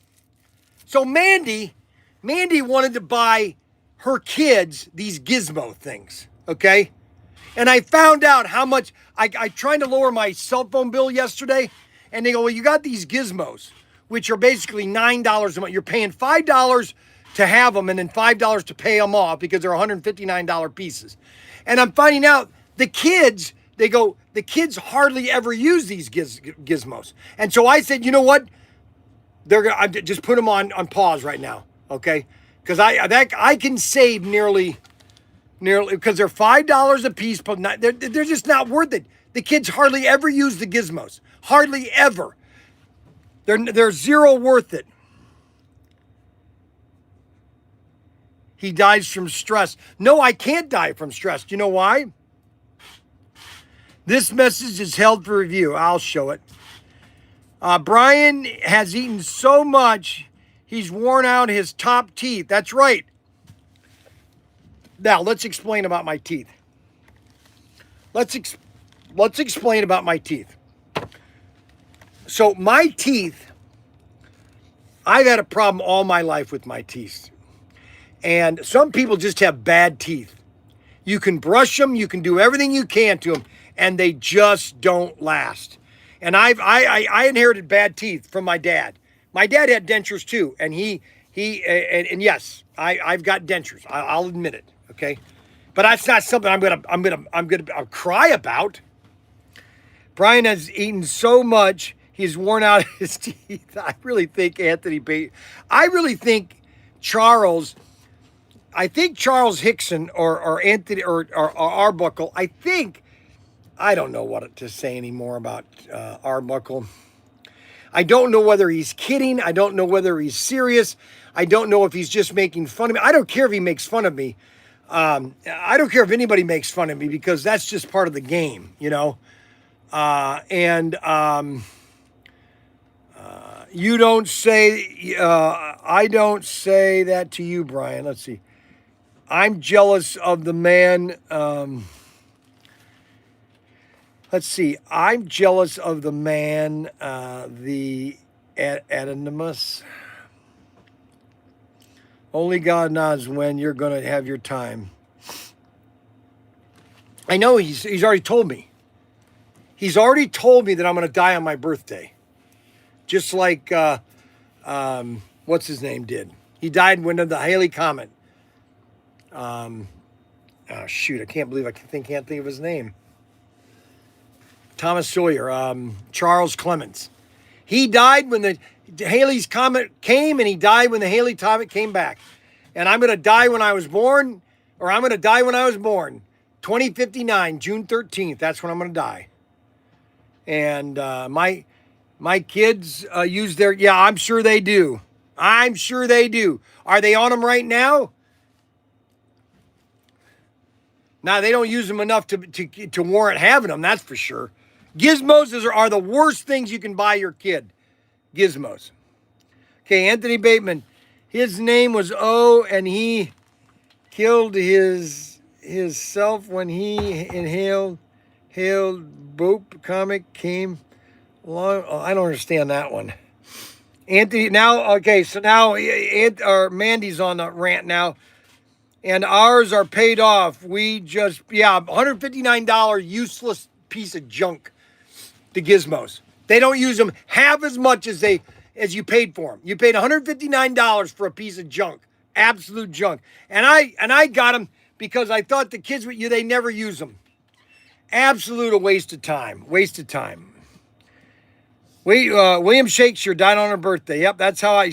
So Mandy wanted to buy her kids these gizmo things, okay? And I found out how much, I tried to lower my cell phone bill yesterday, and they go, "Well, you got these gizmos, which are basically $9 a month. You're paying $5 to have them and then $5 to pay them off because they're $159 pieces." And I'm finding out the kids hardly ever use these gizmos. And so I said, "You know what? I just put them on pause right now, okay? Because I can save nearly because they're $5 a piece, but they're just not worth it. The kids hardly ever use the gizmos, hardly ever. They're 0 worth it." He dies from stress. No, I can't die from stress. Do you know why? This message is held for review. I'll show it. Bryan has eaten so much, he's worn out his top teeth. That's right. Now, let's explain about my teeth. Let's explain about my teeth. So my teeth, I've had a problem all my life with my teeth. And some people just have bad teeth. You can brush them, you can do everything you can to them, and they just don't last. And I inherited bad teeth from my dad. My dad had dentures too, and he And yes, I've got dentures. I'll admit it. Okay, but that's not something I'm gonna cry about. Bryan has eaten so much, he's worn out his teeth. I really think Charles. I think Charles Hickson or Anthony or Arbuckle. I don't know what to say anymore about Arbuckle. I don't know whether he's kidding. I don't know whether he's serious. I don't know if he's just making fun of me. I don't care if he makes fun of me. I don't care if anybody makes fun of me because that's just part of the game, you know. You don't say, I don't say that to you, Bryan. Let's see. I'm jealous of the man. Let's see. I'm jealous of the man, the anonymous. Only God knows when you're going to have your time. I know he's already told me. He's already told me that I'm going to die on my birthday. Just like, what's his name did. He died when the Halley Comet. Oh, shoot. I can't believe can't think of his name. Thomas Sawyer. Charles Clements. He died when the Halley's Comet came, and he died when the Halley Comet came back. And I'm going to die when I was born, or I'm going to die when I was born. 2059, June 13th. That's when I'm going to die. And my kids use their, yeah, I'm sure they do. I'm sure they do. Are they on them right now? Now, they don't use them enough to warrant having them, that's for sure. Gizmos are the worst things you can buy your kid. Gizmos. Okay, Anthony Bateman. His name was O, and he killed himself when he inhaled boop comic came along. Oh, I don't understand that one. Anthony, now, okay, so now Mandy's on the rant now. And ours are paid off. We just, $159 useless piece of junk, the Gizmos. They don't use them half as much as you paid for them. You paid $159 for a piece of junk, absolute junk. And I got them because I thought the kids they never use them. Absolute waste of time. William Shakespeare died on her birthday. Yep, that's how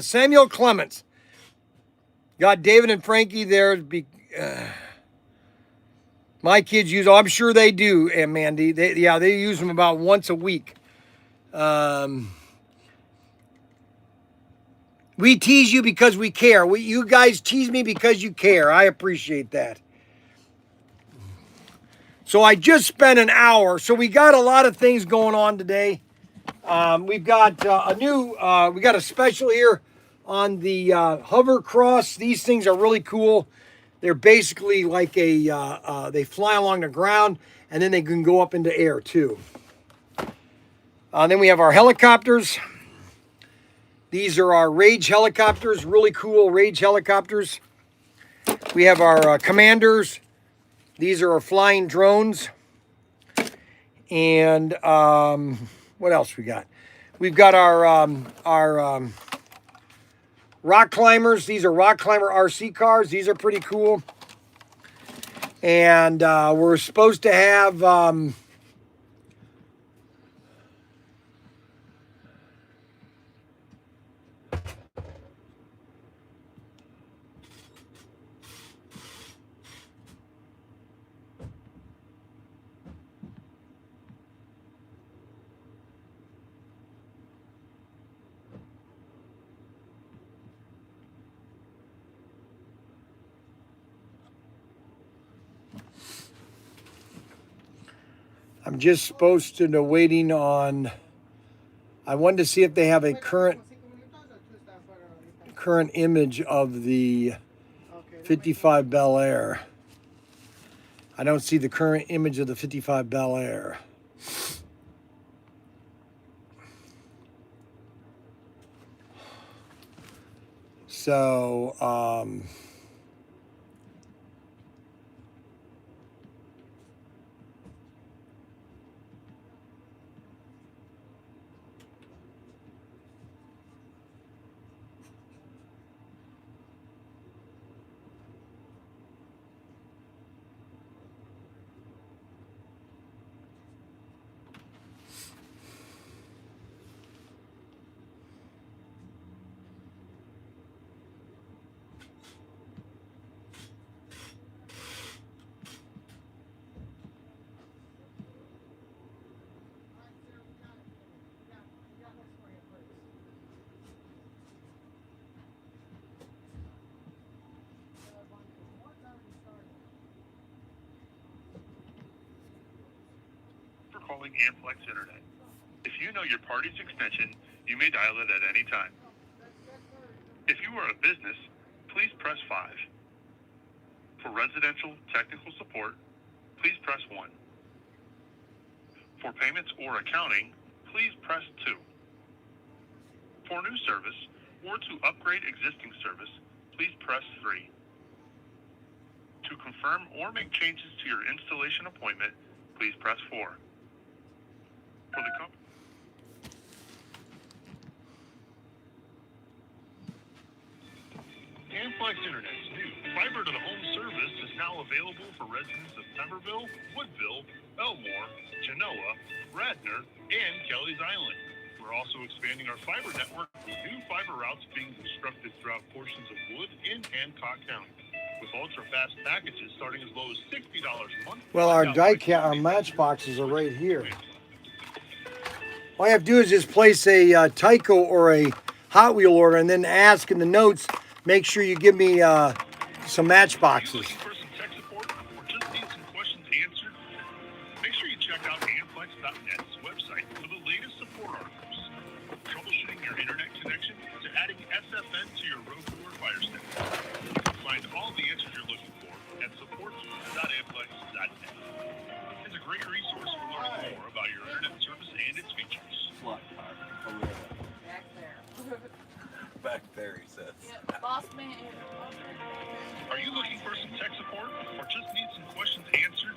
Samuel Clements. Got David and Frankie there. My kids use, I'm sure they do, and Mandy. They use them about once a week. We tease you because we care. You guys tease me because you care. I appreciate that. So I just spent an hour. So we got a lot of things going on today. We've got we got a special here on the hover cross. These things are really cool. They're basically like they fly along the ground, and then they can go up into air too. Then we have our helicopters. These are our Rage helicopters, really cool Rage helicopters. We have our commanders. These are our flying drones. And what else we got? We've got our rock climbers. These are rock climber RC cars. These are pretty cool. And we're supposed to have I'm just supposed to know, waiting on. I wanted to see if they have a current image of the 55 Bel Air. I don't see the current image of the 55 Bel Air. So, calling Amplex Internet. If you know your party's extension, you may dial it at any time. If you are a business, please press 5. For residential technical support, please press 1. For payments or accounting, please press 2. For new service or to upgrade existing service, please press 3. To confirm or make changes to your installation appointment, please press 4. For the company. Amplex Internet's new fiber to the home service is now available for residents of Pemberville, Woodville, Elmore, Genoa, Radnor, and Kelly's Island. We're also expanding our fiber network with new fiber routes being constructed throughout portions of Wood and Hancock County. With ultra-fast packages starting as low as $60 a month. Well, our our matchboxes are right here. All you have to do is just place a Tyco or a Hot Wheel order and then ask in the notes, make sure you give me some matchboxes. For some tech support or just need some questions answered, make sure you check out amplex.net's website for the latest support articles. Troubleshooting your internet connection to adding SFN to your Roku or Fire Stick. You can find all the answers you're looking for at support.amplex.net. It's a great resource for learning more about your internet service and its features. Back there. Back there, he says. Yeah, boss man. Are you looking for some tech support or just need some questions answered?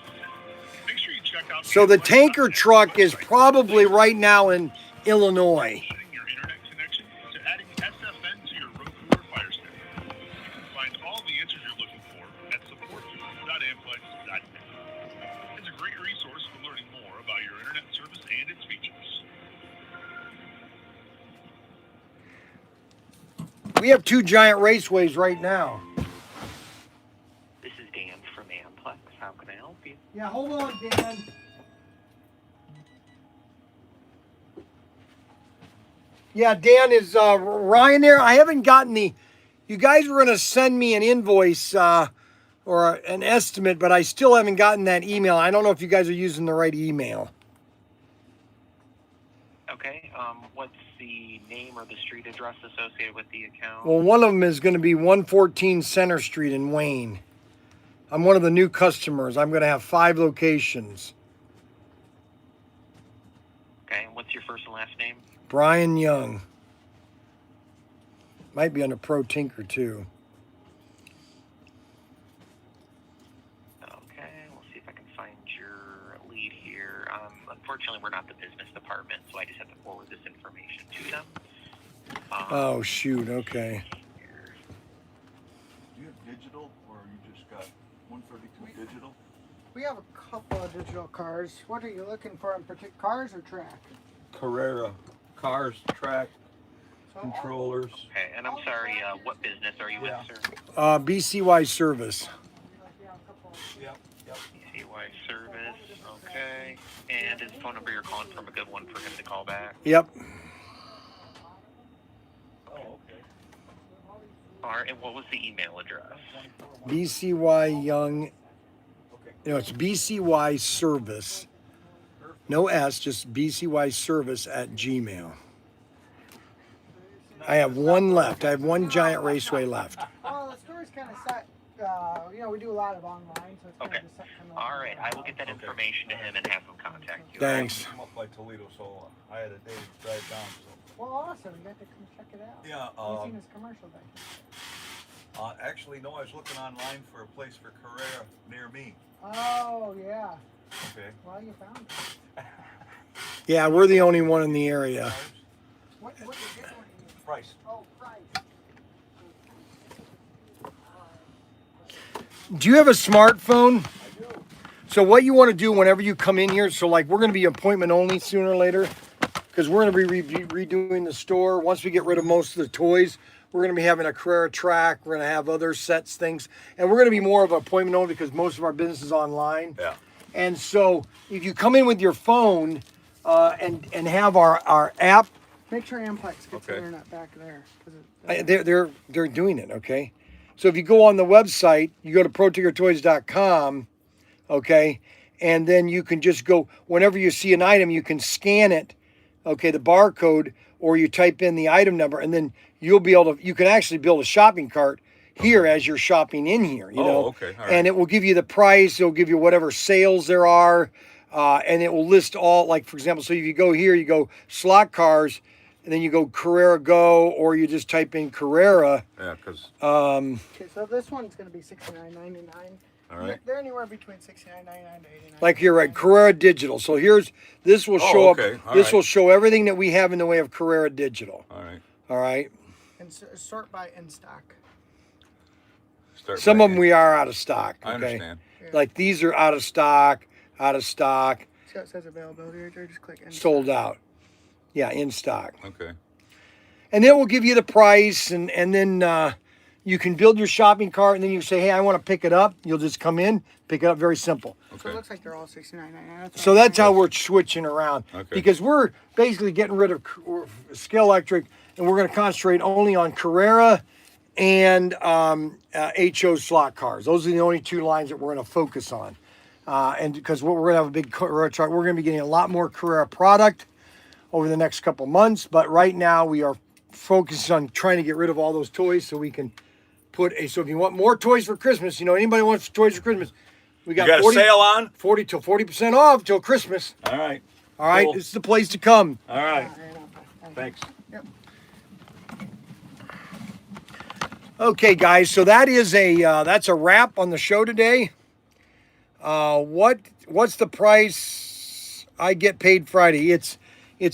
Make sure you check out. So the tanker truck is probably right now in Illinois. Your internet connection to adding SFN to your Roku or Fire Stick. You can find all the answers you're looking for at support.amplex.net. It's a great resource for learning more about your internet service and its features. We have 2 giant raceways right now. This is Dan from Amplex. How can I help you? Yeah, hold on, Dan. Yeah, Dan, is Ryan there? I haven't gotten you guys were going to send me an invoice or an estimate, but I still haven't gotten that email. I don't know if you guys are using the right email. Okay, what's the name or the street address associated with the account? Well, one of them is going to be 114 Center Street in Wayne. I'm one of the new customers. I'm going to have 5 locations. Okay, and what's your first and last name? Bryan Young. Might be under Pro Tinker too. Okay, we'll see if I can find your lead here. Unfortunately, we're not the business department, so I just have to forward this information to them. Oh, shoot. Okay. Do you have digital, or you just got 132 digital? We have a couple of digital cars. What are you looking for in particular, cars or track? Carrera, cars, track, controllers. Okay, and I'm sorry, what business are you with, sir? BCY Service. Yep. BCY Service, okay. And is the phone number you're calling from a good one for him to call back? Yep. Oh, okay. All right, and what was the email address? BCY Young. No, it's BCY Service. No S, just BCY Service at Gmail. I have 1 left. I have 1 giant raceway left. Well, the store's kind of set. We do a lot of online, so it's Okay. kind of set. All right, I will get that information to him and have him contact you. Thanks. I'm up by Toledo, so I had a day to drive down. So. Well, awesome. You got to come check it out. Yeah. I've seen his commercial back there. Actually, no. I was looking online for a place for Carrera near me. Oh, yeah. Okay. Well, you found it. Yeah, we're the only one in the area. What did this one use? Price. Oh, price. Do you have a smartphone? I do. So what you want to do whenever you come in here, so like we're going to be appointment only sooner or later, because we're going to be redoing the store. Once we get rid of most of the toys, we're going to be having a Carrera track. We're going to have other sets, things. And we're going to be more of an appointment only because most of our business is online. Yeah. And so if you come in with your phone and have our app. Make sure Amplex gets the internet back there. They're doing it, okay? So if you go on the website, you go to protinkertoys.com, okay, and then you can just go, whenever you see an item, you can scan it, okay, the barcode, or you type in the item number, and then you can actually build a shopping cart here as you're shopping in here, you know. Okay. All right. And it will give you the price, it'll give you whatever sales there are, and it will list all, like, for example, so if you go here, you go slot cars, and then you go Carrera Go, or you just type in Carrera. Yeah, because... Okay, so this one's going to be $69.99. All right. They're anywhere between $69.99 to $89. Like you're right, Carrera Digital. So this will show okay. up. This will show everything that we have in the way of Carrera Digital. All right. All right. And sort by in stock. Some of them we are out of stock. Okay? I understand. Yeah. Like these are out of stock. Out of stock. See how it says availability right there? Just click in Sold stock. out. Yeah, in stock. Okay. And then we'll give you the price, and then you can build your shopping cart, and then you say, hey, I want to pick it up. You'll just come in, pick it up. Very simple. So it looks like they're all $69.99. So that's how we're switching around. Okay. Because we're basically getting rid of Scale Electric, and we're going to concentrate only on Carrera and HO slot cars. Those are the only two lines that we're going to focus on. And because we're going to have a big Carrera truck, we're going to be getting a lot more Carrera product over the next couple months. But right now we are focused on trying to get rid of all those toys so we can so if you want more toys for Christmas, you know, anybody wants toys for Christmas, we got, 40, a sale on? 40 till 40% off till Christmas. All right. All right, Cool. This is the place to come. All right. Thanks. Yep. Okay, guys, so that's a wrap on the show today. What's the price I get paid Friday? It's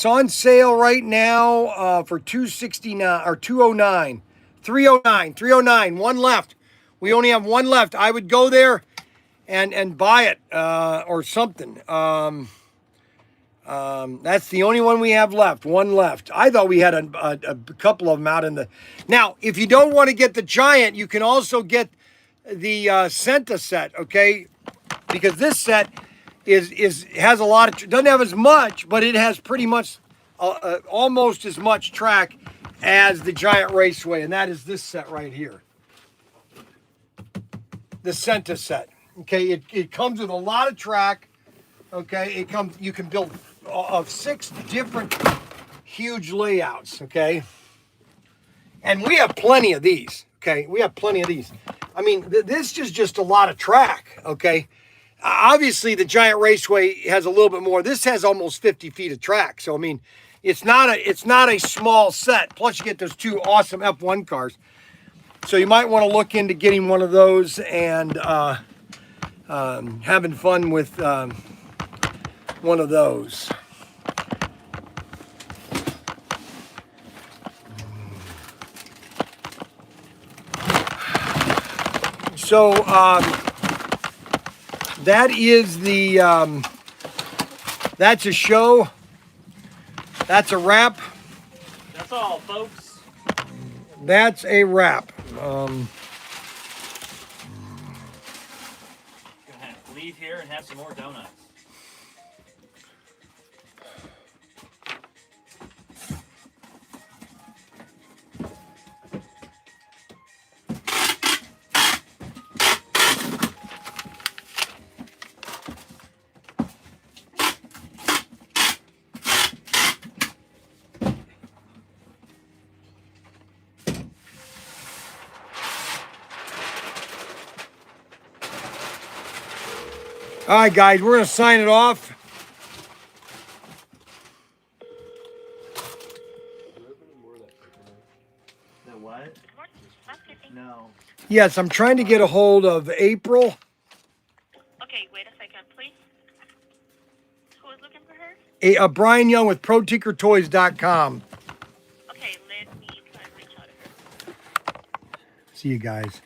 on sale right now for $269 or $209. $309. One left. We only have one left. I would go there and buy it or something. That's the only one we have left. One left. I thought we had a couple of them out in the... Now, if you don't want to get the giant, you can also get the Santa set, okay? Because this set has a lot of... Doesn't have as much, but it has pretty much almost as much track as the Giant Raceway, and that is this set right here. The Santa set. Okay, it comes with a lot of track. Okay, you can build of 6 different huge layouts, okay? And we have plenty of these, okay? We have plenty of these. I mean, this is just a lot of track, okay? Obviously, the Giant Raceway has a little bit more. This has almost 50 feet of track. So, I mean, it's not a small set. Plus, you get those 2 awesome F1 cars. So, you might want to look into getting one of those and having fun with one of those. So, that is that's a show. That's a wrap. That's all, folks. That's a wrap. Gonna have to leave here and have some more donuts. All right, guys, we're going to sign it off. The what? No. Yes, I'm trying to get a hold of April. Okay, wait a second, please. Who is looking for her? Bryan Young with Protinkertoys.com. Okay, let me try to reach out to her. See you guys.